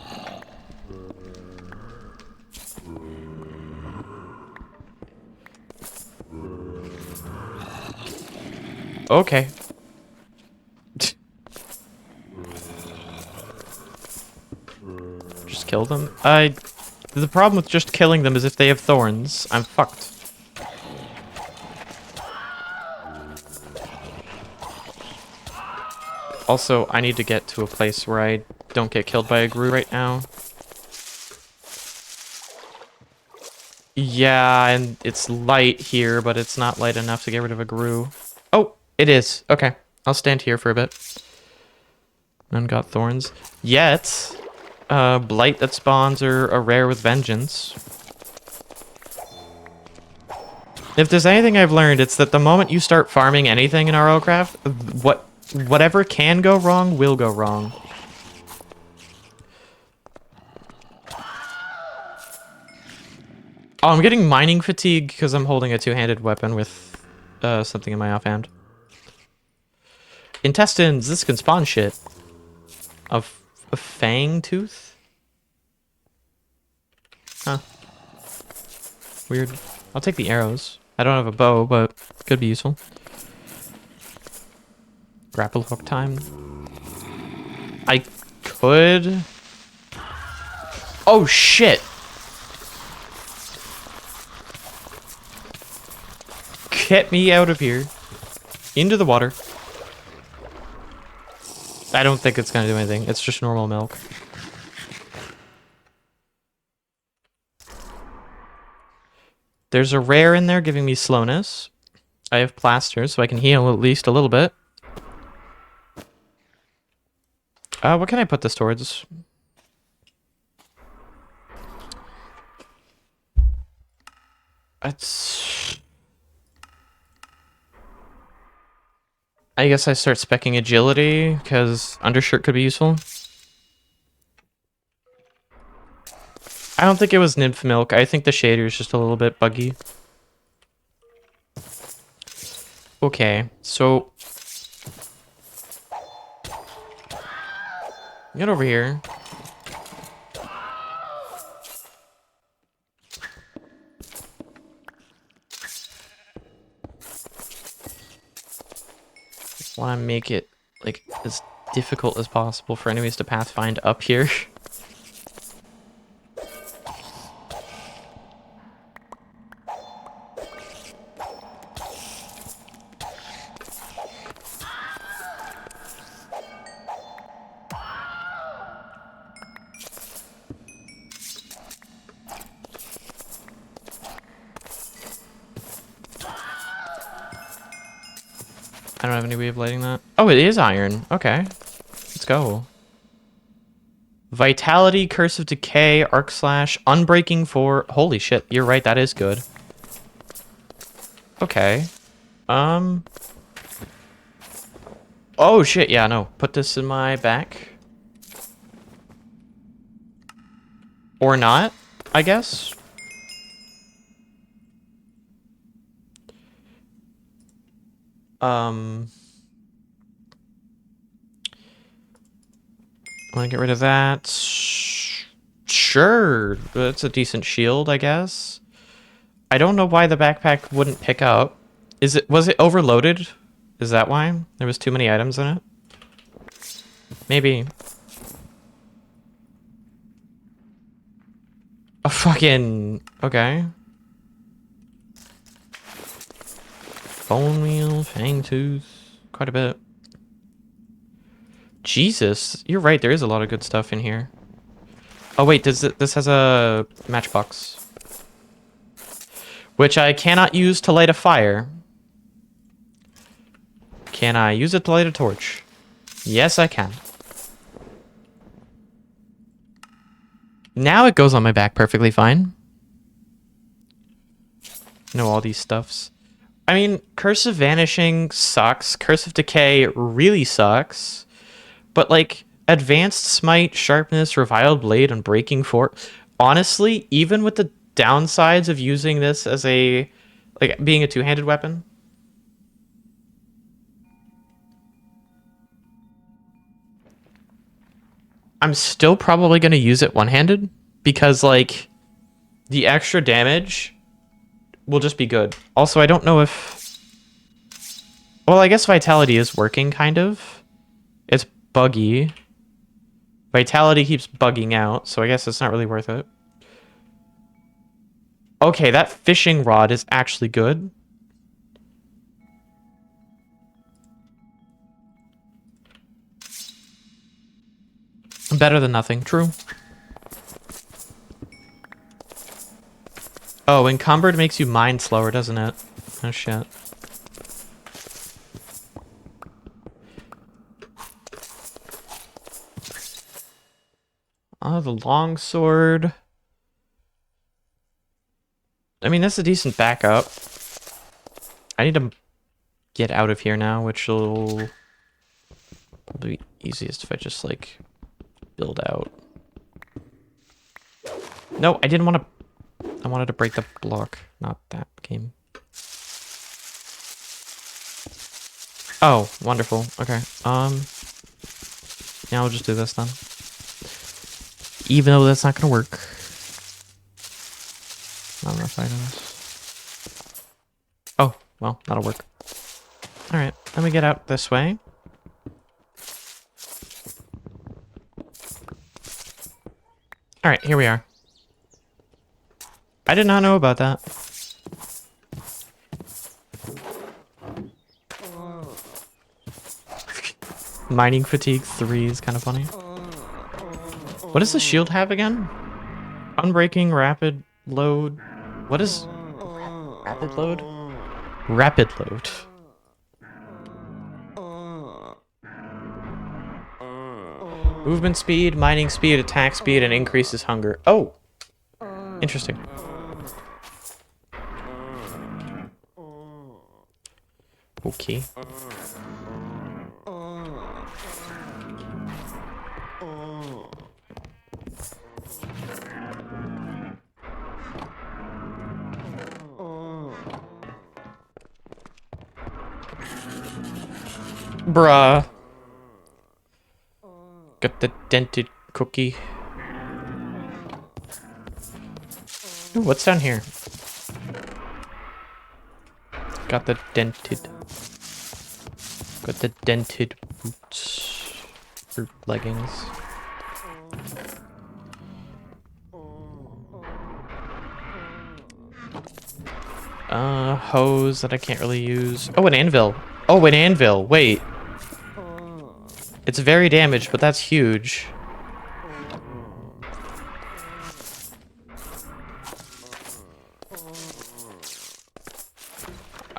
Okay. Just kill them. The problem with just killing them is if they have thorns, I'm fucked. Also, I need to get to a place where I don't get killed by a Gru right now. Yeah, and it's light here, but it's not light enough to get rid of a Gru. Oh, it is. Okay, I'll stand here for a bit. None got thorns. Yet, blight that spawns are a rare with vengeance. If there's anything I've learned, it's that the moment you start farming anything in RLCraft, whatever can go wrong will go wrong. Oh, I'm getting mining fatigue because I'm holding a two-handed weapon with something in my offhand. Intestines, this can spawn shit. A fang tooth? Huh. Weird. I'll take the arrows. I don't have a bow, but could be useful. Grapple hook time. I could... Oh, shit! Get me out of here. Into the water. I don't think it's gonna do anything. It's just normal milk. There's a rare in there giving me slowness. I have plasters, so I can heal at least a little bit. What can I put this towards? It's... I guess I start speccing agility, because undershirt could be useful. I don't think it was nymph milk. I think the shader is just a little bit buggy. Okay, so... Get over here. Want to make it, like, as difficult as possible for enemies to pathfind up here. I don't have any way of lighting that. Oh, it is iron. Okay. Let's go. Vitality, Curse of Decay, Arc Slash, Unbreaking 4. Holy shit, you're right, that is good. Okay. Oh shit, yeah, no. Put this in my back. Or not, I guess. I want to get rid of that. Sure, that's a decent shield, I guess. I don't know why the backpack wouldn't pick up. Was it overloaded? Is that why? There was too many items in it? Maybe. A fucking... Okay. Bone meal, fang tooth, quite a bit. Jesus, you're right, there is a lot of good stuff in here. Oh wait, this has a matchbox. Which I cannot use to light a fire. Can I use it to light a torch? Yes, I can. Now it goes on my back perfectly fine. Know all these stuffs. I mean, Curse of Vanishing sucks. Curse of Decay really sucks. But, like, Advanced Smite, Sharpness, Reviled Blade, and Breaking 4... Honestly, even with the downsides of using this as a... Like, being a two-handed weapon... I'm still probably going to use it one-handed. Because, like, the extra damage... will just be good. Also, I don't know if... Well, I guess Vitality is working, kind of. It's buggy. Vitality keeps bugging out, so I guess it's not really worth it. Okay, that fishing rod is actually good. Better than nothing, true. Oh, encumbered makes you mine slower, doesn't it? Oh, shit. Oh, the longsword. I mean, that's a decent backup. I need to get out of here now, which will probably be easiest if I just, like, build out. No, I didn't want to... I wanted to break the block, not that game. Oh, wonderful. Okay. Yeah, I'll just do this then. Even though that's not gonna work. Not enough items. Oh, well, that'll work. Alright, let me get out this way. Alright, here we are. I did not know about that. Mining fatigue 3 is kind of funny. What does the shield have again? Unbreaking, rapid, load. What is... Rapid load? Rapid load. Movement speed, mining speed, attack speed, and increases hunger. Oh! Interesting. Okay. Bruh. Got the dented cookie. Ooh, what's down here? Got the dented. Got the dented boots. Or leggings. Hose that I can't really use. Oh, an anvil. Oh, an anvil. Wait. It's very damaged, but that's huge.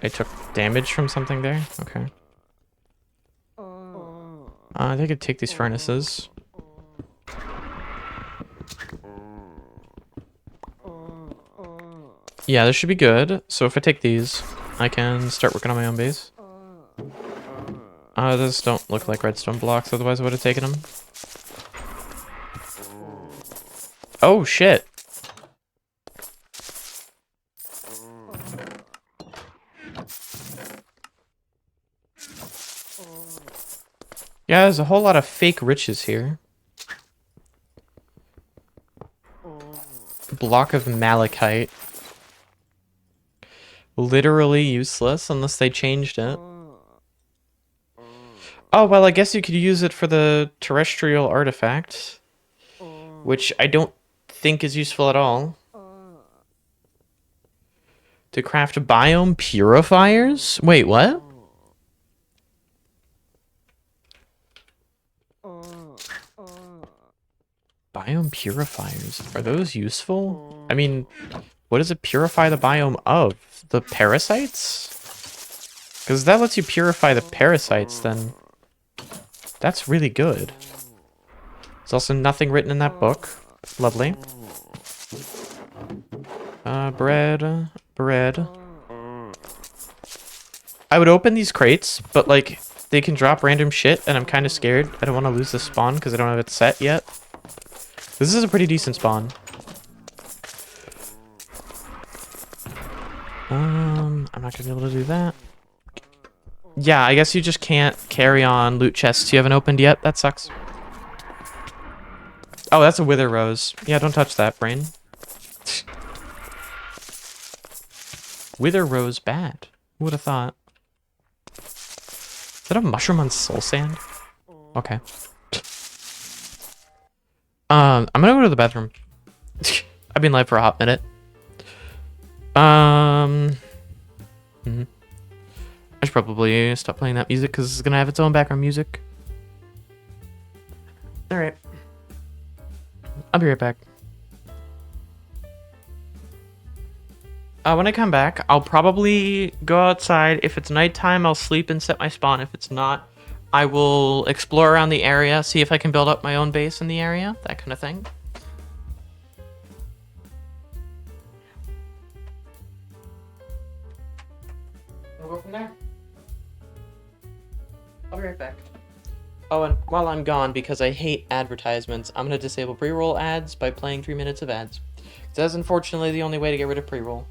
I took damage from something there? Okay. I think I could take these furnaces. Yeah, this should be good. So if I take these, I can start working on my own base. Those don't look like redstone blocks, otherwise I would have taken them. Oh, shit. Yeah, there's a whole lot of fake riches here. Block of malachite. Literally useless unless they changed it. Oh, well, I guess you could use it for the terrestrial artifact. Which I don't think is useful at all. To craft biome purifiers? Wait, what? Biome purifiers. Are those useful? I mean, what does it purify the biome of? The parasites? Because that lets you purify the parasites, then that's really good. There's also nothing written in that book. Lovely. Bread. I would open these crates, but like, they can drop random shit, and I'm kind of scared. I don't want to lose the spawn because I don't have it set yet. This is a pretty decent spawn. I'm not gonna be able to do that. Yeah, I guess you just can't carry on loot chests you haven't opened yet. That sucks. Oh, that's a wither rose. Yeah, don't touch that, brain. Wither rose bad. Who would have thought? Is that a mushroom on soul sand? Okay. I'm gonna go to the bathroom. I've been live for a hot minute. I should probably stop playing that music because it's gonna have its own background music. Alright. I'll be right back. When I come back, I'll probably go outside. If it's nighttime, I'll sleep and set my spawn. If it's not, I will explore around the area, see if I can build up my own base in the area, that kind of thing. We'll go from there. I'll be right back. Oh, and while I'm gone, because I hate advertisements, I'm going to disable pre-roll ads by playing 3 minutes of ads. That's unfortunately the only way to get rid of pre-roll.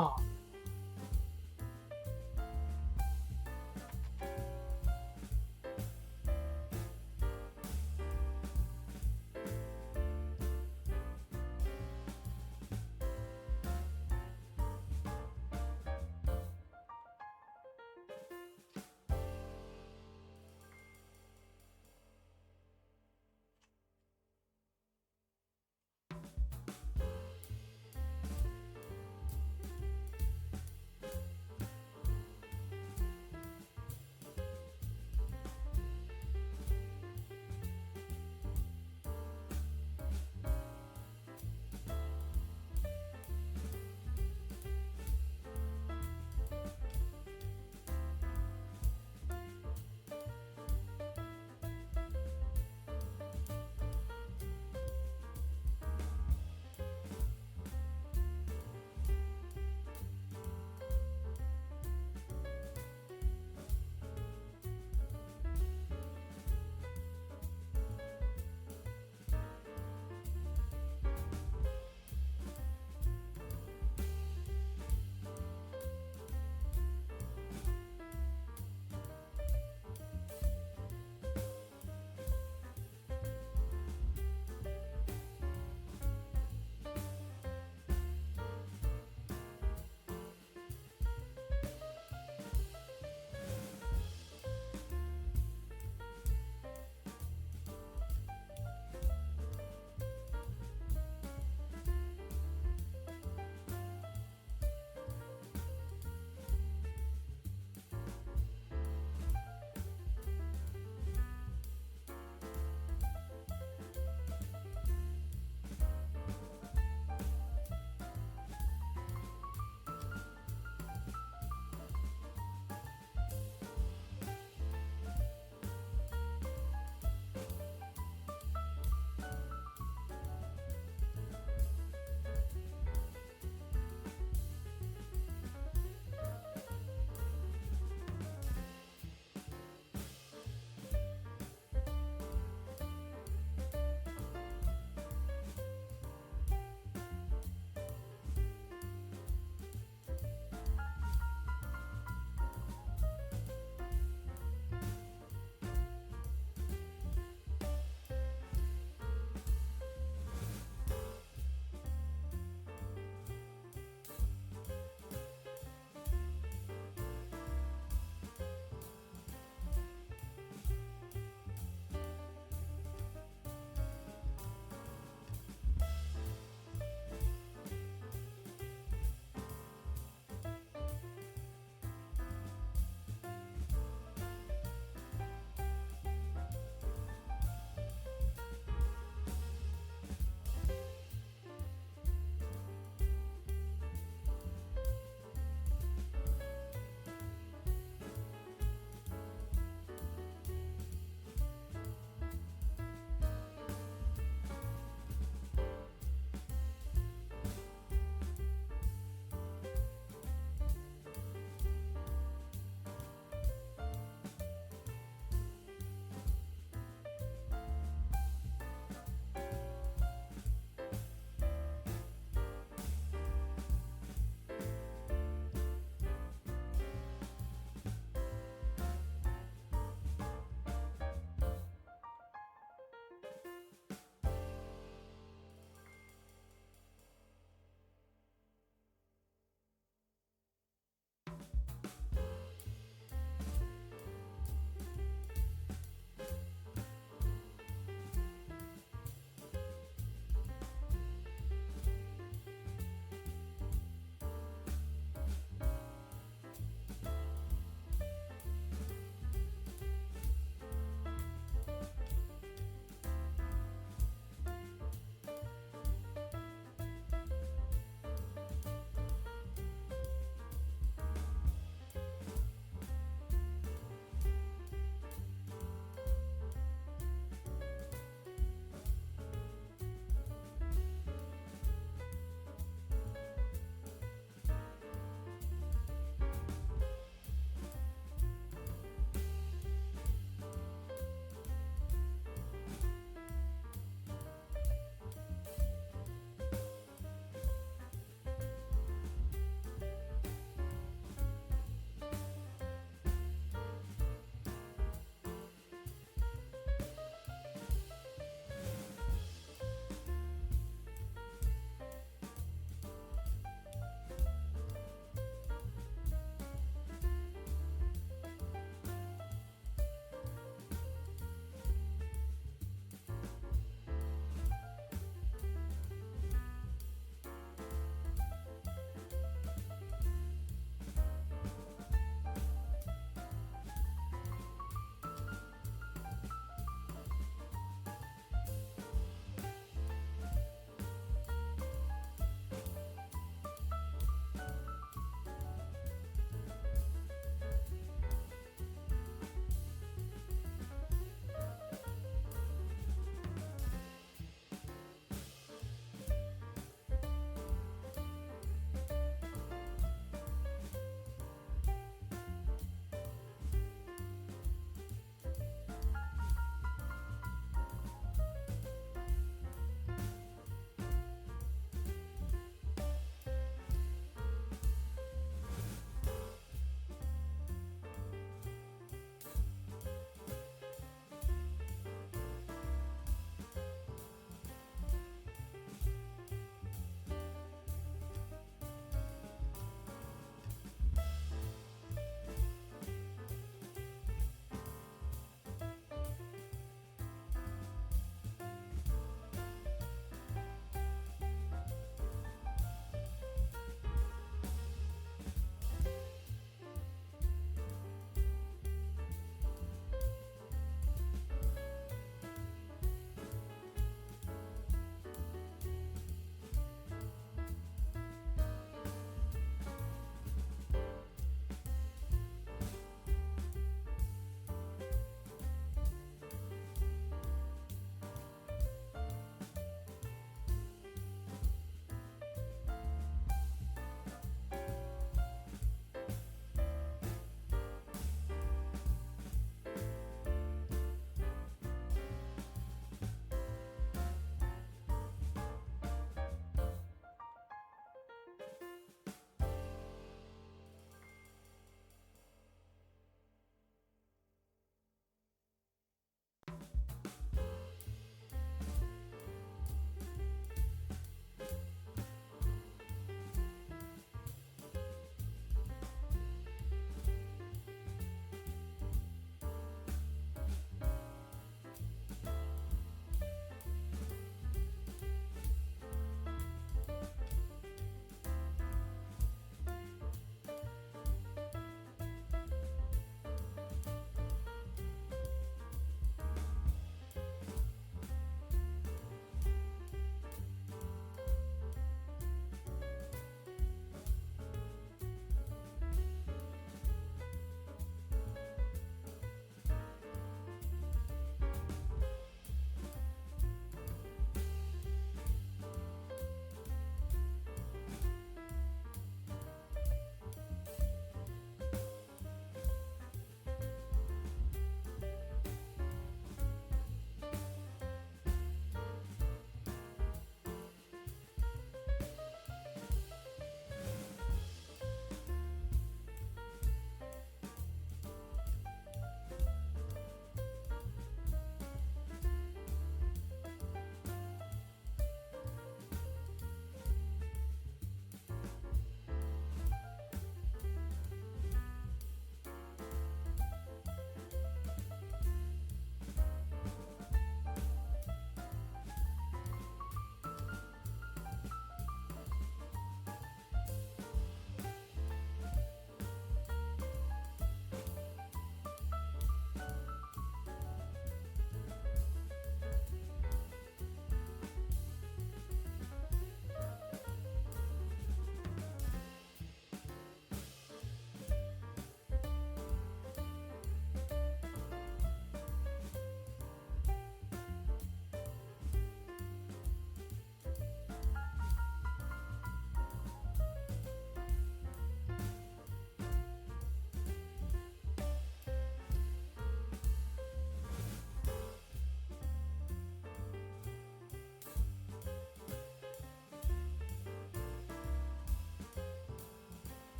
Oh.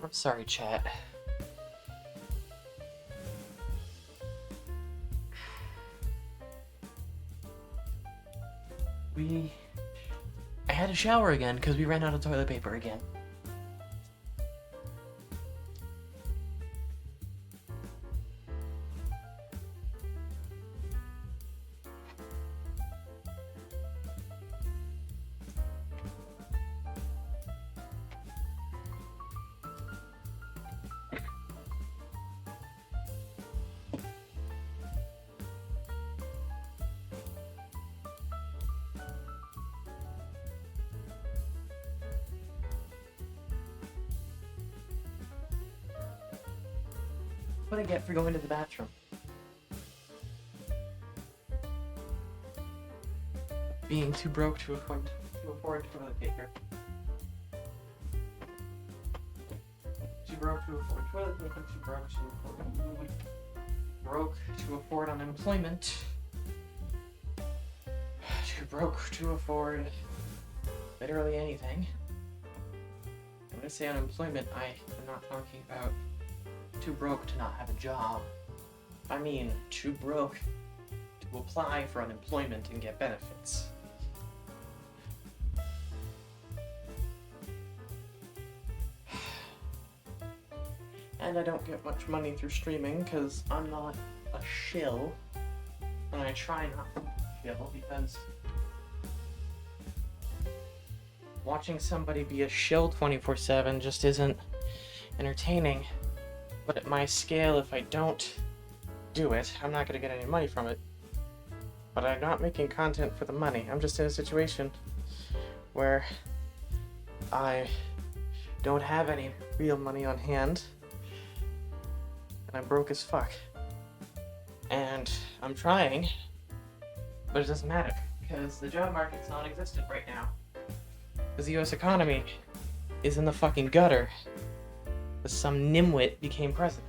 I'm sorry, chat. I had to shower again because we ran out of toilet paper again. What do I get for going to the bathroom? Being too broke to afford toilet paper. Too broke to afford toilet paper, too broke to afford food, broke to afford unemployment, too broke to afford literally anything. When I say unemployment, I am not talking about too broke to not have a job. I mean, too broke to apply for unemployment and get benefits. And I don't get much money through streaming because I'm not a shill. And I try not to be a shill because watching somebody be a shill 24/7 just isn't entertaining. But at my scale, if I don't do it, I'm not going to get any money from it. But I'm not making content for the money. I'm just in a situation where I don't have any real money on hand. And I'm broke as fuck. And I'm trying, but it doesn't matter because the job market's non-existent right now. Because the US economy is in the fucking gutter. Because some nimwit became president.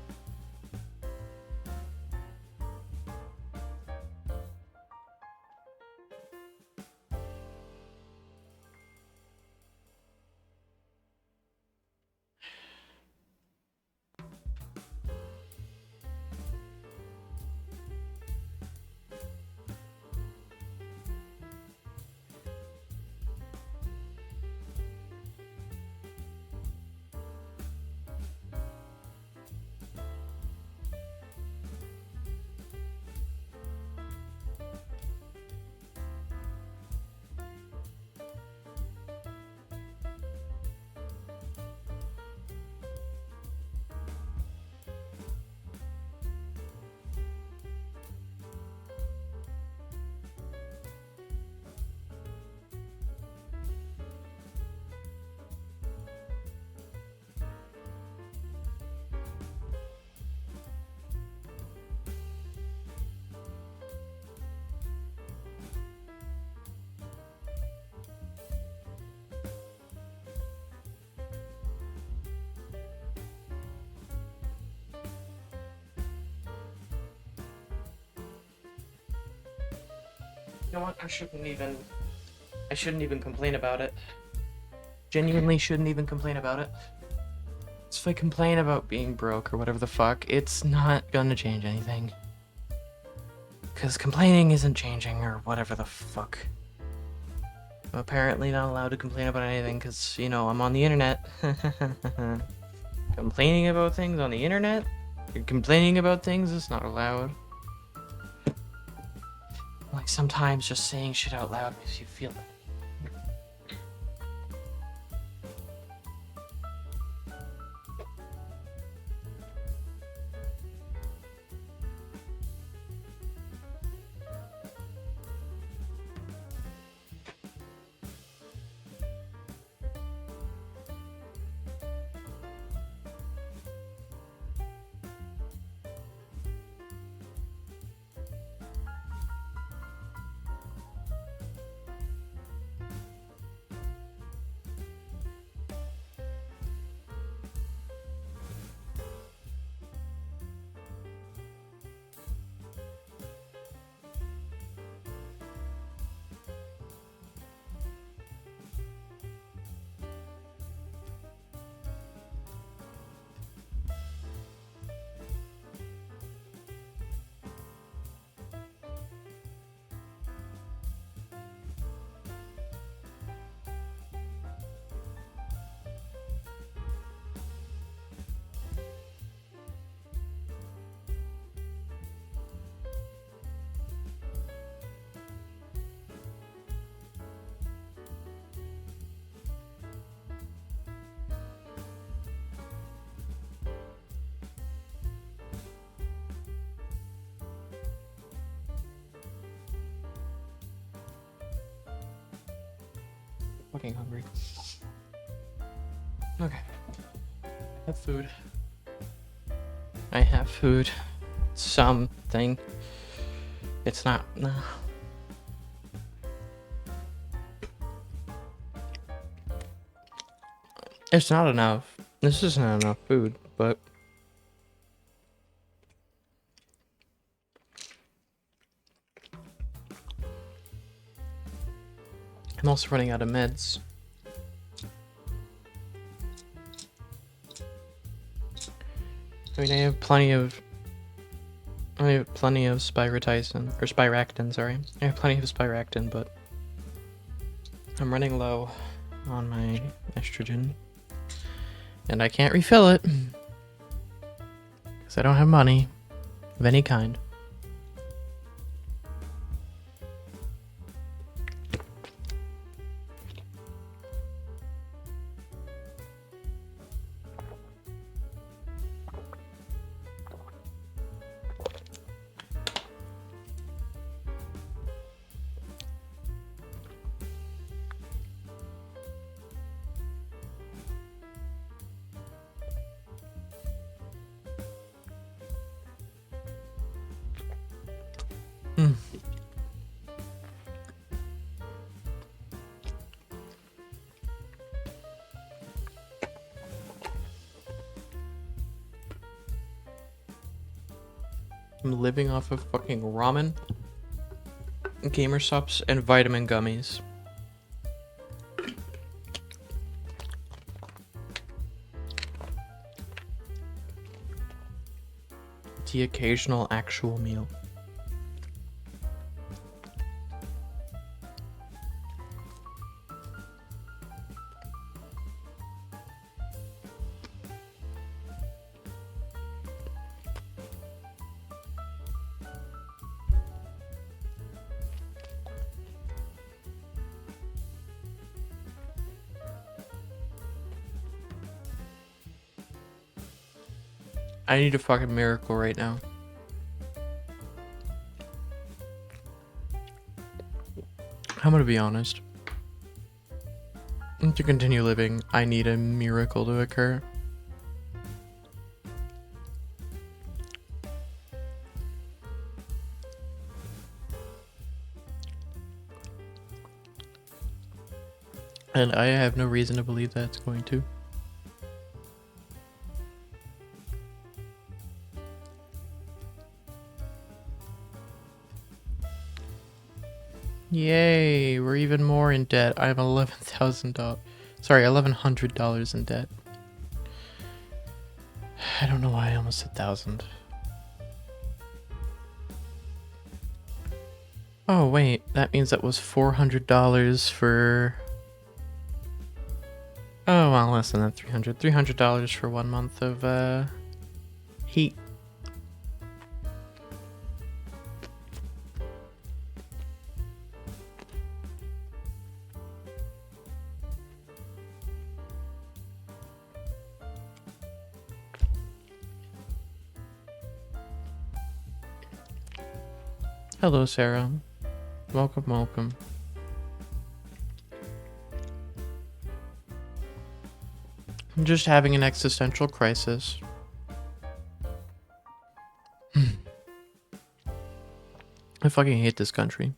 You know what? I shouldn't even complain about it. Genuinely shouldn't even complain about it. So if I complain about being broke or whatever the fuck, it's not gonna change anything. Because complaining isn't changing or whatever the fuck. I'm apparently not allowed to complain about anything because, you know, I'm on the internet. Complaining about things on the internet? You're complaining about things is not allowed. Like, sometimes just saying shit out loud makes you feel it. fucking hungry. Okay. I have food. I have food. Something. It's not. No. It's not enough. This isn't enough food, but. I'm also running out of meds. I mean, I have plenty of Spiractin, or Spiractin, sorry. I have plenty of Spiractin, but I'm running low on my estrogen. And I can't refill it. Because I don't have money of any kind. I'm living off of fucking ramen, gamer subs, and vitamin gummies. The occasional actual meal. I need a fucking miracle right now. I'm gonna be honest. To continue living, I need a miracle to occur. And I have no reason to believe that it's going to. Yay, we're even more in debt. I have $11,000. Sorry, $1,100 in debt. I don't know why I almost said 1,000. Oh, wait. That means that was $400 for... Oh, well, less than that. $300 for 1 month of, heat. Hello, Sarah. Welcome, welcome. I'm just having an existential crisis. I fucking hate this country.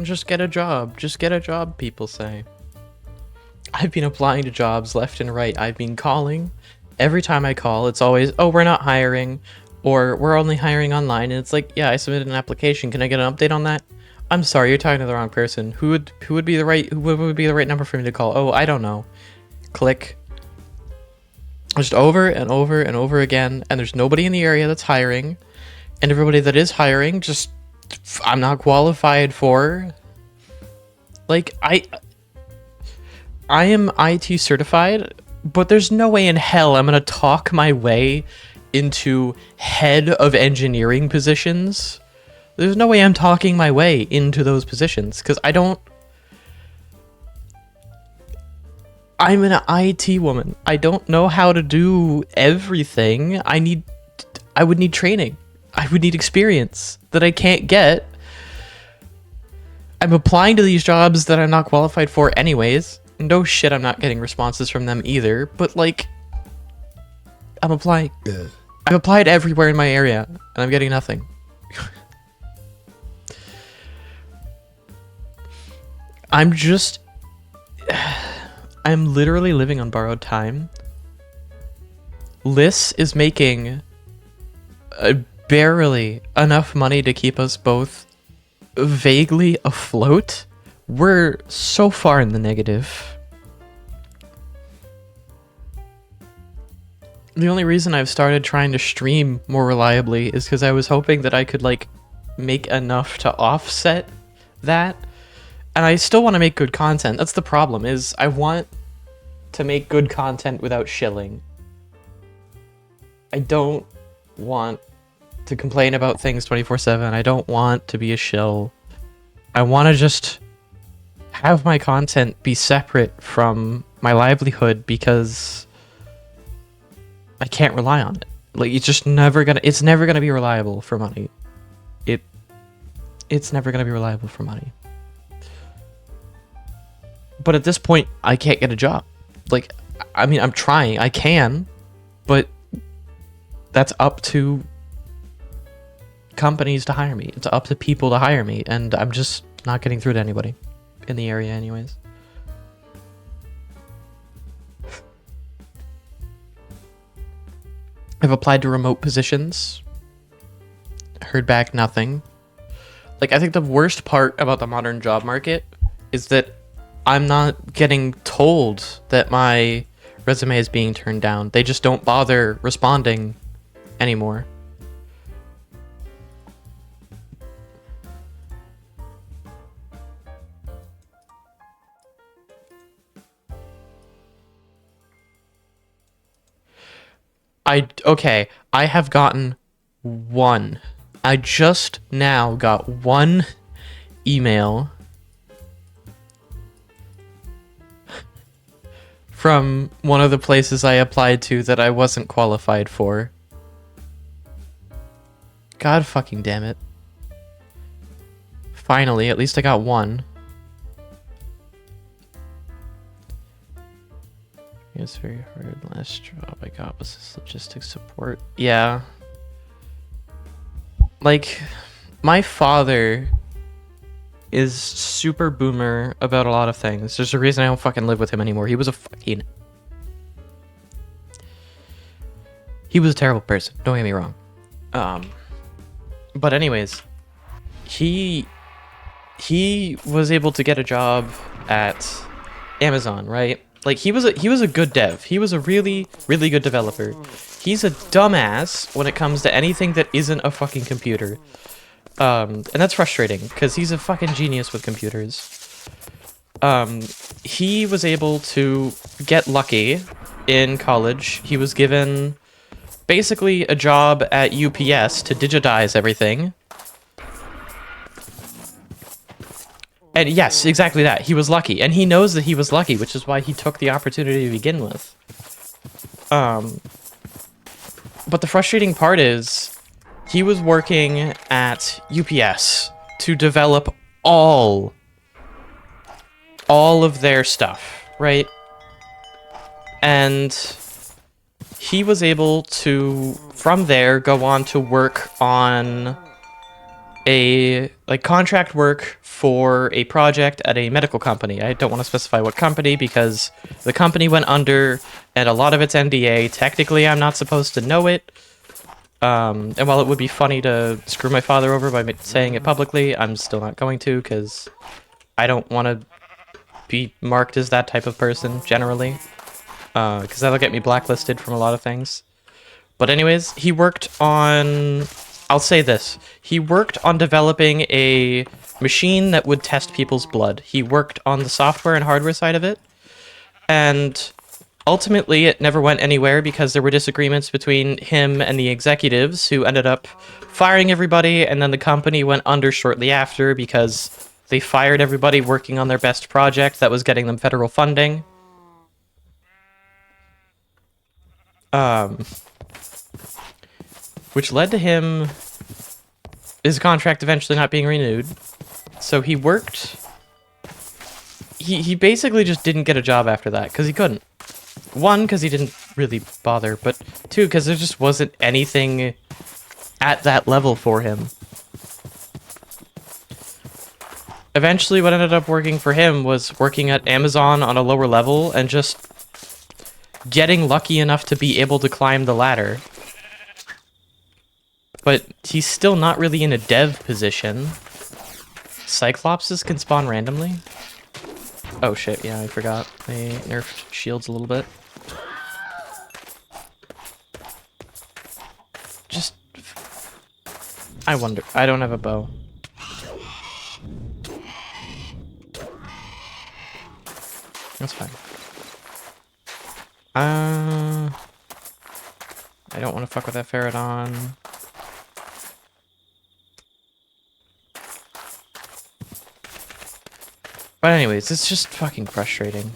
Just get a job. Just get a job, people say. I've been applying to jobs left and right. I've been calling. Every time I call, it's always, oh, we're not hiring, or we're only hiring online. And it's like, yeah, I submitted an application. Can I get an update on that? I'm sorry, you're talking to the wrong person. Who would be the right number for me to call? Oh, I don't know. Click. Just over and over and over again, and there's nobody in the area that's hiring, and everybody that is hiring just I'm not qualified for. Like, I am IT certified, but there's no way in hell I'm gonna talk my way into head of engineering positions. There's no way I'm talking my way into those positions, because I'm an IT woman. I don't know how to do everything. I would need training. I would need experience that I can't get. I'm applying to these jobs that I'm not qualified for anyways. No shit, I'm not getting responses from them either, but like, I'm applying. I've applied everywhere in my area, and I'm getting nothing. I'm literally living on borrowed time. Liz is making barely enough money to keep us both vaguely afloat. We're so far in the negative. The only reason I've started trying to stream more reliably is because I was hoping that I could like make enough to offset that. And I still want to make good content. That's the problem, is I want to make good content without shilling. I don't want to complain about things 24/7. I don't want to be a shill. I want to just have my content be separate from my livelihood, because I can't rely on it. Like, it's never gonna be reliable for money. It's never gonna be reliable for money. But at this point, I can't get a job. Like, I mean, I'm trying. I can, but that's up to companies to hire me. It's up to people to hire me, and I'm just not getting through to anybody in the area anyways. I've applied to remote positions. Heard back nothing. Like, I think the worst part about the modern job market is that I'm not getting told that my resume is being turned down. They just don't bother responding anymore. Okay, I have gotten one. I just now got one email from one of the places I applied to that I wasn't qualified for. God fucking damn it. Finally, at least I got one. It's very hard. Last job I got was this logistics support. Yeah. Like, my father is super boomer about a lot of things. There's a reason I don't fucking live with him anymore. He was a terrible person. Don't get me wrong. But anyways, he was able to get a job at Amazon, right? Like, he was a good dev. He was a really, really good developer. He's a dumbass when it comes to anything that isn't a fucking computer. And that's frustrating, because he's a fucking genius with computers. He was able to get lucky in college. He was given basically a job at UPS to digitize everything. And yes, exactly that. He was lucky, and he knows that he was lucky, which is why he took the opportunity to begin with. But the frustrating part is, he was working at UPS to develop all of their stuff, right? And he was able to, from there, go on to work on contract work for a project at a medical company. I don't want to specify what company, because the company went under and a lot of it's NDA. Technically, I'm not supposed to know it. And while it would be funny to screw my father over by saying it publicly, I'm still not going to, because I don't want to be marked as that type of person, generally. Because that'll get me blacklisted from a lot of things. But anyways, he worked on... I'll say this. He worked on developing a machine that would test people's blood. He worked on the software and hardware side of it. And ultimately, it never went anywhere because there were disagreements between him and the executives who ended up firing everybody, and then the company went under shortly after because they fired everybody working on their best project that was getting them federal funding. Which led to his contract eventually not being renewed. So he worked... He basically just didn't get a job after that, because he couldn't. One, because he didn't really bother, but two, because there just wasn't anything at that level for him. Eventually, what ended up working for him was working at Amazon on a lower level and just getting lucky enough to be able to climb the ladder. But he's still not really in a dev position. Cyclopses can spawn randomly. Oh shit, yeah, I forgot. They nerfed shields a little bit. Just... I wonder. I don't have a bow. That's fine. I don't want to fuck with that Ferrodon. But anyways, it's just fucking frustrating.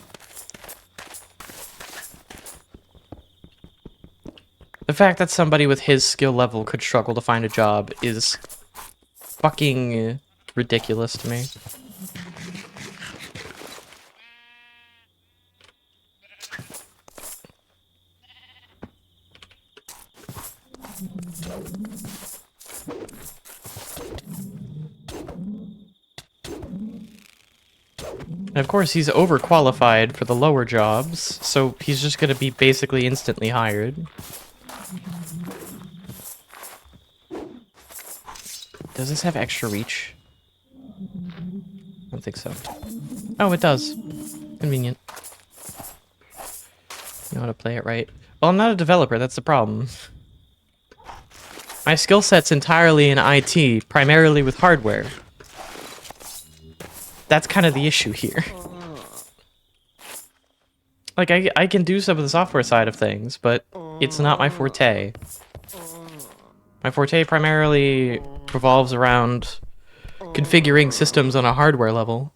The fact that somebody with his skill level could struggle to find a job is fucking ridiculous to me. And of course, he's overqualified for the lower jobs, so he's just gonna be basically instantly hired. Does this have extra reach? I don't think so. Oh, it does. Convenient. You know how to play it right. Well, I'm not a developer, that's the problem. My skill set's entirely in IT, primarily with hardware. That's kind of the issue here. Like, I can do some of the software side of things, but it's not my forte. My forte primarily revolves around configuring systems on a hardware level.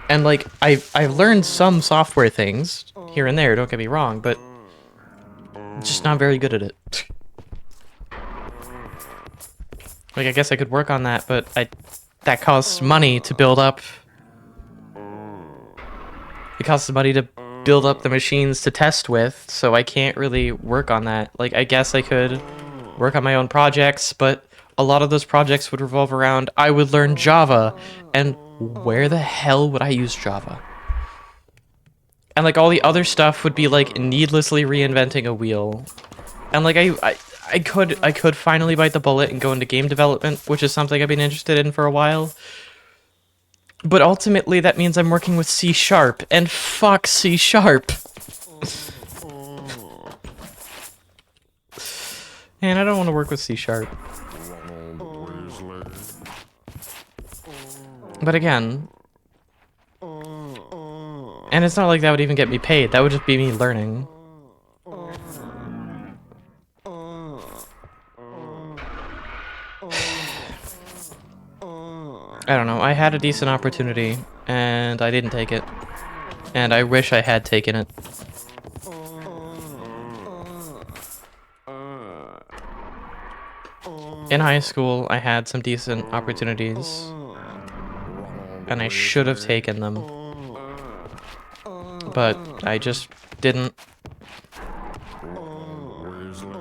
And, like, I've learned some software things here and there, don't get me wrong, but just not very good at it. Like, I guess I could work on that, but that costs money to build up. It costs money to build up the machines to test with, so I can't really work on that. Like, I guess I could work on my own projects, but a lot of those projects would revolve around I would learn Java, and where the hell would I use Java? And, like, all the other stuff would be, like, needlessly reinventing a wheel. And, like, I could finally bite the bullet and go into game development, which is something I've been interested in for a while. But ultimately, that means I'm working with C#, and fuck C#. And I don't want to work with C#. But again... And it's not like that would even get me paid, that would just be me learning. I don't know, I had a decent opportunity, and I didn't take it. And I wish I had taken it. In high school, I had some decent opportunities, and I should have taken them. But I just didn't.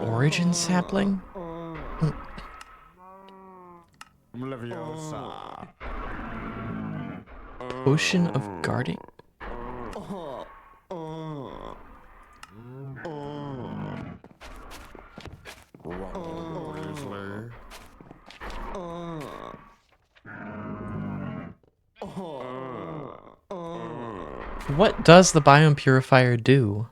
Origin sapling? Ocean of guarding? What does the biome purifier do?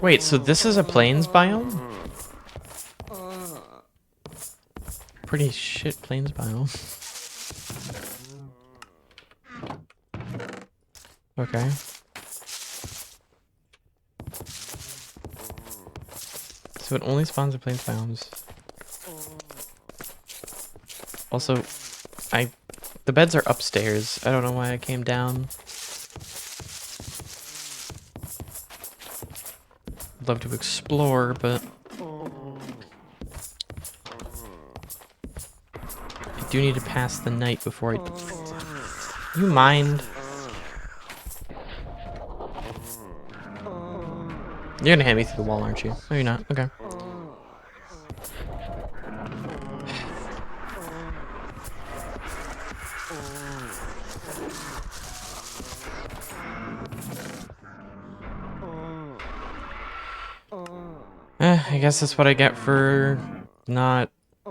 Wait, so this is a plains biome? Pretty shit plains biome. Okay. So it only spawns in plains biomes. Also, the beds are upstairs. I don't know why I came down. I'd love to explore, but I do need to pass the night before I... You mind? You're gonna hit me through the wall, aren't you? No, you're not. Okay. I guess that's what I get for not... I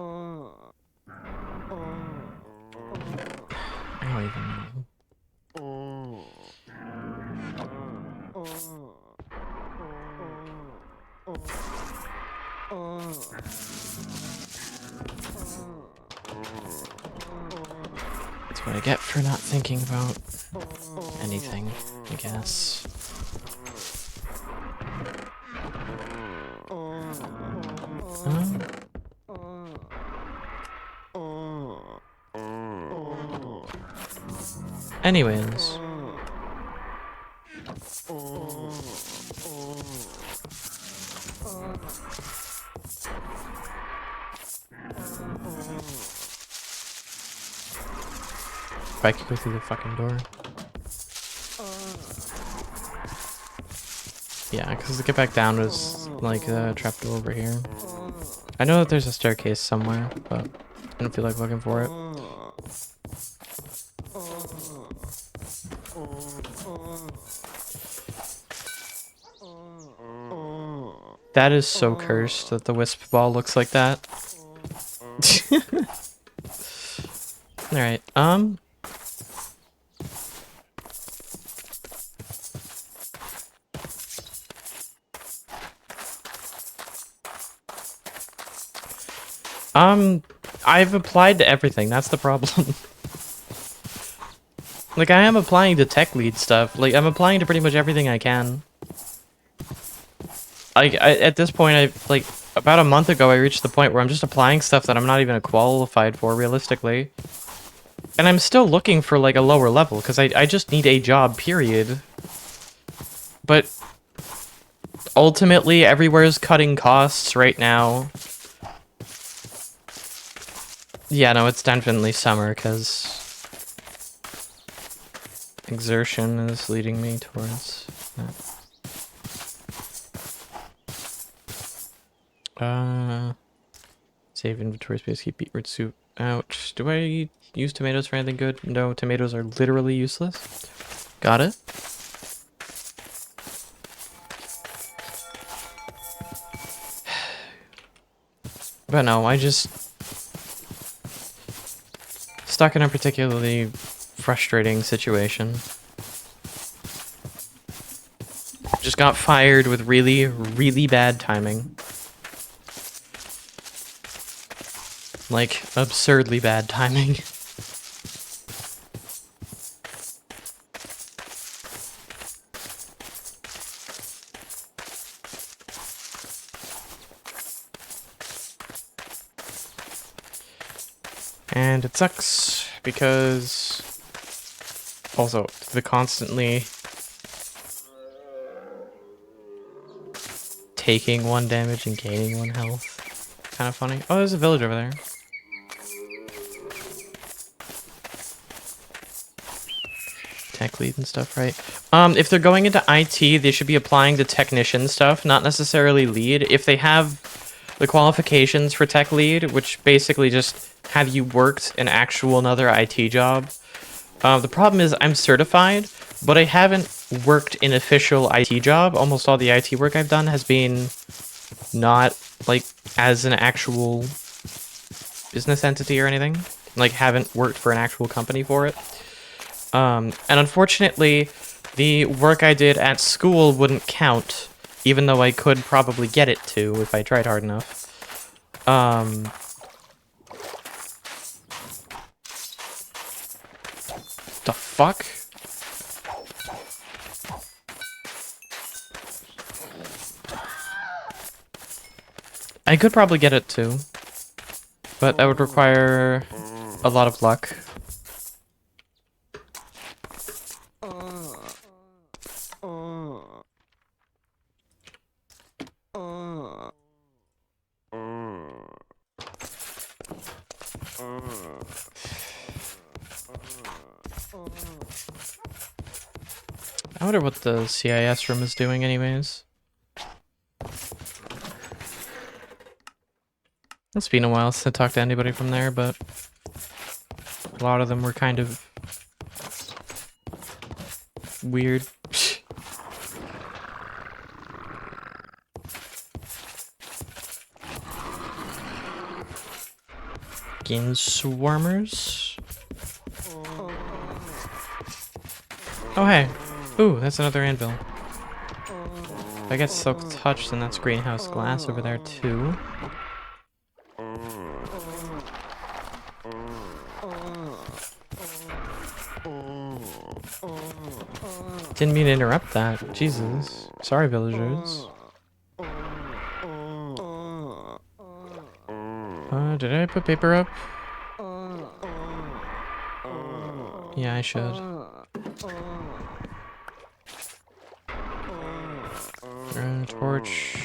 don't even know. That's what I get for not thinking about anything, I guess. Anyways. If I could go through the fucking door. Yeah, because to get back down was like a trapdoor over here. I know that there's a staircase somewhere, but I don't feel like looking for it. That is so cursed that the wisp ball looks like that. Alright, I've applied to everything, that's the problem. Like, I am applying to tech lead stuff. Like, I'm applying to pretty much everything I can. At this point, like, about a month ago, I reached the point where I'm just applying stuff that I'm not even qualified for, realistically. And I'm still looking for, like, a lower level, because I just need a job, period. But ultimately, everywhere is cutting costs right now. Yeah, no, it's definitely summer, because exertion is leading me towards that. Save inventory space, keep beetroot soup out. Do I use tomatoes for anything good? No, tomatoes are literally useless. Got it. But no, I just... stuck in a particularly frustrating situation. Just got fired with really, really bad timing. Like, absurdly bad timing. And it sucks because also the constantly taking 1 damage and gaining 1 health. Kind of funny. Oh, there's a village over there. Tech lead and stuff, right? If they're going into IT, they should be applying to technician stuff, not necessarily lead. If they have the qualifications for tech lead, which basically just have you worked an actual another IT job. The problem is I'm certified, but I haven't worked an official IT job. Almost all the IT work I've done has been not like as an actual business entity or anything. Like haven't worked for an actual company for it. And unfortunately, the work I did at school wouldn't count Even though I could probably get it to if I tried hard enough. The fuck? I could probably get it too. But that would require a lot of luck. I wonder what the CIS room is doing anyways. It's been a while since I talked to anybody from there, but a lot of them were kind of weird. Skin swarmers. Oh hey. Ooh, that's another anvil. If I get silk touch, then that's greenhouse glass over there too. Didn't mean to interrupt that. Jesus. Sorry, villagers. Did I put paper up? Yeah, I should. Torch.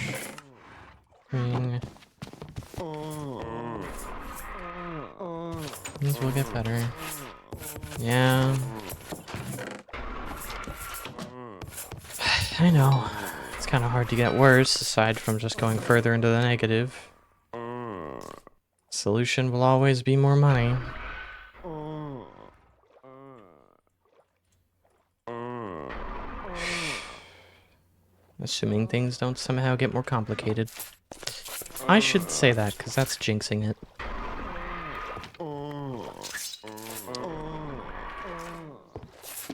Ring. These will get better. Yeah. I know. It's kind of hard to get worse, aside from just going further into the negative. Solution will always be more money. Assuming things don't somehow get more complicated. I should say that, because that's jinxing it.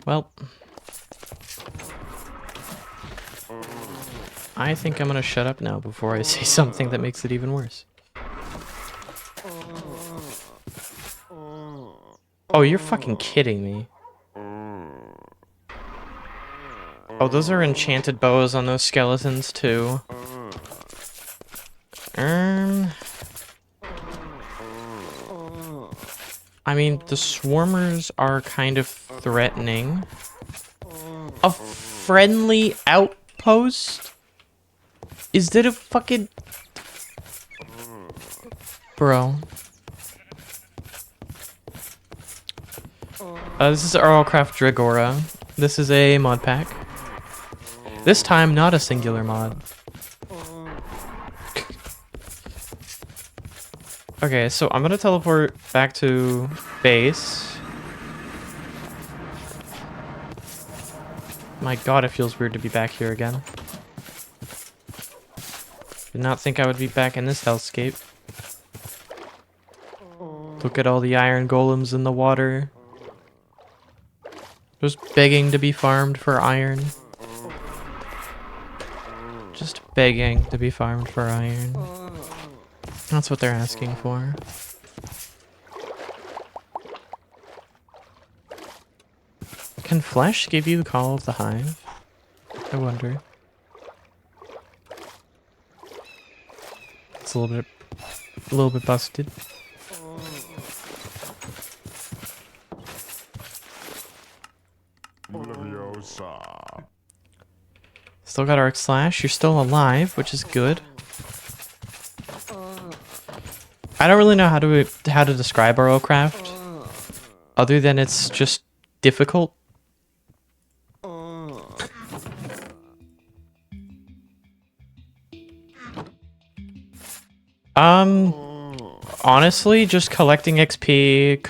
Well, I think I'm gonna shut up now before I say something that makes it even worse. Oh, you're fucking kidding me. Oh, those are enchanted bows on those skeletons too. I mean, the swarmers are kind of threatening. A friendly outpost? Is that a fucking... Bro. This is RLCraft Dregora. This is a mod pack. This time, not a singular mod. Okay, so I'm gonna teleport back to base. My god, it feels weird to be back here again. Did not think I would be back in this hellscape. Look at all the iron golems in the water. Just begging to be farmed for iron. Just begging to be farmed for iron. That's what they're asking for. Can flesh give you the call of the hive? I wonder. It's a little bit busted. Still got Arc Slash. You're still alive, which is good. I don't really know how to describe RLCraft, other than it's just difficult. Honestly, just collecting XP,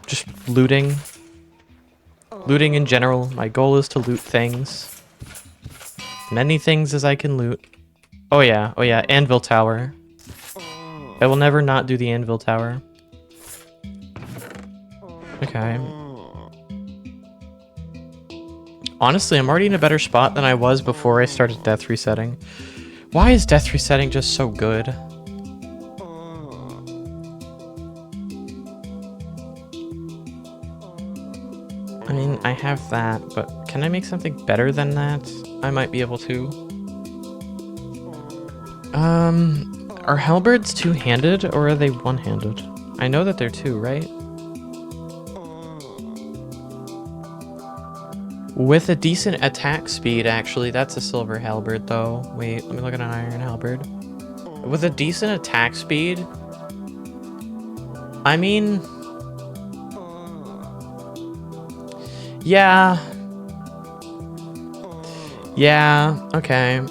just looting. Looting in general. My goal is to loot things. Many things as I can loot. Oh yeah, Anvil Tower. I will never not do the Anvil Tower. Okay. Honestly, I'm already in a better spot than I was before I started death resetting. Why is death resetting just so good? I mean, I have that, but can I make something better than that? I might be able to. Are halberds two-handed or are they one-handed? I know that they're two, right? With a decent attack speed, actually, that's a silver halberd, though. Wait, let me look at an iron halberd. With a decent attack speed, I mean, yeah. Yeah, okay.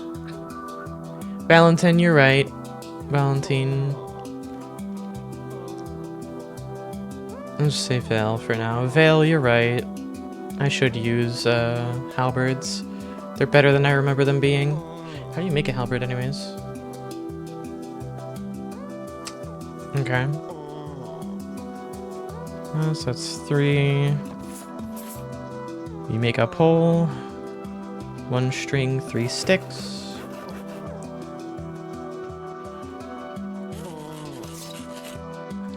Valentin, you're right. Valentine. Let's just say Vale for now. Vale, you're right. I should use halberds. They're better than I remember them being. How do you make a halberd anyways? Okay. So that's 3. You make a pole. 1 string, 3 sticks.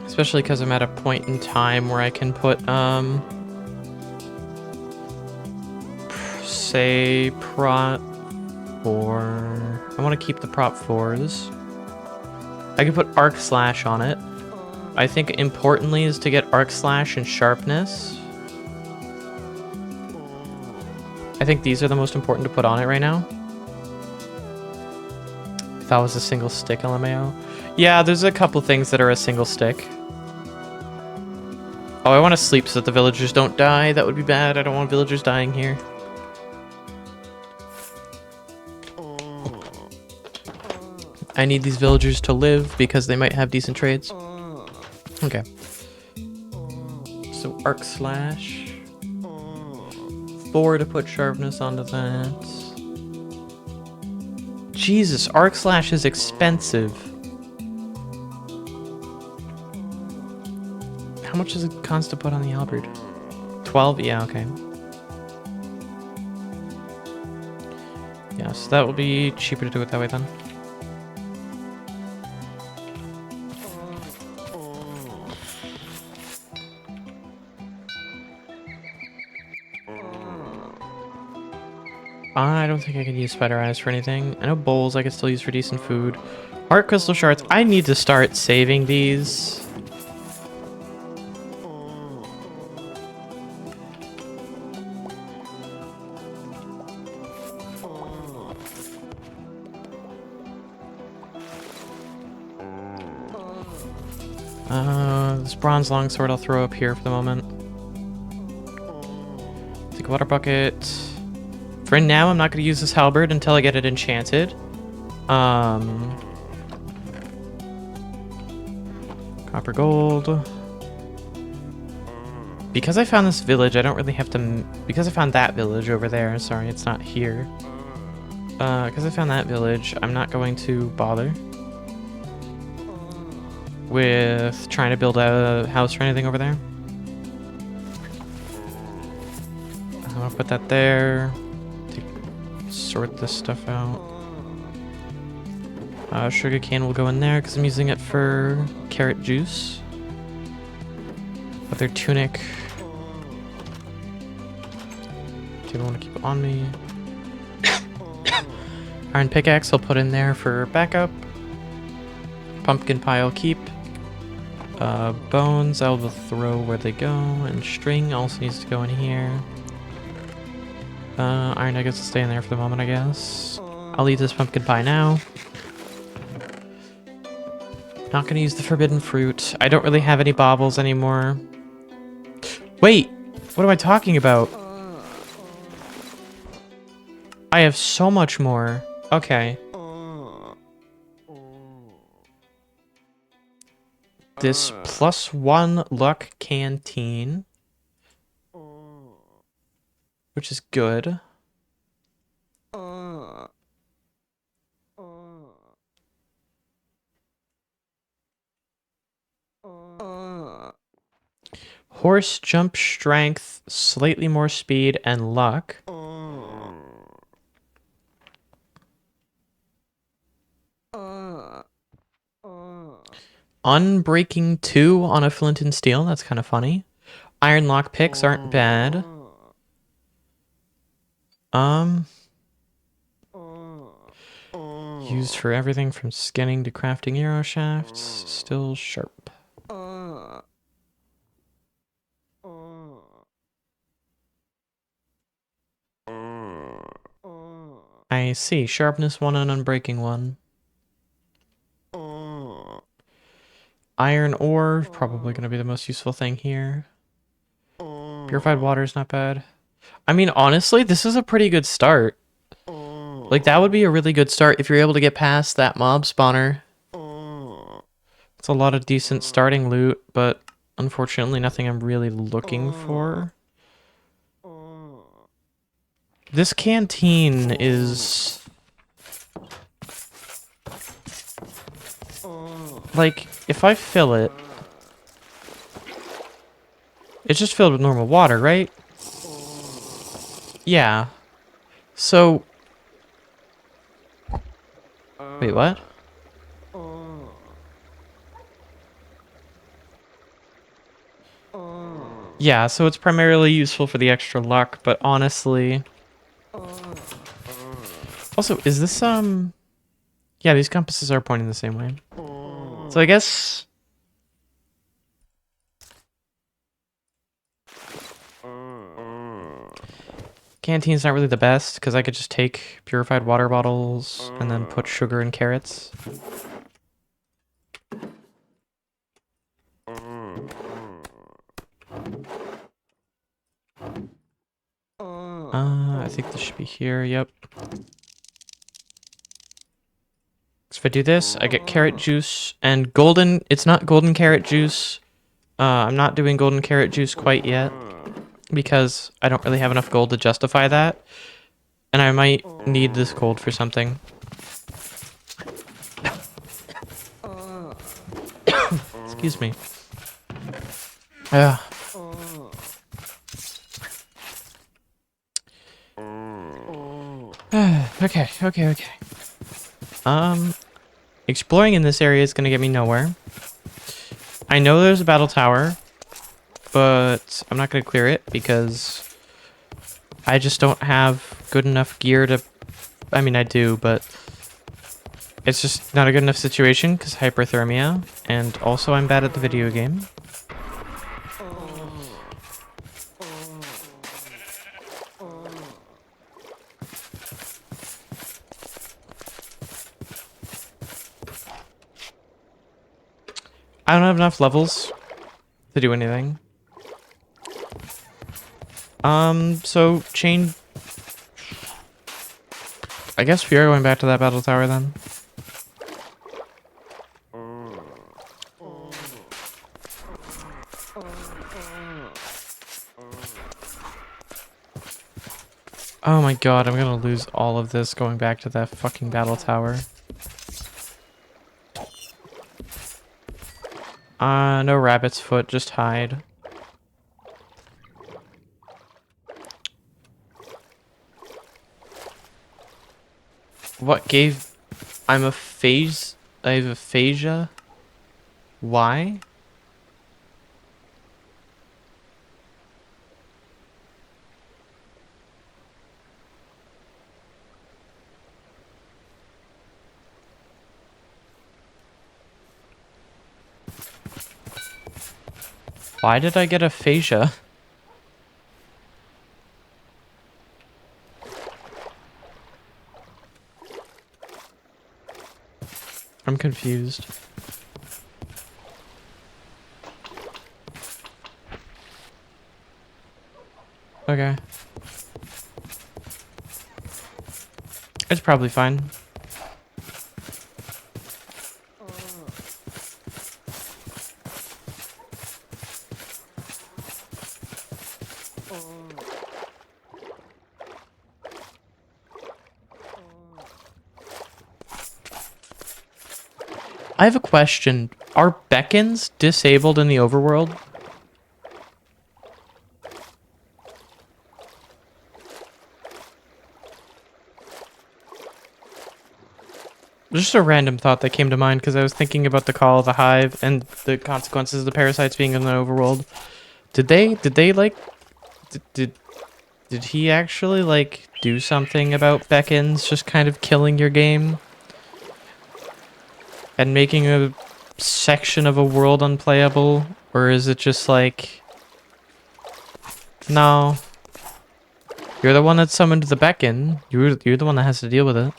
Especially because I'm at a point in time where I can put, say, prop 4. I want to keep the prop 4s. I can put arc slash on it. I think importantly is to get arc slash and sharpness. I think these are the most important to put on it right now. If that was a single stick LMAO. Yeah, there's a couple things that are a single stick. Oh, I want to sleep so that the villagers don't die. That would be bad. I don't want villagers dying here. I need these villagers to live because they might have decent trades. Okay. So arc slash. 4 to put sharpness onto that. Jesus, arc slash is expensive. How much does it cost to put on the halberd? 12? Yeah, okay. Yeah, so that will be cheaper to do it that way then. I don't think I can use spider eyes for anything. I know bowls I can still use for decent food. Heart crystal shards. I need to start saving these. This bronze longsword I'll throw up here for the moment. Take a water bucket. For now, I'm not going to use this halberd until I get it enchanted. Copper gold. Because I found this village, I don't really have to... Because I found that village over there. Sorry, it's not here. Because I found that village, I'm not going to bother with trying to build a house or anything over there. I'm going to put that there. Sort this stuff out. Sugarcane will go in there because I'm using it for carrot juice. Other tunic. Didn't want to keep it on me. Iron pickaxe I'll put in there for backup. Pumpkin pie I'll keep. Bones I will throw where they go. And string also needs to go in here. Iron nuggets will stay in there for the moment, I guess. I'll eat this pumpkin pie now. Not gonna use the forbidden fruit. I don't really have any baubles anymore. Wait! What am I talking about? I have so much more. Okay. This +1 luck canteen. Which is good. Horse jump strength, slightly more speed, and luck. Unbreaking 2 on a flint and steel. That's kind of funny. Iron lock picks aren't bad. Used for everything from skinning to crafting arrow shafts. Still sharp. I see. Sharpness 1 and unbreaking 1. Iron ore, probably going to be the most useful thing here. Purified water is not bad. I mean, honestly, this is a pretty good start. Like, that would be a really good start if you're able to get past that mob spawner. It's a lot of decent starting loot, but unfortunately nothing I'm really looking for. This canteen is... like, if I fill it... it's just filled with normal water, right? Yeah. So... wait, what? Yeah, so it's primarily useful for the extra luck, but honestly... also, is this, yeah, these compasses are pointing the same way. So I guess... canteen's not really the best, because I could just take purified water bottles and then put sugar and carrots. I think this should be here, yep. So if I do this, I get carrot juice and golden... it's not golden carrot juice. I'm not doing golden carrot juice quite yet, because I don't really have enough gold to justify that. And I might need this gold for something. Excuse me. Okay. Exploring in this area is gonna get me nowhere. I know there's a battle tower, but I'm not gonna clear it because I just don't have good enough gear to... I mean, I do, but it's just not a good enough situation because hyperthermia, and also I'm bad at the video game. I don't have enough levels to do anything. So chain... I guess we are going back to that battle tower then. Oh my god, I'm gonna lose all of this going back to that fucking battle tower. No rabbit's foot, just hide. What gave... I'm a phase... I have aphasia? Why? Why did I get aphasia? I'm confused. Okay. It's probably fine. I have a question. Are beacons disabled in the overworld? Just a random thought that came to mind because I was thinking about the call of the hive and the consequences of the parasites being in the overworld. Did they like did he actually like do something about Beckons just kind of killing your game and making a section of a world unplayable, or is it just like, no, you're the one that summoned the Beckon. You're the one that has to deal with it.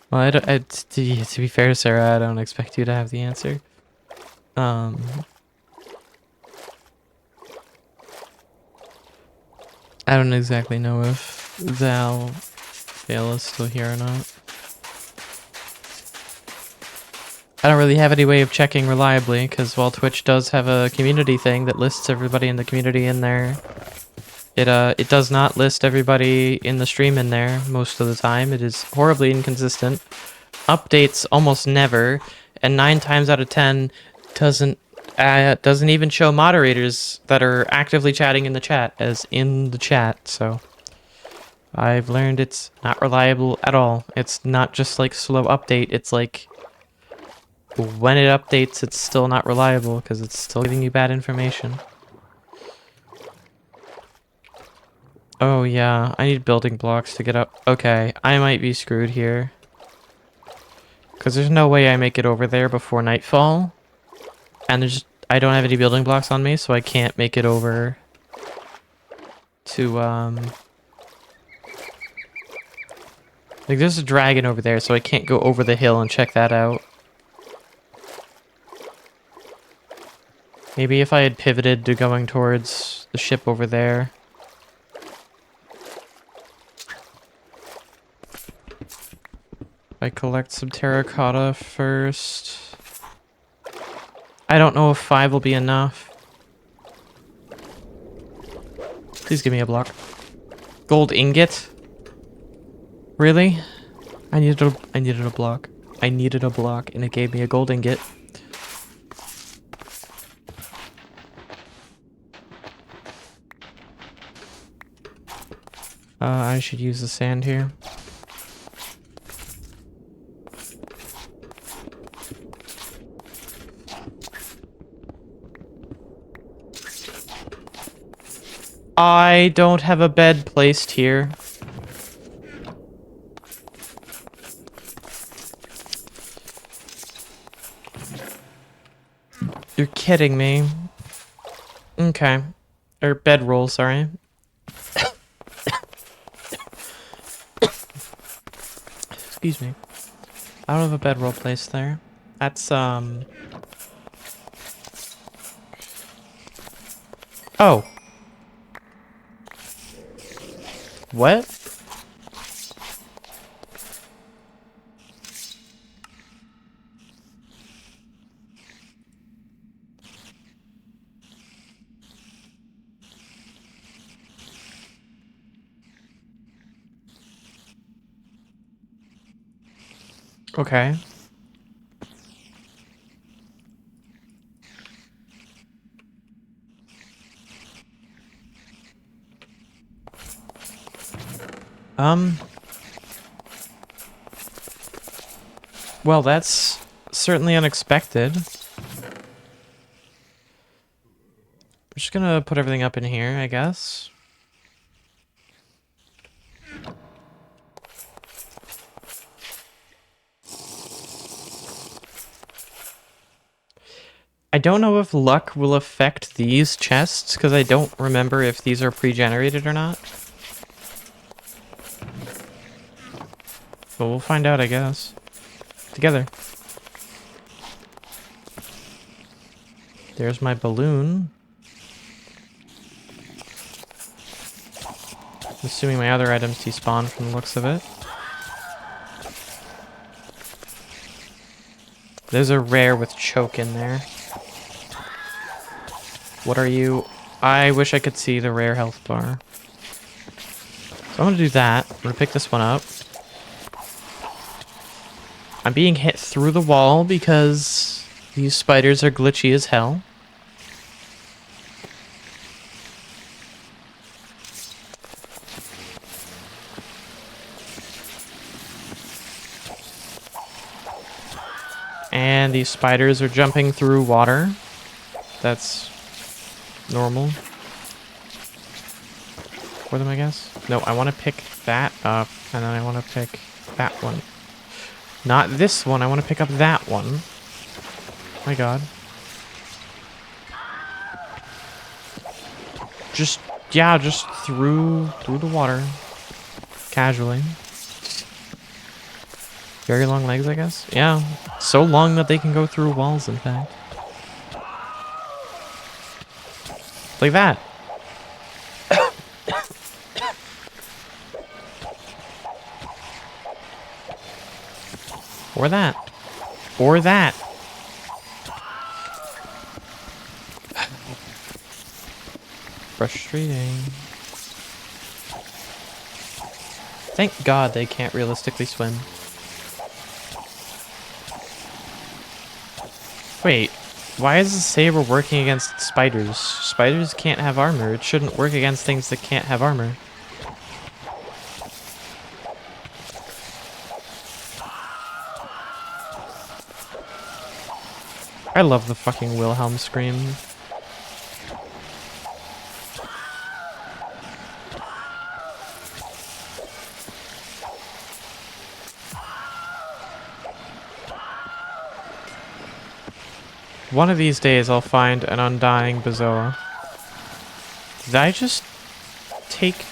Well, to be fair, Sarah, I don't expect you to have the answer. I don't exactly know if Vale is still here or not. I don't really have any way of checking reliably, because while Twitch does have a community thing that lists everybody in the community in there, it does not list everybody in the stream in there most of the time. It is horribly inconsistent. Updates almost never, and 9 times out of 10 doesn't even show moderators that are actively chatting in the chat as in the chat. So I've learned it's not reliable at all. It's not just like slow update. It's like when it updates, it's still not reliable because it's still giving you bad information. Oh yeah, I need building blocks to get up. Okay, I might be screwed here. Because there's no way I make it over there before nightfall. And I don't have any building blocks on me, so I can't make it over to, like, there's a dragon over there, so I can't go over the hill and check that out. Maybe if I had pivoted to going towards the ship over there. I collect some terracotta first. I don't know if 5 will be enough. Please give me a block. Gold ingot? Really? I needed a block. I needed a block, and it gave me a gold ingot. I should use the sand here. I don't have a bed placed here. You're kidding me. Okay. Or bedroll, sorry. Excuse me. I don't have a bedroll placed there. That's, oh. What? Okay. Well, that's certainly unexpected. I'm just gonna put everything up in here, I guess. I don't know if luck will affect these chests, because I don't remember if these are pre-generated or not. But we'll find out, I guess. Together. There's my balloon. I'm assuming my other items despawn from the looks of it. There's a rare with choke in there. What are you? I wish I could see the rare health bar. So I'm gonna do that. I'm gonna pick this one up. I'm being hit through the wall because these spiders are glitchy as hell. And these spiders are jumping through water. That's normal for them, I guess. No, I want to pick that up, and then I want to pick that one. Not this one, I want to pick up that one. My god. Just, yeah, just through the water. Casually. Very long legs, I guess. Yeah, so long that they can go through walls, in fact. Like that. Or that. Or that. Frustrating. Thank God they can't realistically swim. Wait, why is the saber working against spiders? Spiders can't have armor. It shouldn't work against things that can't have armor. I love the fucking Wilhelm scream. One of these days I'll find an undying Bazoa. Did I just take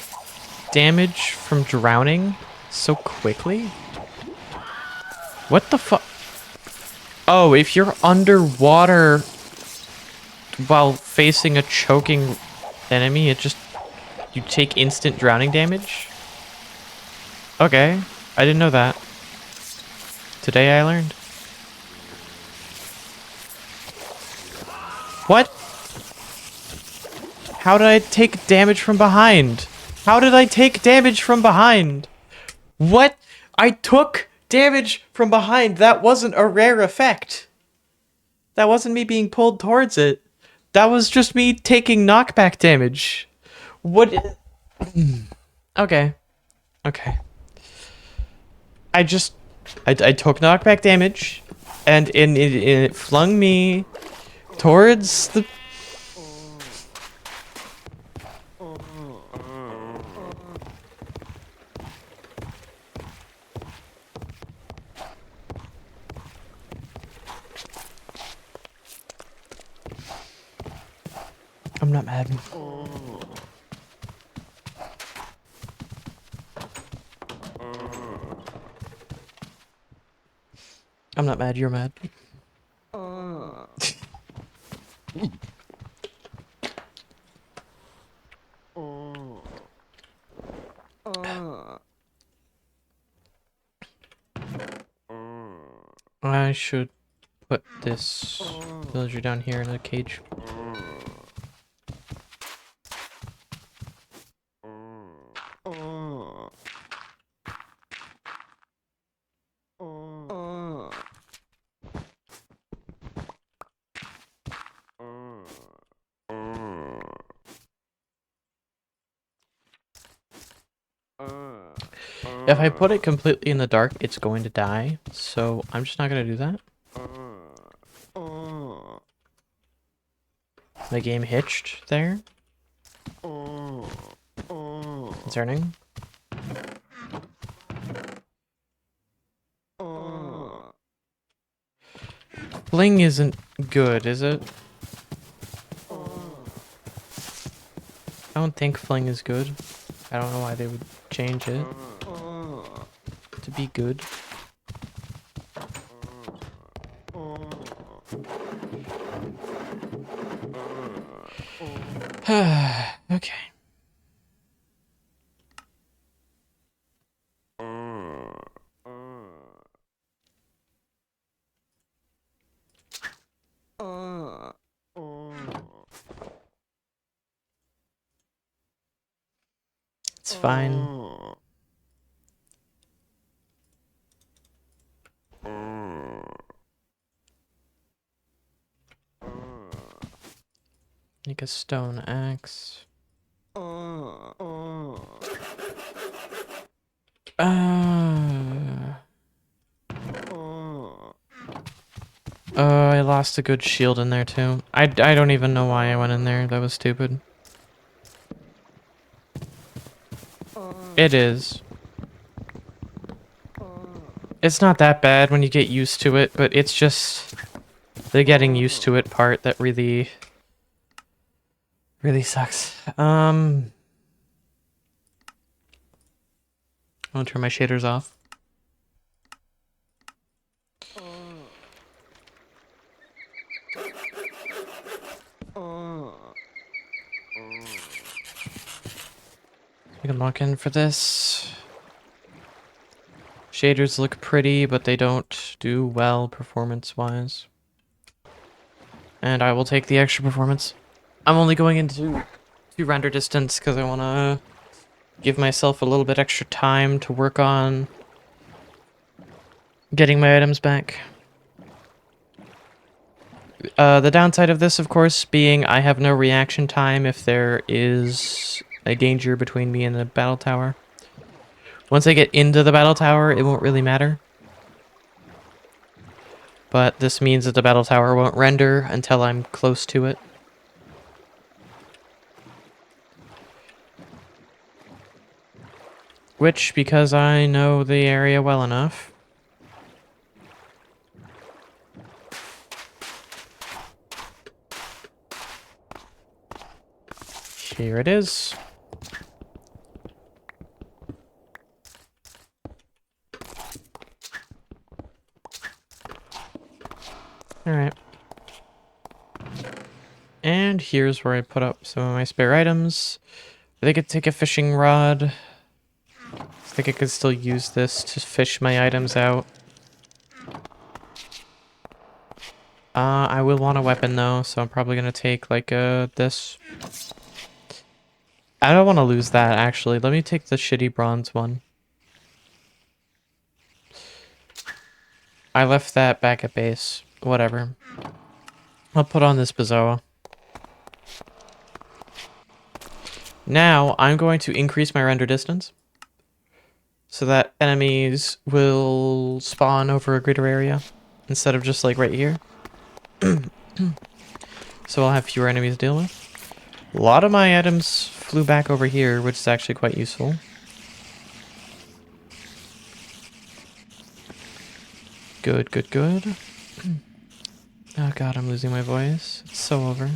damage from drowning so quickly? What the fuck? Oh, if you're underwater while facing a choking enemy, you take instant drowning damage? Okay, I didn't know that. Today I learned. What? How did I take damage from behind? How did I take damage from behind? What? I took damage from behind. That wasn't a rare effect. That wasn't me being pulled towards it. That was just me taking knockback damage. What? Okay. Okay. I took knockback damage, and it flung me towards the... I'm not mad. I'm not mad, you're mad. I should put this villager down here in a cage. If I put it completely in the dark, it's going to die, so I'm just not going to do that. The game hitched there. Concerning. Fling isn't good, is it? I don't think fling is good. I don't know why they would change it to be good. Okay. It's fine. Make a stone axe. I lost a good shield in there too. I don't even know why I went in there. That was stupid. It is. It's not that bad when you get used to it, but it's just the getting used to it part that really sucks. I'm gonna turn my shaders off. We can lock in for this. Shaders look pretty, but they don't do well performance-wise. And I will take the extra performance. I'm only going into render distance because I want to give myself a little bit extra time to work on getting my items back. The downside of this, of course, being I have no reaction time if there is a danger between me and the battle tower. Once I get into the battle tower, it won't really matter. But this means that the battle tower won't render until I'm close to it. Which, because I know the area well enough... Here it is. Alright. And here's where I put up some of my spare items. I think I could take a fishing rod. I think I could still use this to fish my items out. I will want a weapon though, so I'm probably gonna take like this. I don't want to lose that actually. Let me take the shitty bronze one. I left that back at base. Whatever. I'll put on this Bazoa. Now, I'm going to increase my render distance so that enemies will spawn over a greater area instead of just like right here. So I'll have fewer enemies to deal with. A lot of my items flew back over here, which is actually quite useful. Good, good, good. Oh god, I'm losing my voice. It's so over.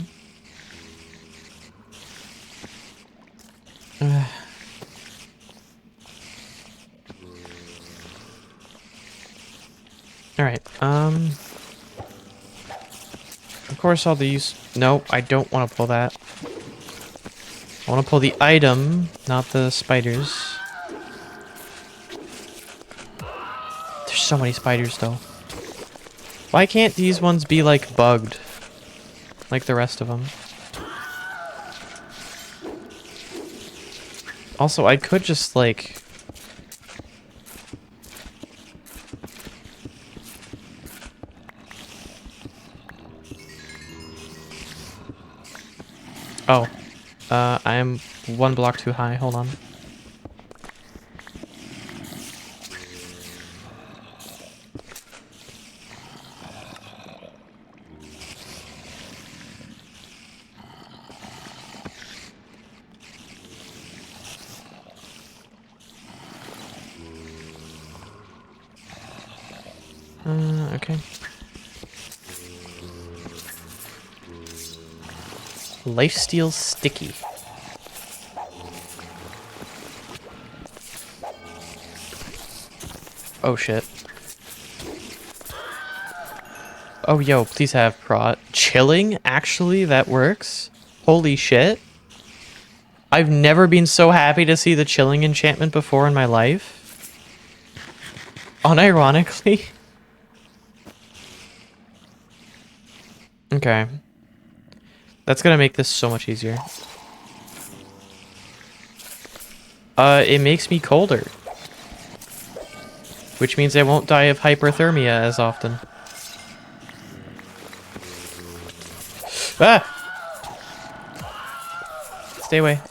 Alright, of course all these... Nope, I don't want to pull that. I want to pull the item, not the spiders. There's so many spiders, though. Why can't these ones be, like, bugged? Like the rest of them. Also, I could just, like... Oh. I am one block too high. Hold on. Okay. Lifesteal sticky. Oh shit. Oh yo, please have prot. Chilling? Actually, that works? Holy shit. I've never been so happy to see the chilling enchantment before in my life. Unironically. Okay. That's gonna make this so much easier. It makes me colder. Which means I won't die of hyperthermia as often. Ah! Stay away.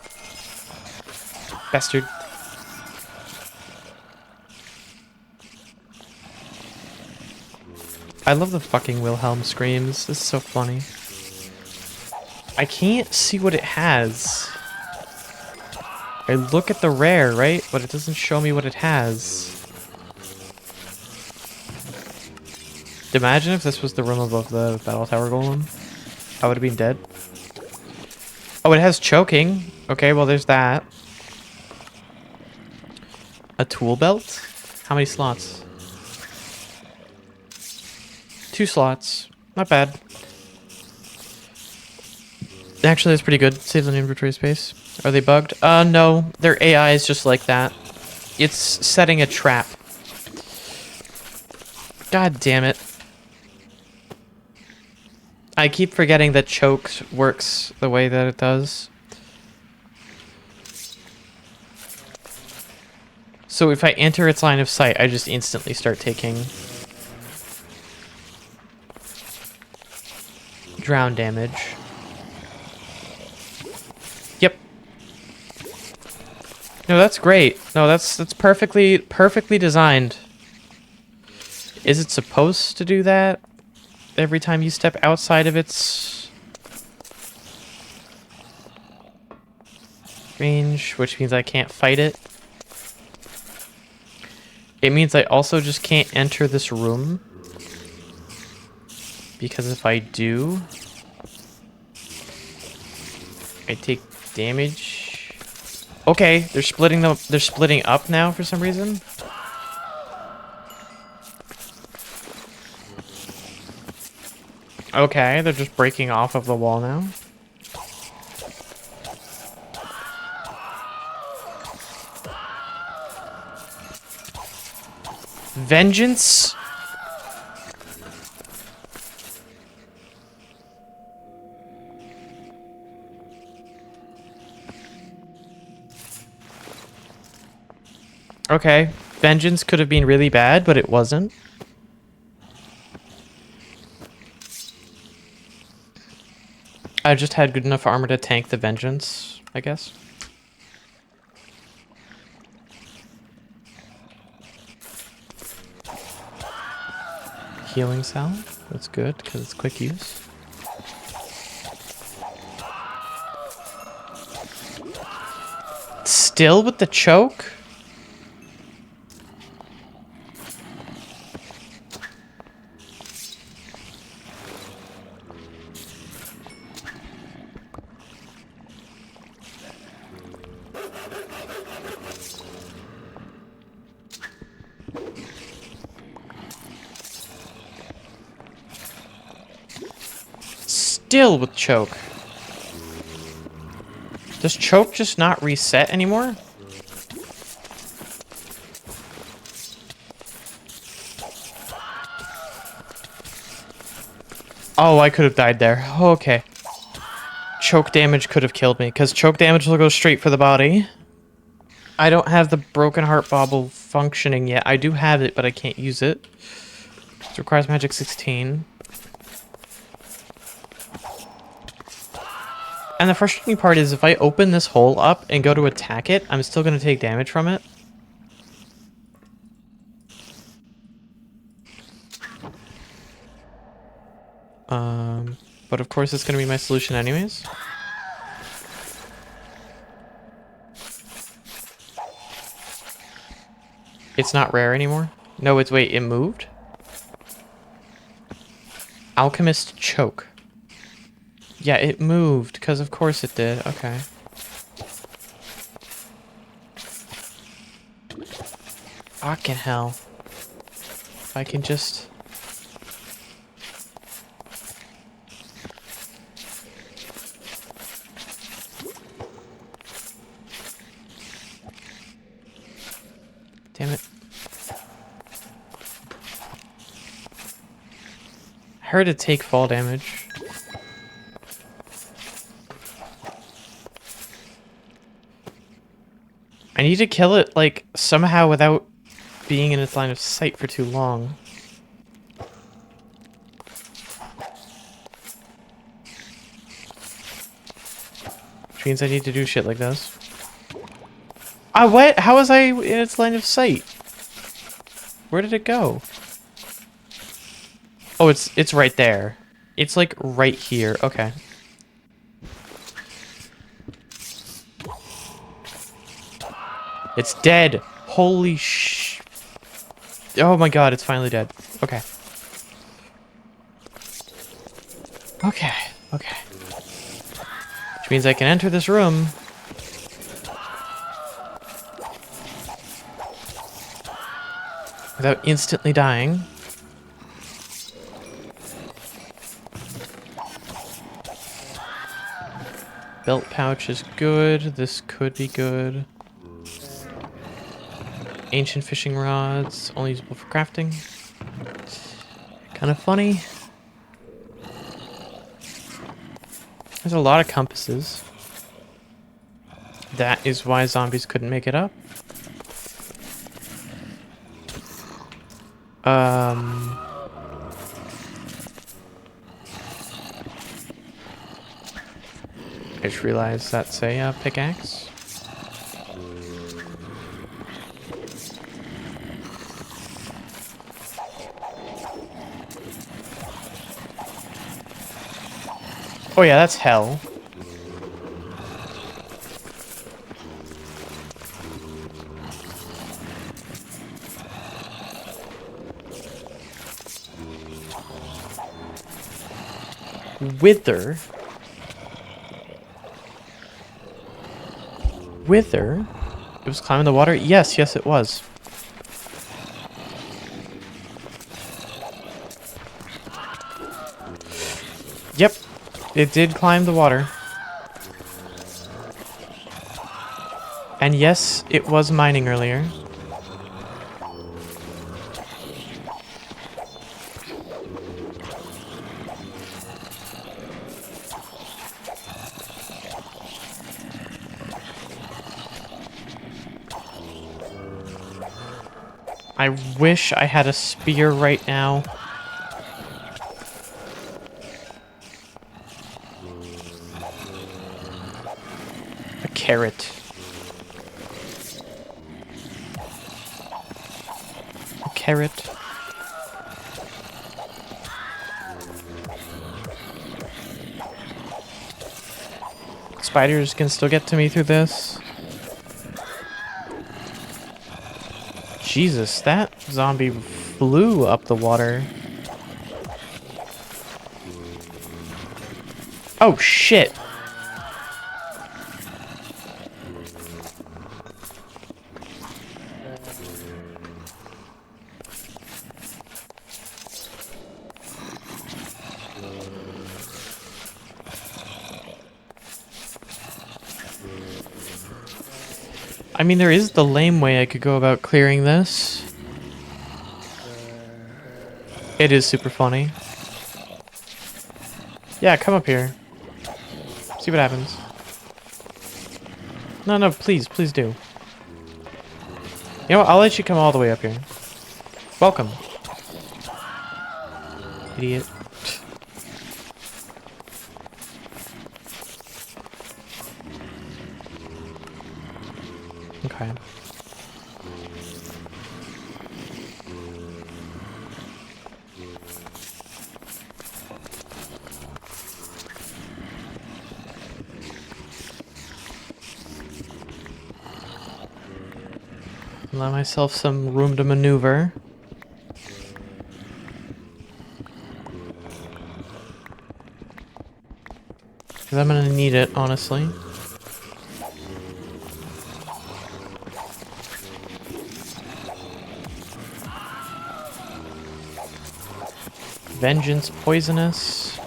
Bastard. I love the fucking Wilhelm screams. This is so funny. I can't see what it has. I look at the rare, right? But it doesn't show me what it has. Imagine if this was the room above the battle tower golem. I would have been dead. Oh, it has choking. Okay, well, there's that. A tool belt? How many slots? 2 slots. Not bad. Actually, that's pretty good. Saves on inventory space. Are they bugged? No. Their AI is just like that. It's setting a trap. God damn it. I keep forgetting that choke works the way that it does. So if I enter its line of sight, I just instantly start taking drown damage. Yep. No, that's great. No, that's perfectly designed. Is it supposed to do that every time you step outside of its range, which means I can't fight it? It means I also just can't enter this room. Because if I do, I take damage. Okay, they're splitting up now for some reason. Okay, they're just breaking off of the wall now. Vengeance? Okay, vengeance could have been really bad, but it wasn't. I just had good enough armor to tank the vengeance, I guess. Healing salve. That's good, because it's quick use. Still with the choke? Still with choke. Does choke just not reset anymore? Oh, I could have died there. Okay. Choke damage could have killed me, because choke damage will go straight for the body. I don't have the broken heart bauble functioning yet. I do have it, but I can't use it. It requires magic 16. And the frustrating part is if I open this hole up and go to attack it, I'm still going to take damage from it. But of course it's going to be my solution anyways. It's not rare anymore. No, it's, wait, it moved? Alchemist choke. Yeah, it moved, because of course it did. Okay. Fucking hell. If I can just... Damn it. I heard it take fall damage. I need to kill it, like, somehow without being in its line of sight for too long. Which means I need to do shit like this. What? How was I in its line of sight? Where did it go? Oh, it's right there. It's like right here. Okay. It's dead. Holy sh... Oh my god, it's finally dead. Okay. Okay. Okay. Which means I can enter this room. Without instantly dying. Belt pouch is good. This could be good. Ancient fishing rods, only usable for crafting. Kind of funny. There's a lot of compasses. That is why zombies couldn't make it up. I just realized that's a pickaxe. Oh yeah, that's hell. Wither? Wither? It was climbing the water? Yes, yes it was. Yep, it did climb the water. And yes, it was mining earlier. I wish I had a spear right now. A carrot. A carrot. Spiders can still get to me through this. Jesus, that zombie flew up the water. Oh, shit. I mean, there is the lame way I could go about clearing this. It is super funny. Yeah, come up here. See what happens. No, no, please, please do. You know what? I'll let you come all the way up here. Welcome. Idiot. Okay. Allow myself some room to maneuver. Because I'm gonna need it, honestly. Vengeance poisonous.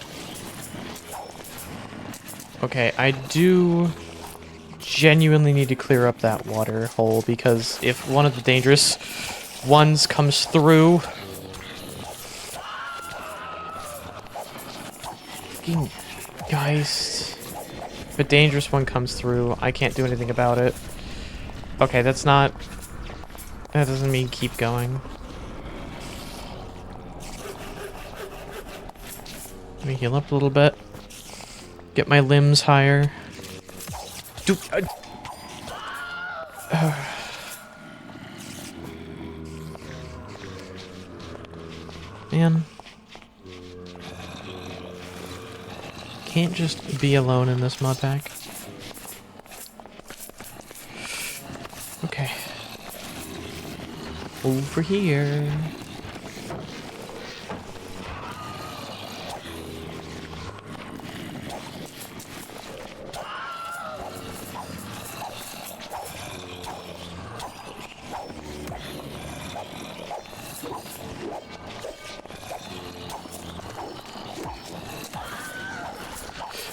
Okay, I do genuinely need to clear up that water hole because if one of the dangerous ones comes through... Fucking Geist. If a dangerous one comes through, I can't do anything about it. Okay, that's not... That doesn't mean keep going. Let me heal up a little bit. Get my limbs higher. Dude, Man. can't just be alone in this mod pack. Okay. Over here.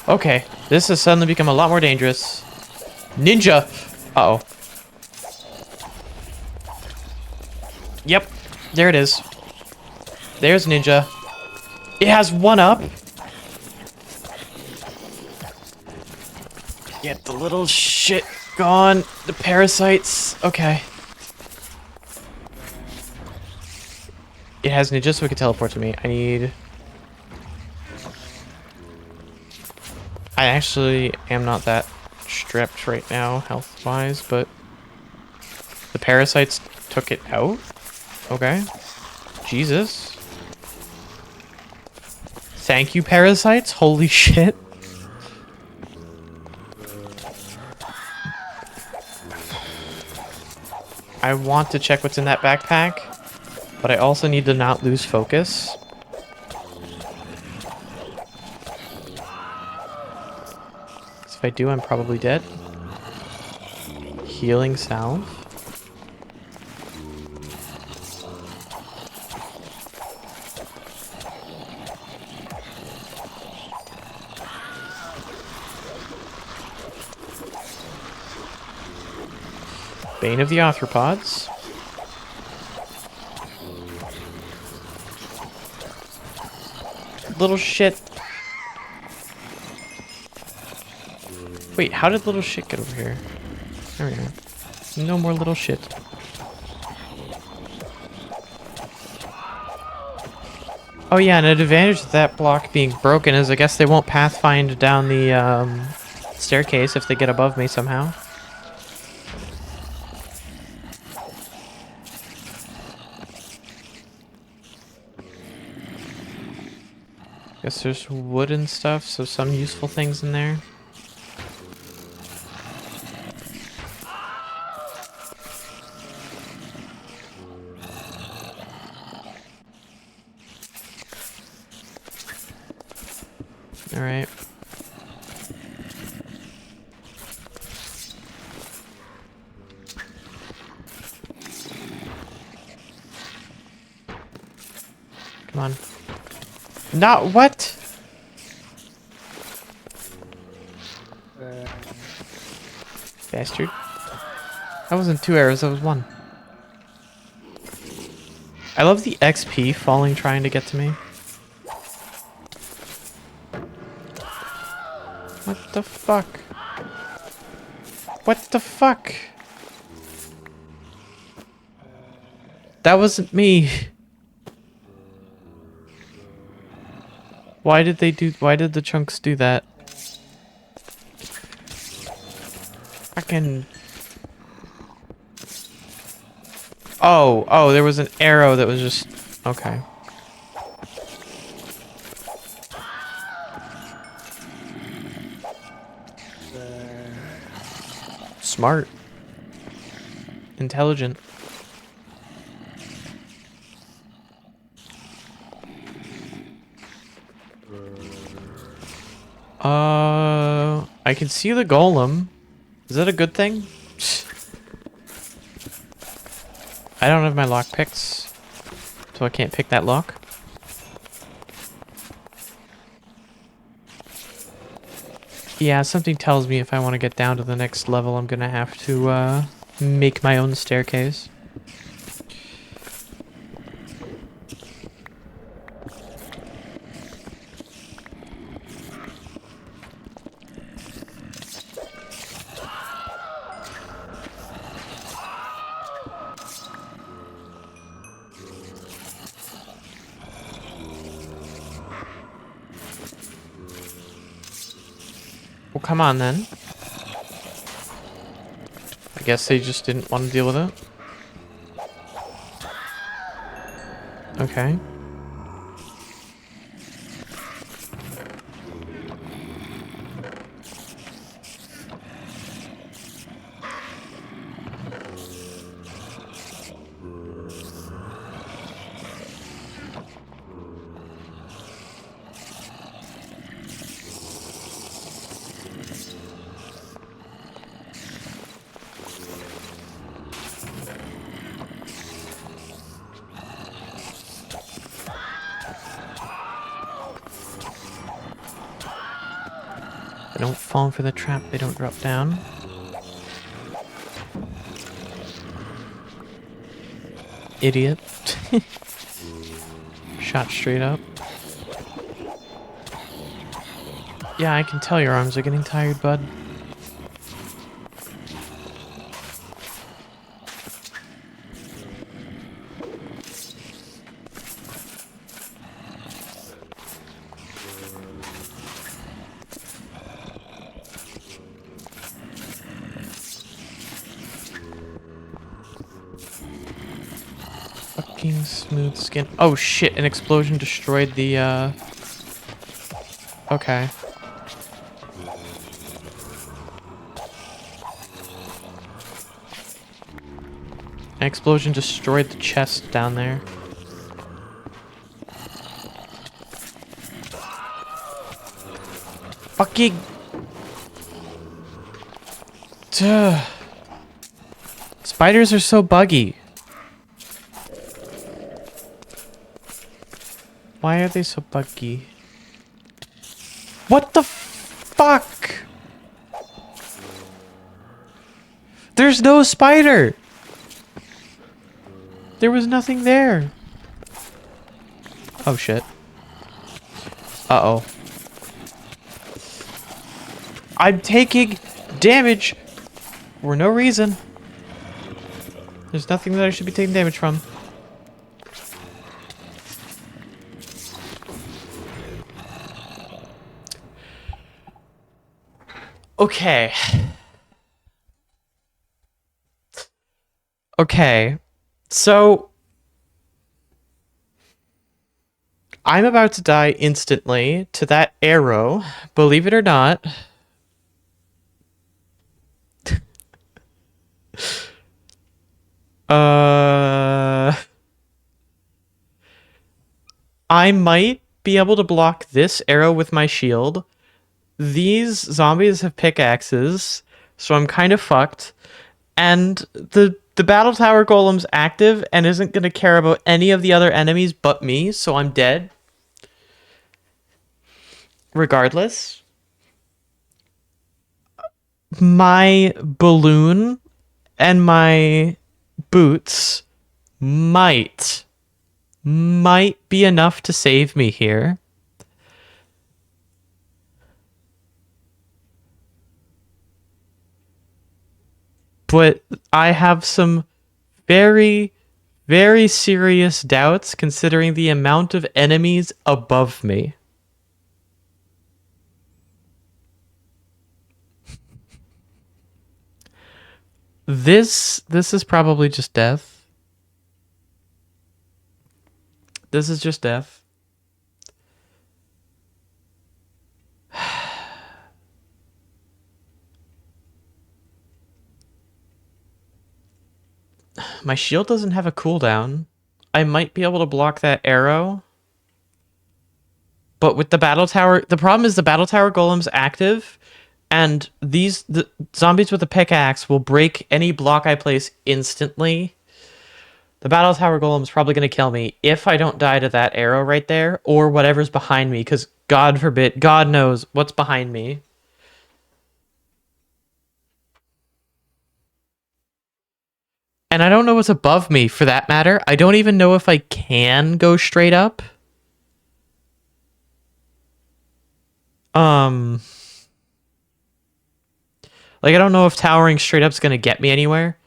Okay, this has suddenly become a lot more dangerous. Ninja! Uh-oh. Yep, there it is. There's Ninja. It has 1-up. Get the little shit gone. The parasites. Okay. It has Ninja, so it can teleport to me. I actually am not that strapped right now, health-wise, but the parasites took it out? Okay. Jesus. Thank you, parasites. Holy shit. I want to check what's in that backpack, but I also need to not lose focus. If I do, I'm probably dead. Healing salve. Bane of the Arthropods. Little shit. Wait, how did little shit get over here? There we go. No more little shit. Oh yeah, and an advantage of that block being broken is I guess they won't pathfind down the staircase if they get above me somehow. Guess there's wood and stuff, so some useful things in there. Alright. Come on. Not what? Bastard. That wasn't 2 arrows, that was 1. I love the XP falling trying to get to me. What the fuck? What the fuck? That wasn't me. Why did the chunks do that? Fucking... Oh, there was an arrow that was just... Okay. Smart. Intelligent. I can see the golem. Is that a good thing? I don't have my lock picks, so I can't pick that lock. Yeah, something tells me if I want to get down to the next level, I'm gonna have to make my own staircase. Well, come on then. I guess they just didn't want to deal with it. Okay. They don't fall for the trap, they don't drop down. Idiot. Shot straight up. Yeah, I can tell your arms are getting tired, bud. Fucking smooth skin. Oh shit, an explosion destroyed the, Okay. An explosion destroyed the chest down there. Fucking... Duh. Spiders are so buggy. Why are they so buggy? What the fuck? There's no spider! There was nothing there. Oh shit. Uh-oh. I'm taking damage for no reason. There's nothing that I should be taking damage from. Okay. Okay. So... I'm about to die instantly to that arrow, believe it or not. I might be able to block this arrow with my shield. These zombies have pickaxes, so I'm kind of fucked. And the battle tower golem's active and isn't going to care about any of the other enemies but me, so I'm dead. Regardless. My balloon and my boots might be enough to save me here. But I have some very, very serious doubts considering the amount of enemies above me. This is probably just death. This is just death. My shield doesn't have a cooldown. I might be able to block that arrow. But with the battle tower, the problem is the battle tower golem's active, and the zombies with the pickaxe will break any block I place instantly. The battle tower golem's probably going to kill me if I don't die to that arrow right there, or whatever's behind me, because God forbid, God knows what's behind me. And I don't know what's above me, for that matter. I don't even know if I can go straight up. Like, I don't know if towering straight up is going to get me anywhere.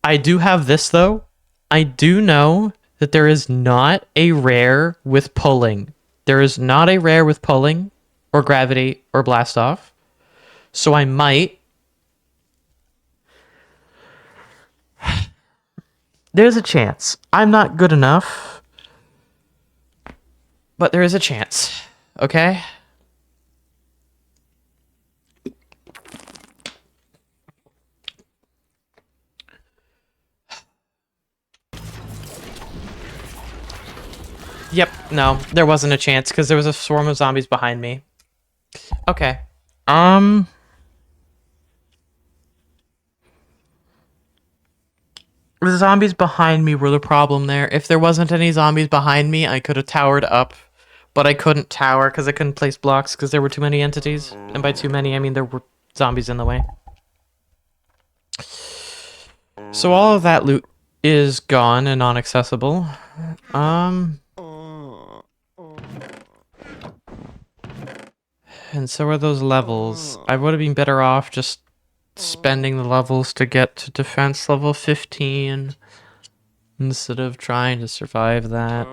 I do have this, though. I do know that there is not a rare with pulling. There is not a rare with pulling, or gravity, or blast off. So I might... There's a chance. I'm not good enough. But there is a chance. Okay? Yep, no, there wasn't a chance because there was a swarm of zombies behind me. Okay. The zombies behind me were the problem there. If there wasn't any zombies behind me, I could have towered up But I couldn't tower because I couldn't place blocks because there were too many entities. And by too many, I mean there were zombies in the way. So all of that loot is gone and inaccessible. And so are those levels. I would have been better off just spending the levels to get to defense level 15 instead of trying to survive that.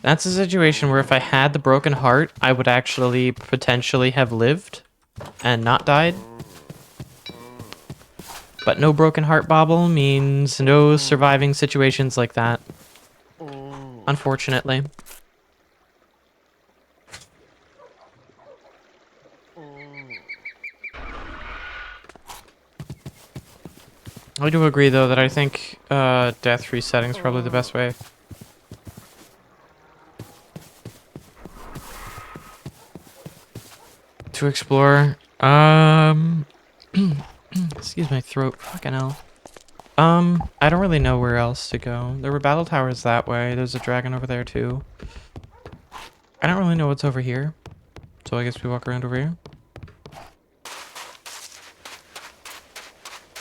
That's a situation where if I had the broken heart, I would actually potentially have lived and not died. But no broken heart bauble means no surviving situations like that. Unfortunately. I do agree though that I think death resetting is probably the best way. To explore. Excuse my throat. Fucking hell. I don't really know where else to go. There were battle towers that way. There's a dragon over there too. I don't really know what's over here. So I guess we walk around over here.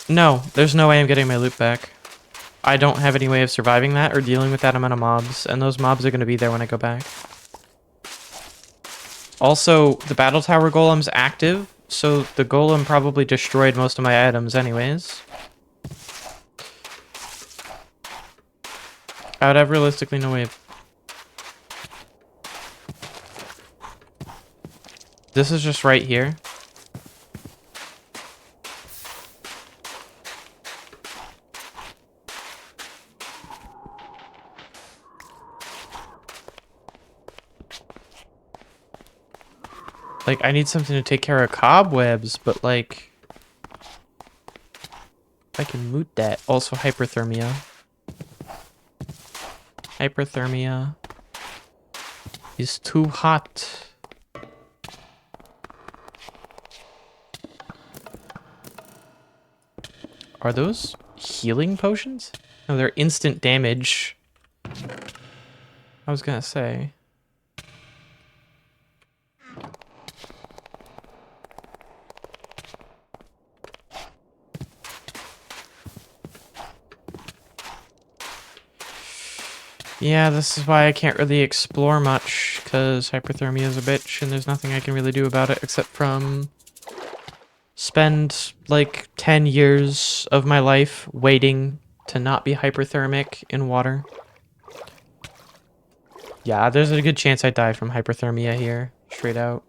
No, there's no way I'm getting my loot back. I don't have any way of surviving that or dealing with that amount of mobs. And those mobs are going to be there when I go back. Also, the battle tower golem's active. So the golem probably destroyed most of my items anyways. I would have realistically no way of... This is just right here. Like, I need something to take care of cobwebs, but like... I can moot that. Also hyperthermia. Hyperthermia is too hot. Are those healing potions? No, they're instant damage. I was gonna say. Yeah, this is why I can't really explore much, because hyperthermia is a bitch, and there's nothing I can really do about it except from spend like 10 years of my life waiting to not be hyperthermic in water. Yeah, there's a good chance I die from hyperthermia here, straight out.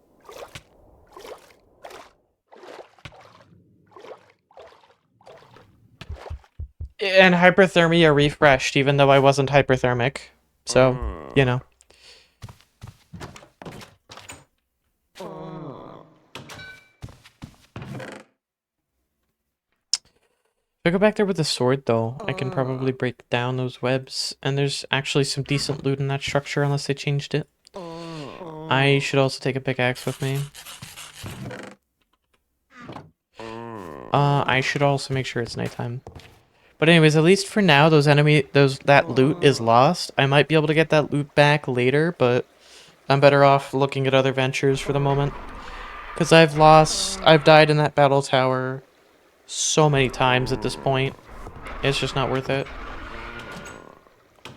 And hyperthermia refreshed, even though I wasn't hyperthermic. So, you know. If I go back there with the sword, though, I can probably break down those webs. And there's actually some decent loot in that structure, unless they changed it. I should also take a pickaxe with me. I should also make sure it's nighttime. But anyways, at least for now, that loot is lost. I might be able to get that loot back later, but I'm better off looking at other ventures for the moment. Because I've died in that battle tower so many times at this point. It's just not worth it.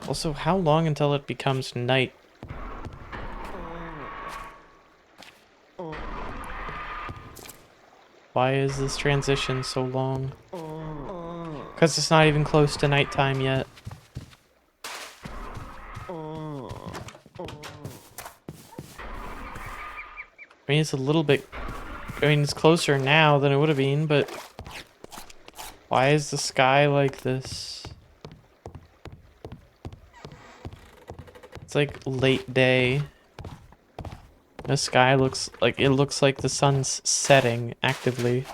Also, how long until it becomes night? Why is this transition so long? Because it's not even close to nighttime yet. I mean, it's a little bit... I mean, it's closer now than it would have been, but... Why is the sky like this? It's like late day. The sky looks like... It looks like the sun's setting actively.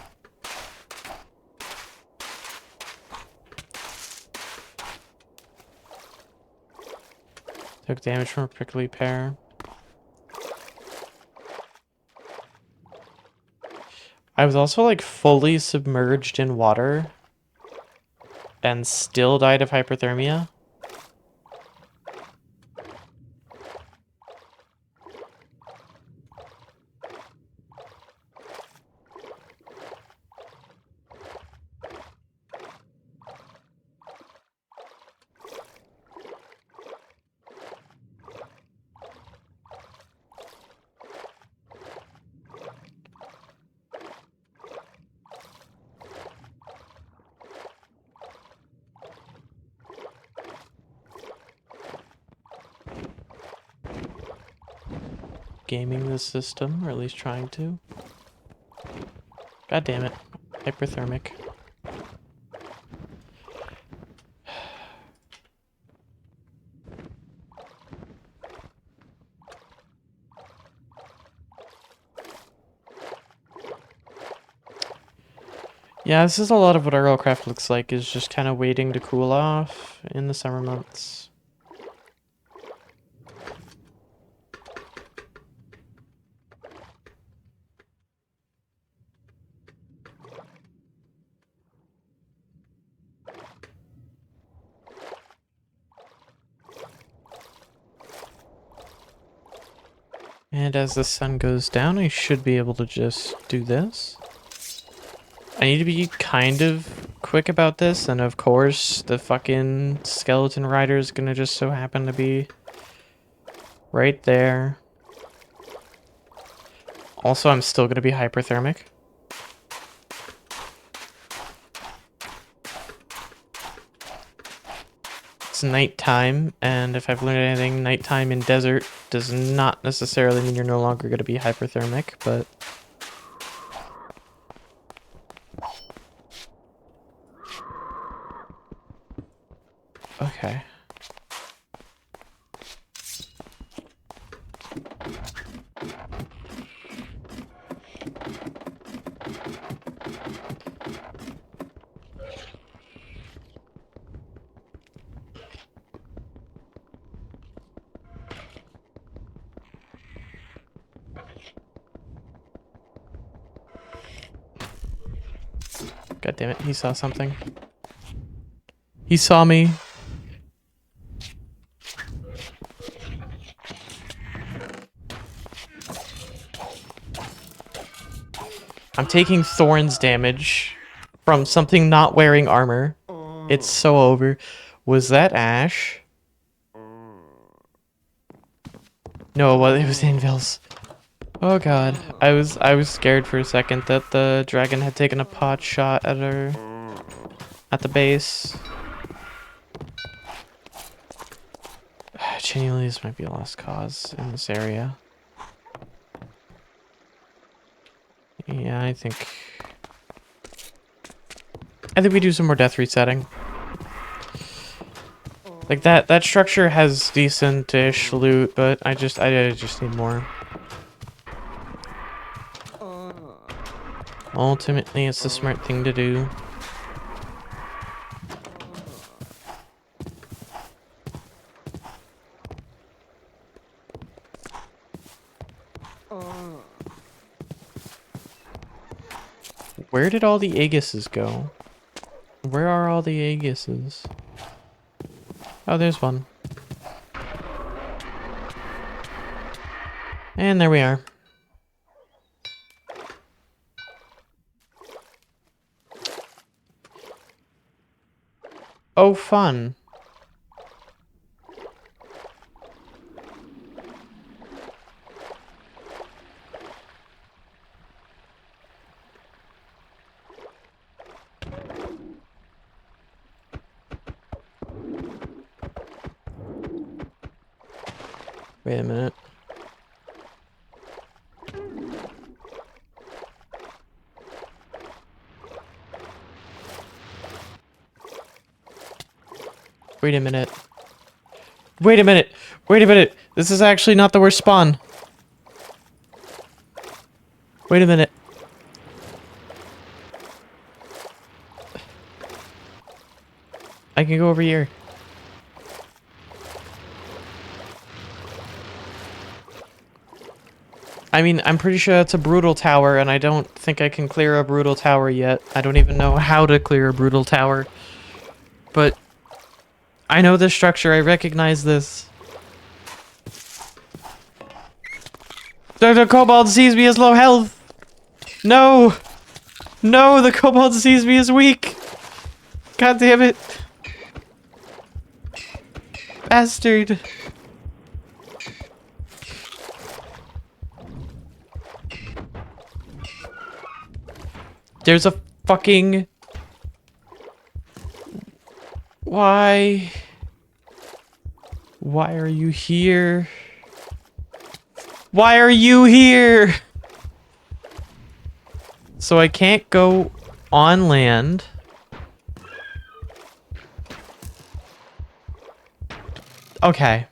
Took damage from a prickly pear. I was also like fully submerged in water and still died of hyperthermia. gaming this system, or at least trying to. God damn it. Hyperthermic. Yeah, this is a lot of what RLCraft looks like, is just kind of waiting to cool off in the summer months. And as the sun goes down, I should be able to just do this. I need to be kind of quick about this, and of course, the fucking skeleton rider is gonna just so happen to be right there. Also, I'm still gonna be hyperthermic. It's nighttime, and if I've learned anything, nighttime in desert does not necessarily mean you're no longer gonna be hyperthermic, but... Okay. God damn it, he saw something. He saw me. I'm taking thorns damage from something not wearing armor. It's so over. Was that Ash? No, well, it was Anvil's. Oh god, I was scared for a second that the dragon had taken a pot shot at her at the base. Genuinely, this might be a lost cause in this area. Yeah, I think we do some more death resetting. Like that structure has decent-ish loot, but I just need more. Ultimately, it's the smart thing to do. Where did all the Aegises go? Where are all the Aegises? Oh, there's one. And there we are. Oh, fun. Wait a minute. Wait a minute. Wait a minute. Wait a minute. This is actually not the worst spawn. Wait a minute. I can go over here. I mean, I'm pretty sure it's a brutal tower, and I don't think I can clear a brutal tower yet. I don't even know how to clear a brutal tower. But I know this structure. I recognize this. The kobold sees me as low health. No. No, the kobold sees me as weak. God damn it. Bastard. There's a fucking... Why? Why are you here? Why are you here? So I can't go on land. Okay.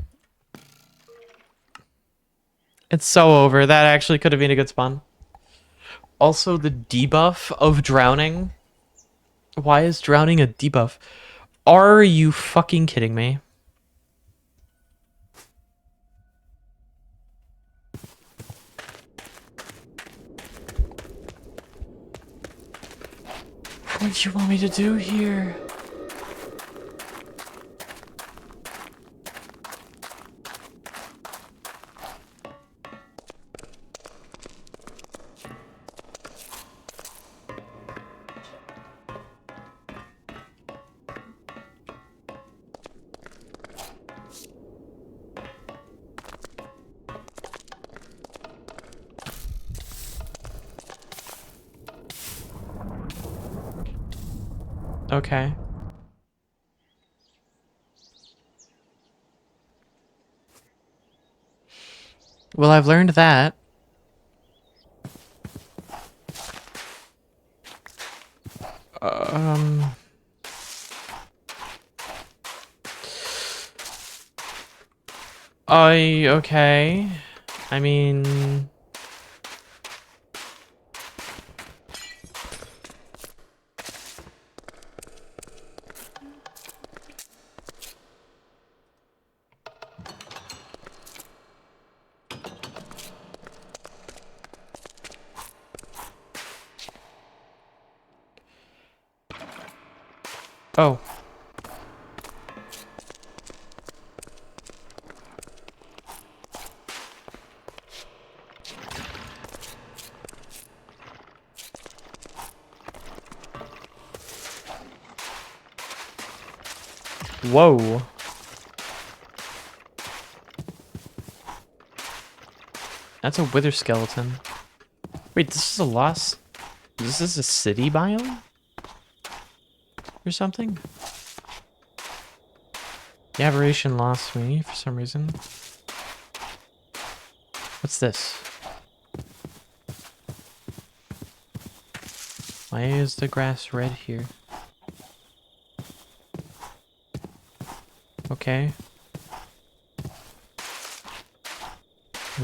It's so over. That actually could have been a good spawn. Also, the debuff of drowning. Why is drowning a debuff? Are you fucking kidding me? What do you want me to do here? Okay. Well, I've learned that. Um... Okay. I mean... Oh. Whoa. That's a wither skeleton. Wait, this is a lost... This is a city biome? Or something? The aberration lost me for some reason. What's this? Why is the grass red here? Okay.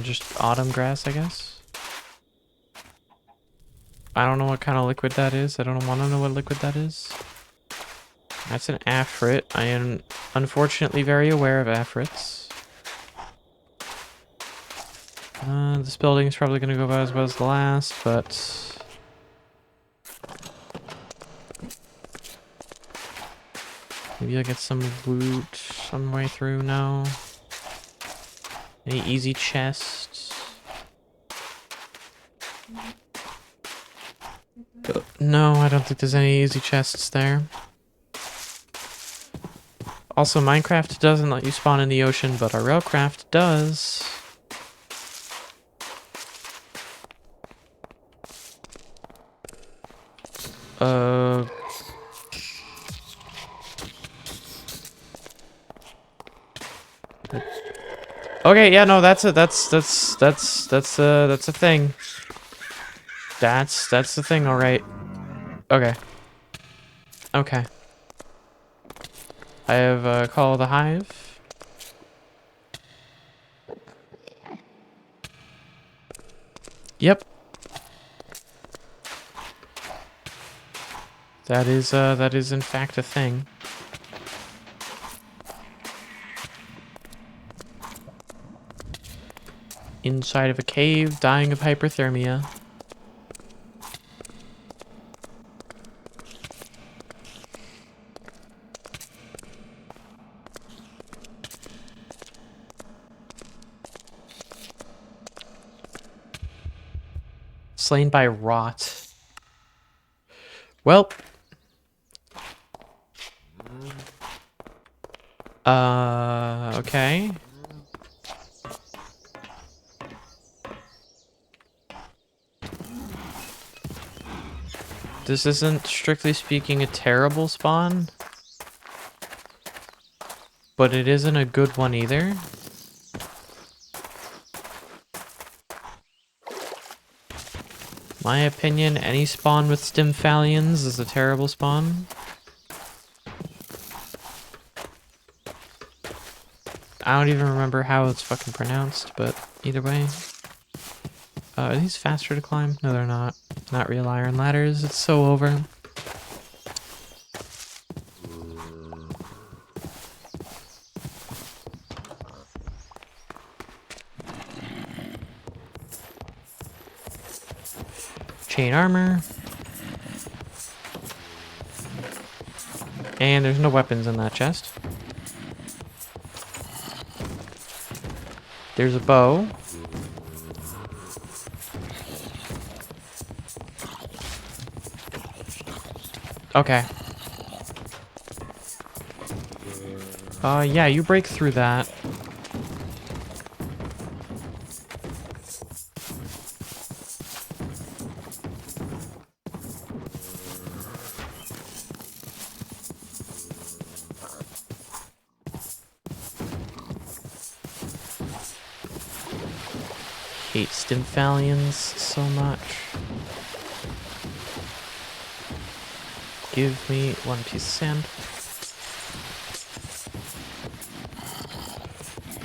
Just autumn grass, I guess. I don't know what kind of liquid that is. I don't want to know what liquid that is. That's an afrit. I am unfortunately very aware of afrits. This building is probably going to go about as well as the last, but... Maybe I'll get some loot some way through now. Any easy chests? No, I don't think there's any easy chests there. Also, Minecraft doesn't let you spawn in the ocean, but RLCraft does. Okay, yeah, no, that's a thing. That's the thing, all right. Okay. Okay. I have call the hive. Yep. That is in fact a thing. Inside of a cave, dying of hyperthermia. Slain by rot. Well. Okay. This isn't, strictly speaking, a terrible spawn. But it isn't a good one either. My opinion, any spawn with Stymphalians is a terrible spawn. I don't even remember how it's fucking pronounced, but either way. Are these faster to climb? No, they're not. Not real iron ladders. It's so over. Chain armor. And there's no weapons in that chest. There's a bow. Okay. Yeah, you break through that. Hate Stymphalians so much. Give me 1 piece of sand.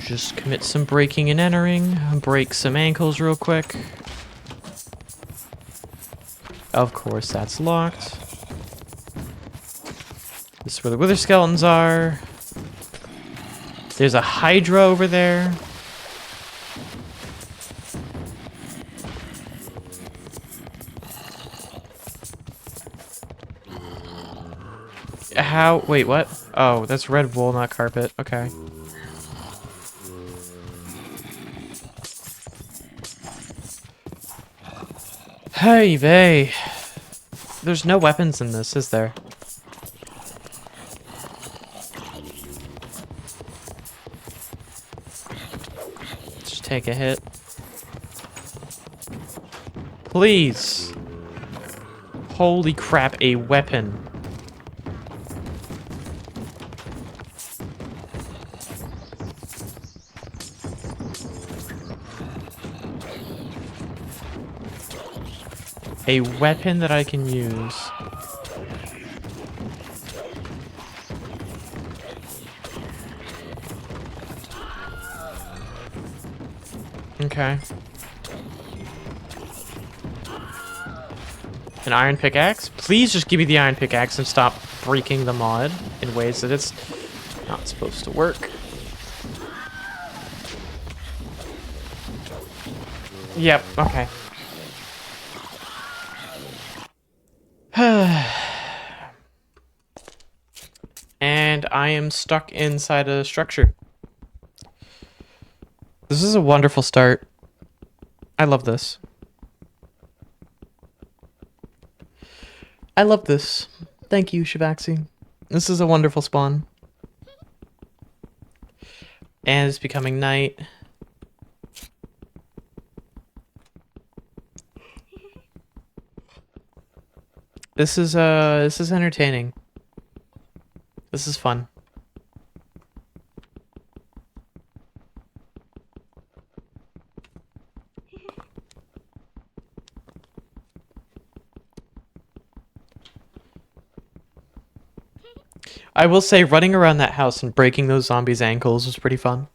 Just commit some breaking and entering. Break some ankles real quick. Of course, that's locked. This is where the wither skeletons are. There's a hydra over there. How? Wait, what? Oh, that's red wool, not carpet. Okay. Hey, vey. There's no weapons in this, is there? Just take a hit. Please. Holy crap, a weapon. A weapon that I can use. Okay. An iron pickaxe? Please just give me the iron pickaxe and stop breaking the mod in ways that it's not supposed to work. Yep, okay. And I am stuck inside a structure. This is a wonderful start. I love this. I love this. Thank you, Shivaxi. This is a wonderful spawn. And it's becoming night. This is entertaining. This is fun. I will say running around that house and breaking those zombies' ankles was pretty fun.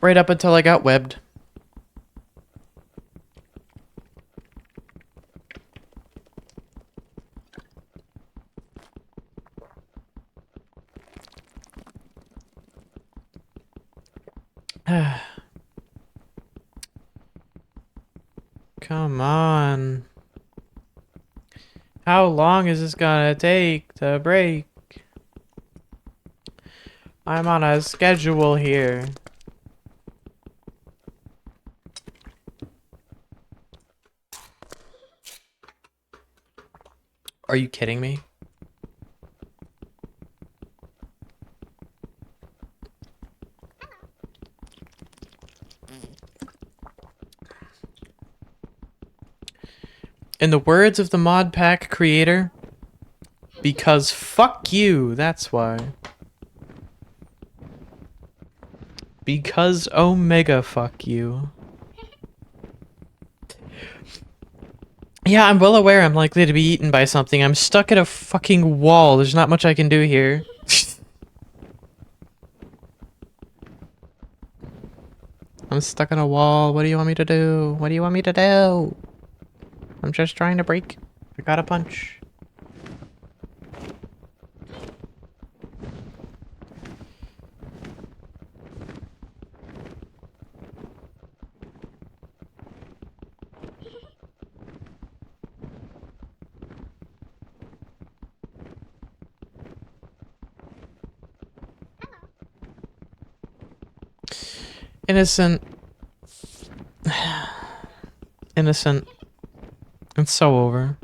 Right up until I got webbed. Come on. How long is this gonna take to break? I'm on a schedule here. Are you kidding me? In the words of the mod pack creator, because fuck you, that's why. Because Omega fuck you. Yeah, I'm well aware I'm likely to be eaten by something. I'm stuck at a fucking wall. There's not much I can do here. I'm stuck on a wall. What do you want me to do? What do you want me to do? I'm just trying to break. I got a punch. Innocent. Innocent. It's so over.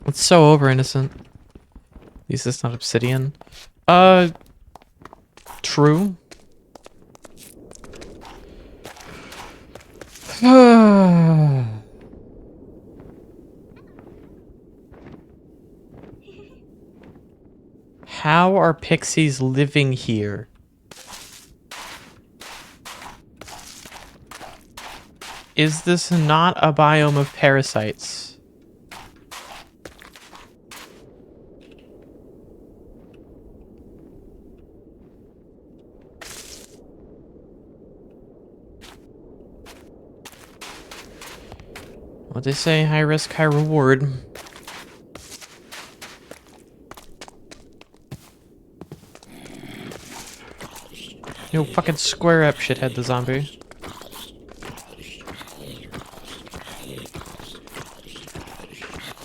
It's so over, Innocent. At least it's not obsidian. True. How are pixies living here? Is this not a biome of parasites? What they say, high risk, high reward. Yo, fucking square up, shithead the zombie.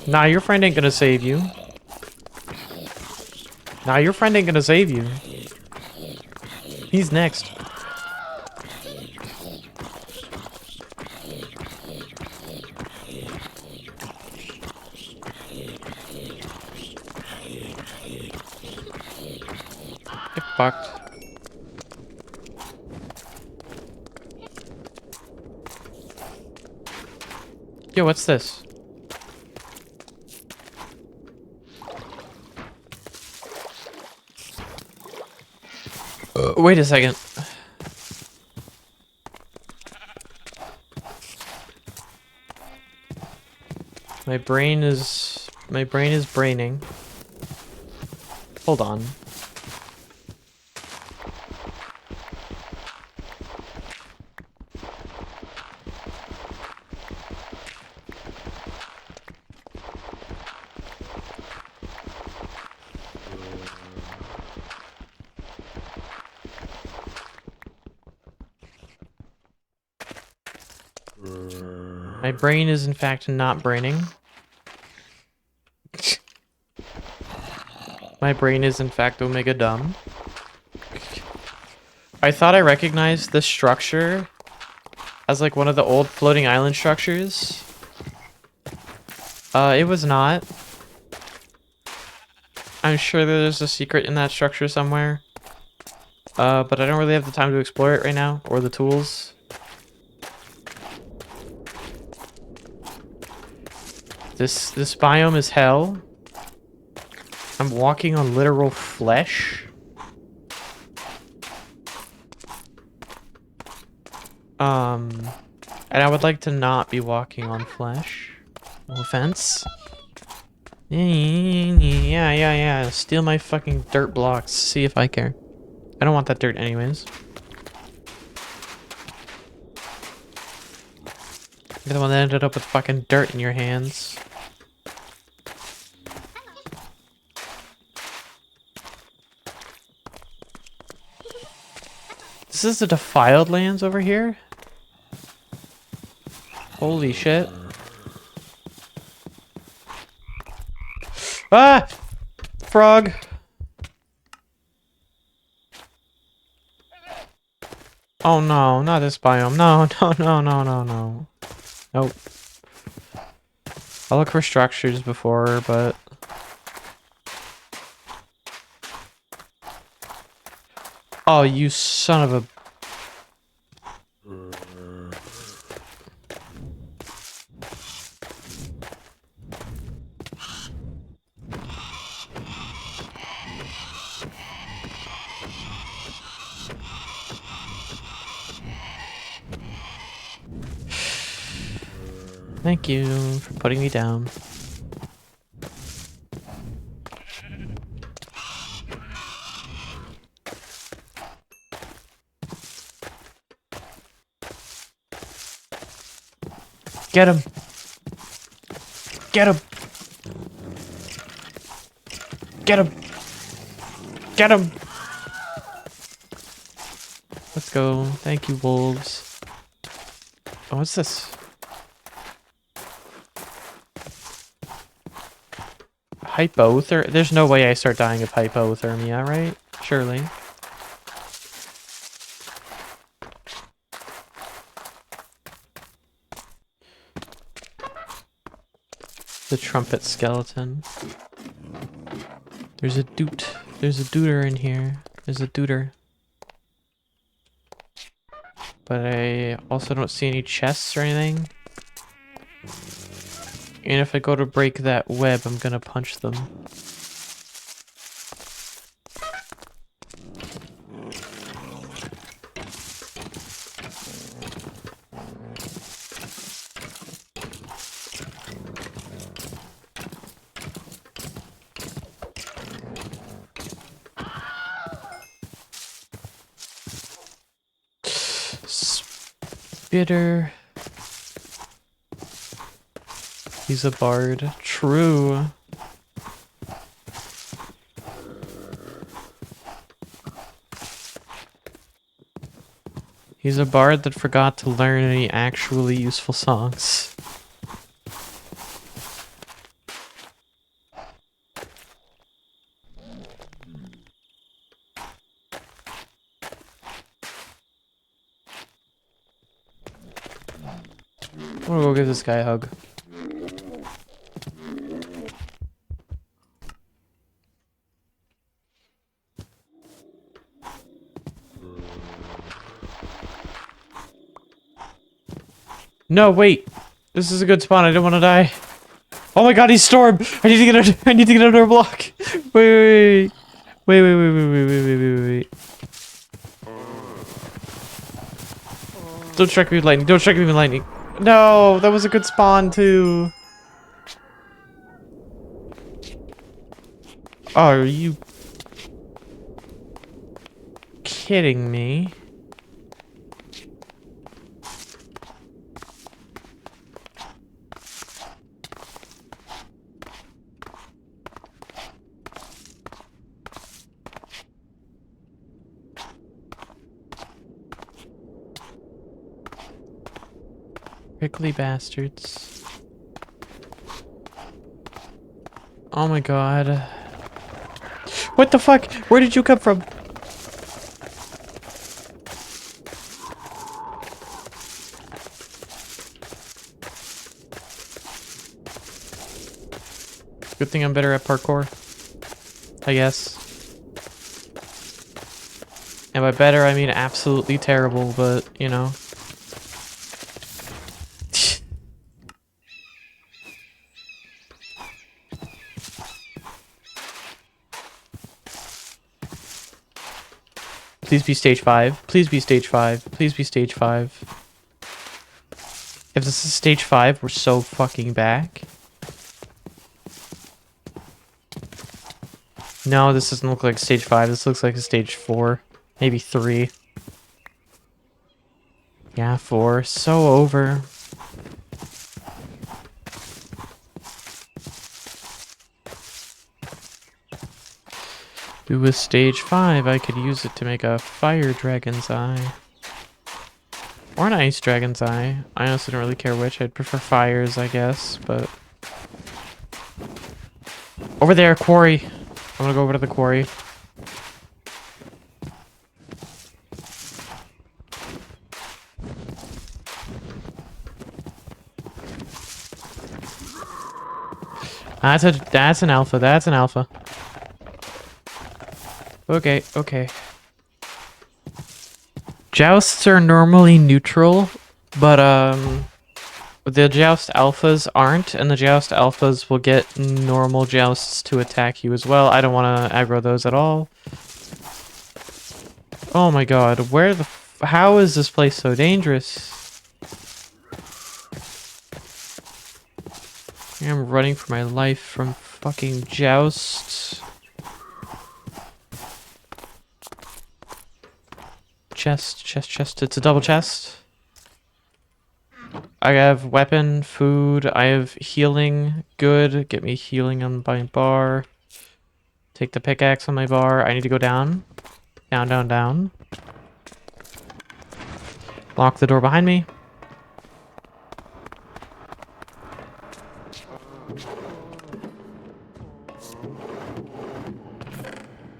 Nah, your friend ain't gonna save you. Nah, your friend ain't gonna save you. He's next. Get fucked. Yo, what's this? Wait a second. My brain is braining. Hold on. My brain is in fact not braining. My brain is in fact omega dumb. I thought I recognized this structure as like one of the old floating island structures. It was not. I'm sure there's a secret in that structure somewhere. But I don't really have the time to explore it right now, or the tools. This biome is hell. I'm walking on literal flesh. And I would like to not be walking on flesh. No offense. Yeah. Steal my fucking dirt blocks. See if I care. I don't want that dirt anyways. You're the one that ended up with fucking dirt in your hands. This is the defiled lands over here? Holy shit. Ah! Frog! Oh no, not this biome. No. Nope. I'll look for structures before, but... Oh, you son of a... Thank you for putting me down. Get him! Get him! Get him! Get him! Let's go. Thank you, wolves. Oh, what's this? Hypothermia? There's no way I start dying of hypothermia, right? Surely. The trumpet skeleton. There's a doot. There's a dooter in here. There's a dooter. But I also don't see any chests or anything. And if I go to break that web, I'm gonna punch them. Spitter. He's a bard. True. He's a bard that forgot to learn any actually useful songs. I'm gonna go give this guy a hug. No, wait. This is a good spawn. I don't want to die. Oh my god, he's Storm! I need to get under, I need to get under a block. Wait. Don't strike me with lightning. Don't strike me with lightning. No, that was a good spawn too. Are you kidding me? Prickly bastards. Oh my god. What the fuck? Where did you come from? Good thing I'm better at parkour. I guess. And by better, I mean absolutely terrible, but, you know. Please be stage 5. Please be stage 5. Please be stage 5. If this is stage 5, we're so fucking back. No, this doesn't look like stage 5. This looks like a stage 4. Maybe 3. Yeah, 4. So over. With stage 5, I could use it to make a fire dragon's eye. Or an ice dragon's eye. I honestly don't really care which. I'd prefer fires, I guess, but... Over there, quarry! I'm gonna go over to the quarry. That's an alpha. That's an alpha. Okay, okay. Jousts are normally neutral, but the Joust Alphas aren't, and the Joust Alphas will get normal Jousts to attack you as well. I don't want to aggro those at all. Oh my god, where the how is this place so dangerous? I'm running for my life from fucking jousts. Chest. It's a double chest. I have weapon, food. I have healing. Good. Get me healing on my bar. Take the pickaxe on my bar. I need to go down. Down. Lock the door behind me.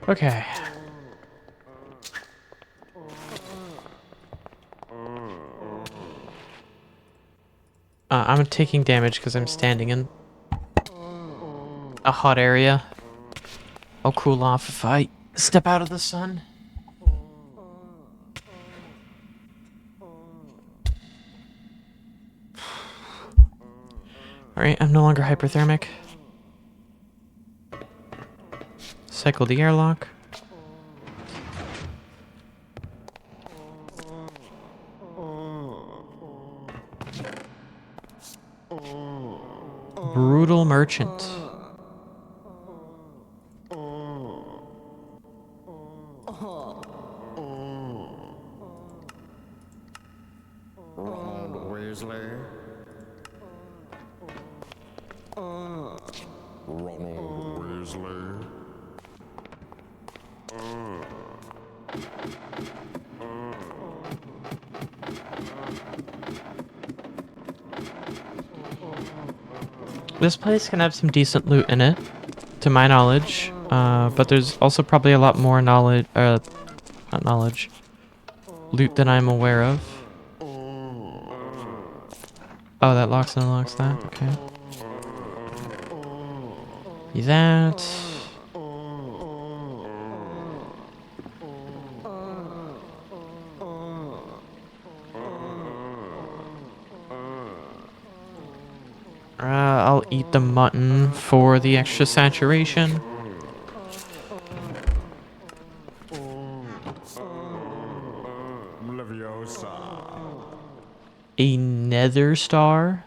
Okay. I'm taking damage because I'm standing in a hot area. I'll cool off if I step out of the sun. Alright, I'm no longer hyperthermic. Cycle the airlock. Brutal merchant. Ronald Weasley. Ronald Weasley. This place can have some decent loot in it, to my knowledge. But there's also probably a lot more knowledge, not knowledge, loot than I'm aware of. Oh, that locks and unlocks that. Okay. That. I'll eat the mutton for the extra saturation. Leviosa. A nether star.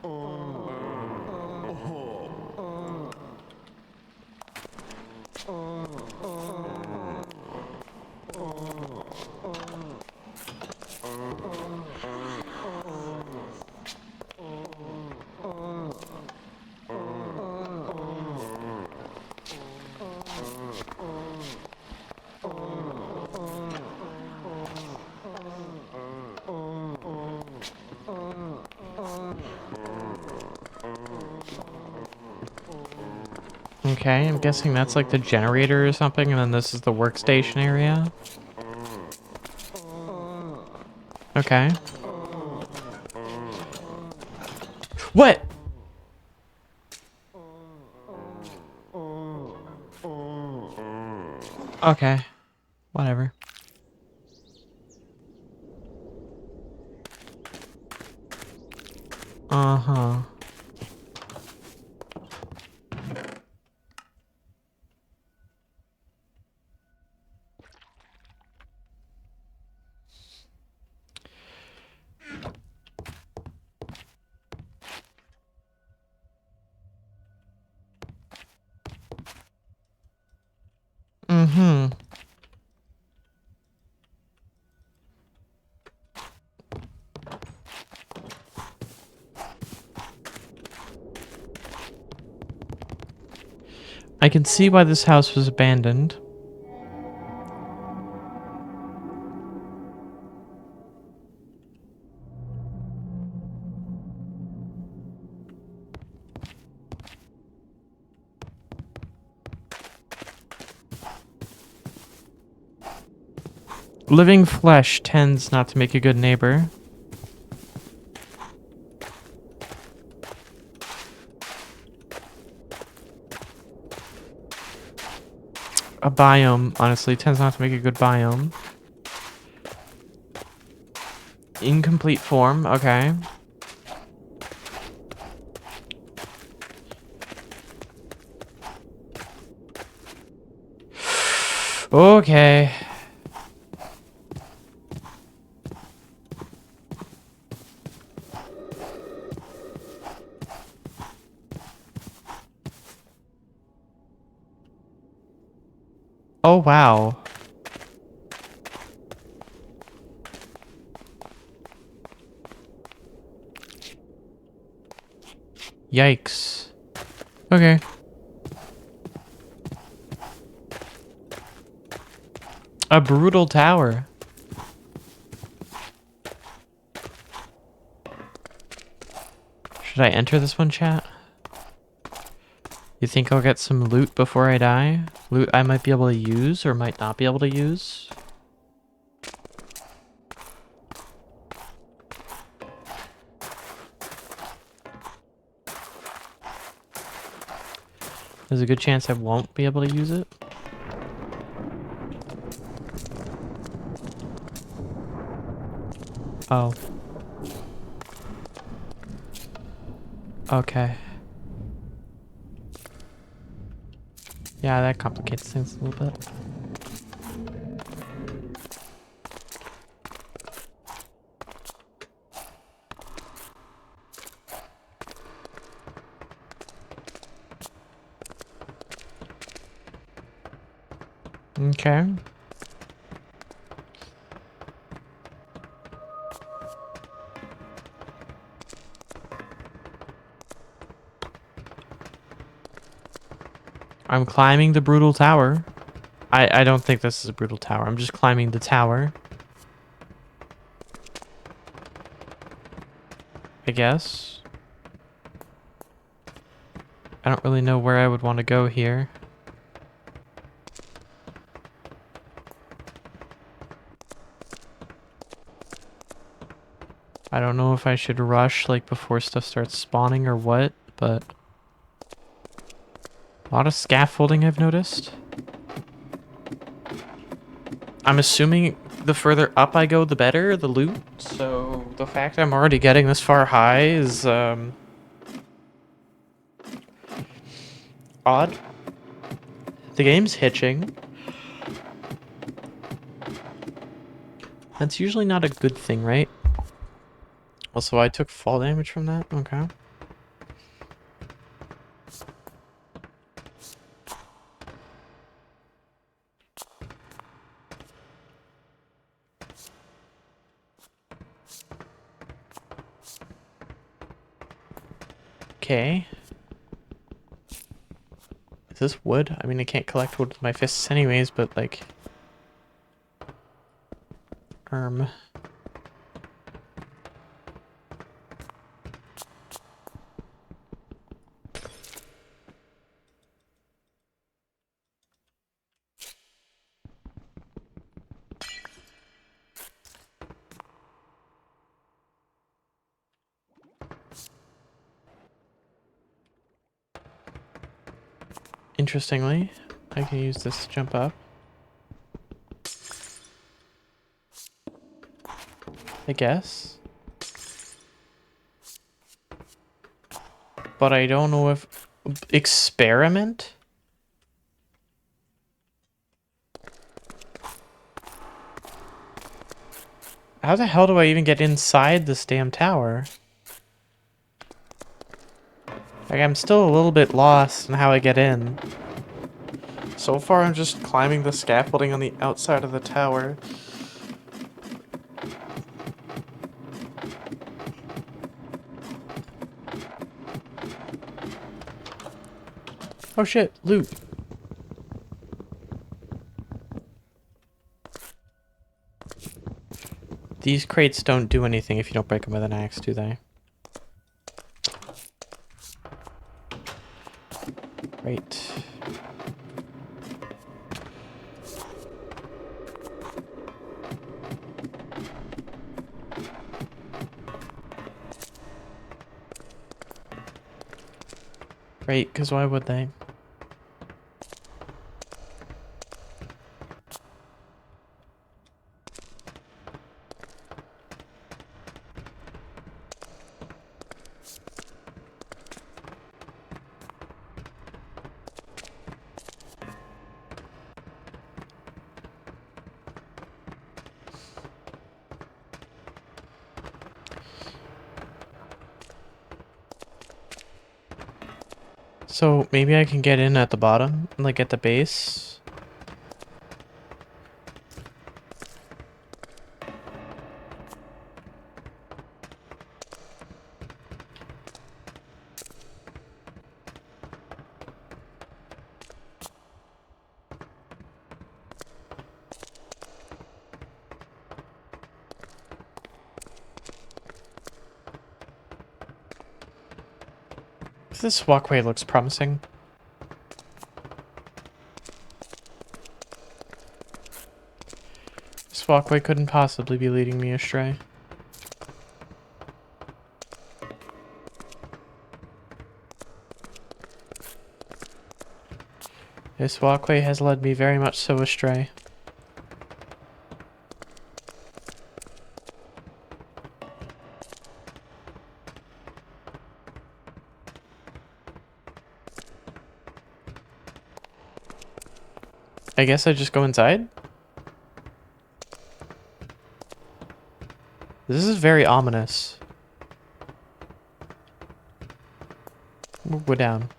Okay, I'm guessing that's like the generator or something, and then this is the workstation area. Okay. What? Okay. Whatever. Uh-huh. Mm-hmm. I can see why this house was abandoned. Living flesh tends not to make a good neighbor. A biome, honestly, tends not to make a good biome. Incomplete form, okay. Okay. Oh, wow. Yikes. Okay. A brutal tower. Should I enter this one, chat? You think I'll get some loot before I die? Loot I might be able to use or might not be able to use? There's a good chance I won't be able to use it. Oh. Okay. Yeah, that complicates things a little bit. Okay. I'm climbing the brutal tower. I don't think this is a brutal tower. I'm just climbing the tower. I guess. I don't really know where I would want to go here. I don't know if I should rush like before stuff starts spawning or what, but a lot of scaffolding I've noticed. I'm assuming the further up I go, the better the loot. So the fact I'm already getting this far high is odd. The game's hitching. That's usually not a good thing, right? Also, I took fall damage from that? Okay. Okay. Is this wood? I mean, I can't collect wood with my fists anyways, but like... Interestingly, I can use this to jump up. I guess. But I don't know if... Experiment? How the hell do I even get inside this damn tower? Like, I'm still a little bit lost in how I get in. So far, I'm just climbing the scaffolding on the outside of the tower. Oh shit, loot. These crates don't do anything if you don't break them with an axe, do they? Great. Great, because why would they? So maybe I can get in at the bottom, like at the base. This walkway looks promising. This walkway couldn't possibly be leading me astray. This walkway has led me very much so astray. I guess I just go inside? This is very ominous. We'll go down.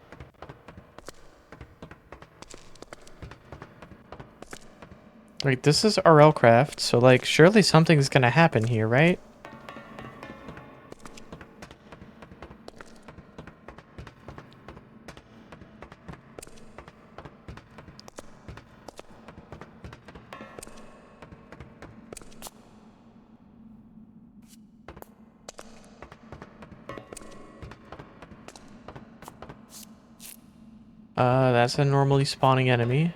Like, this is RLCraft, so, like, surely something's gonna happen here, right? That's a normally spawning enemy.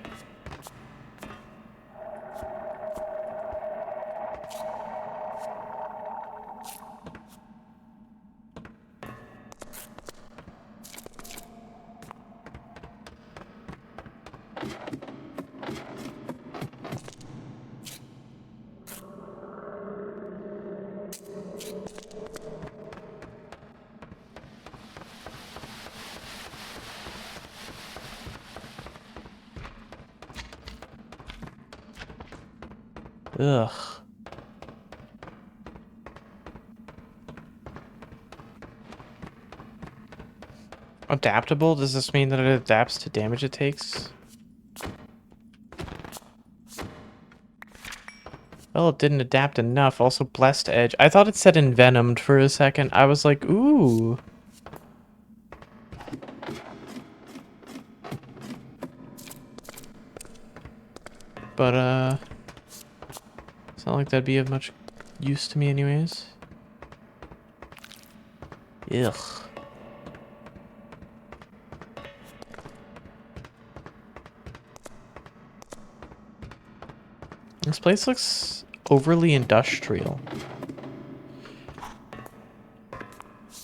Ugh. Adaptable? Does this mean that it adapts to damage it takes? Well, it didn't adapt enough. Also, Blessed Edge. I thought it said Envenomed for a second. I was like, ooh. But, it's not like that'd be of much use to me anyways. Ugh. This place looks overly industrial.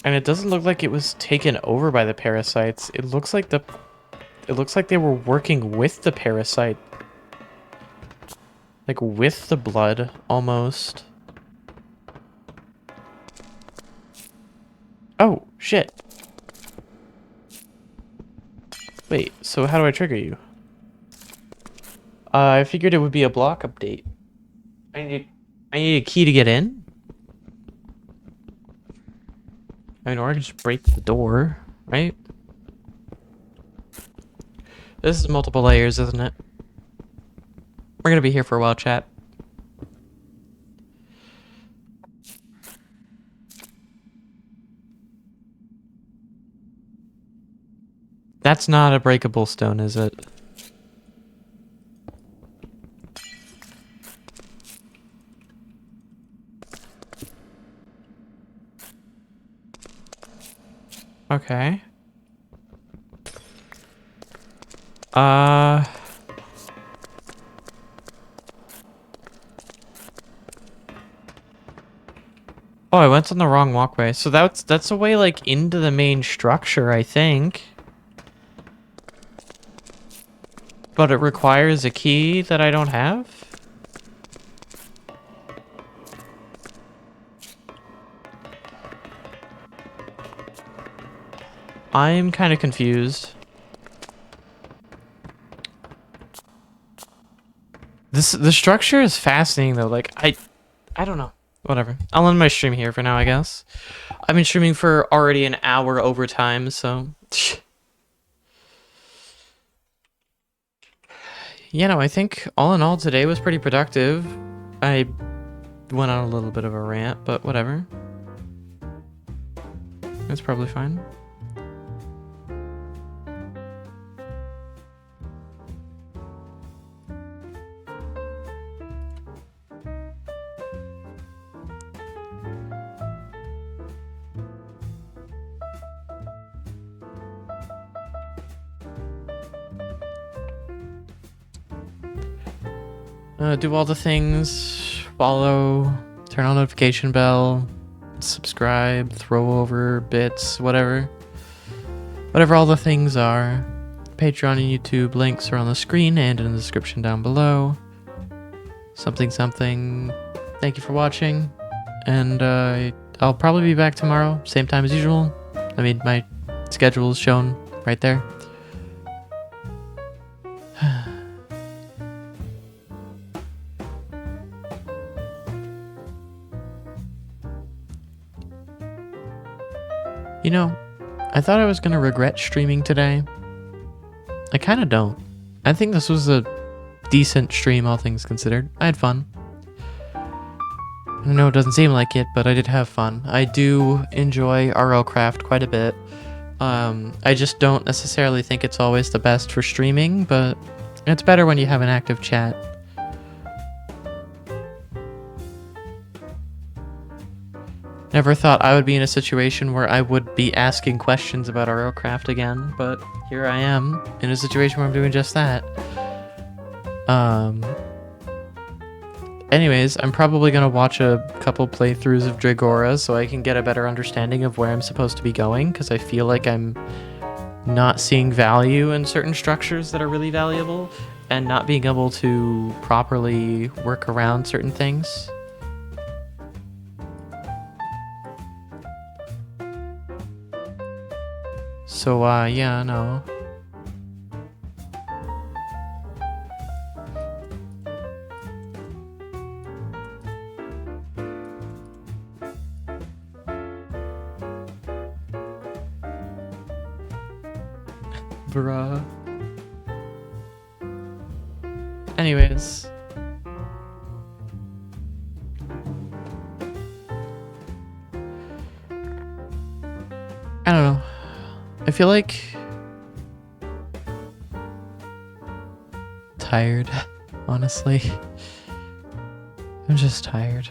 And it doesn't look like it was taken over by the parasites. It looks like they were working with the parasite. Like with the blood almost. Oh, shit. Wait, so how do I trigger you? I figured it would be a block update. I need a key to get in? I mean, or I can just break the door, right? This is multiple layers, isn't it? We're gonna be here for a while, chat. That's not a breakable stone, is it? Okay. Oh, I went on the wrong walkway. So that's a way like into the main structure, I think. But it requires a key that I don't have? I'm kind of confused. The structure is fascinating though. Like I don't know. Whatever. I'll end my stream here for now, I guess. I've been streaming for already an hour over time, so yeah, no, I think all in all today was pretty productive. I went on a little bit of a rant, but whatever. It's probably fine. Do all the things, follow, turn on notification bell, subscribe, throw over bits, whatever all the things are. Patreon and YouTube links are on the screen and in the description down below. Something. Thank you for watching, and I'll probably be back tomorrow, same time as usual. I mean, my schedule is shown right there. You know, I thought I was gonna regret streaming today. I kinda don't. I think this was a decent stream, all things considered. I had fun. I know it doesn't seem like it, but I did have fun. I do enjoy RLCraft quite a bit. I just don't necessarily think it's always the best for streaming, but it's better when you have an active chat. Never thought I would be in a situation where I would be asking questions about RLCraft again, but here I am in a situation where I'm doing just that. Anyways, I'm probably gonna watch a couple playthroughs of Dregora so I can get a better understanding of where I'm supposed to be going, because I feel like I'm not seeing value in certain structures that are really valuable and not being able to properly work around certain things. So, yeah, no. Bruh. Anyways. I don't know. I feel like tired, honestly. I'm just tired.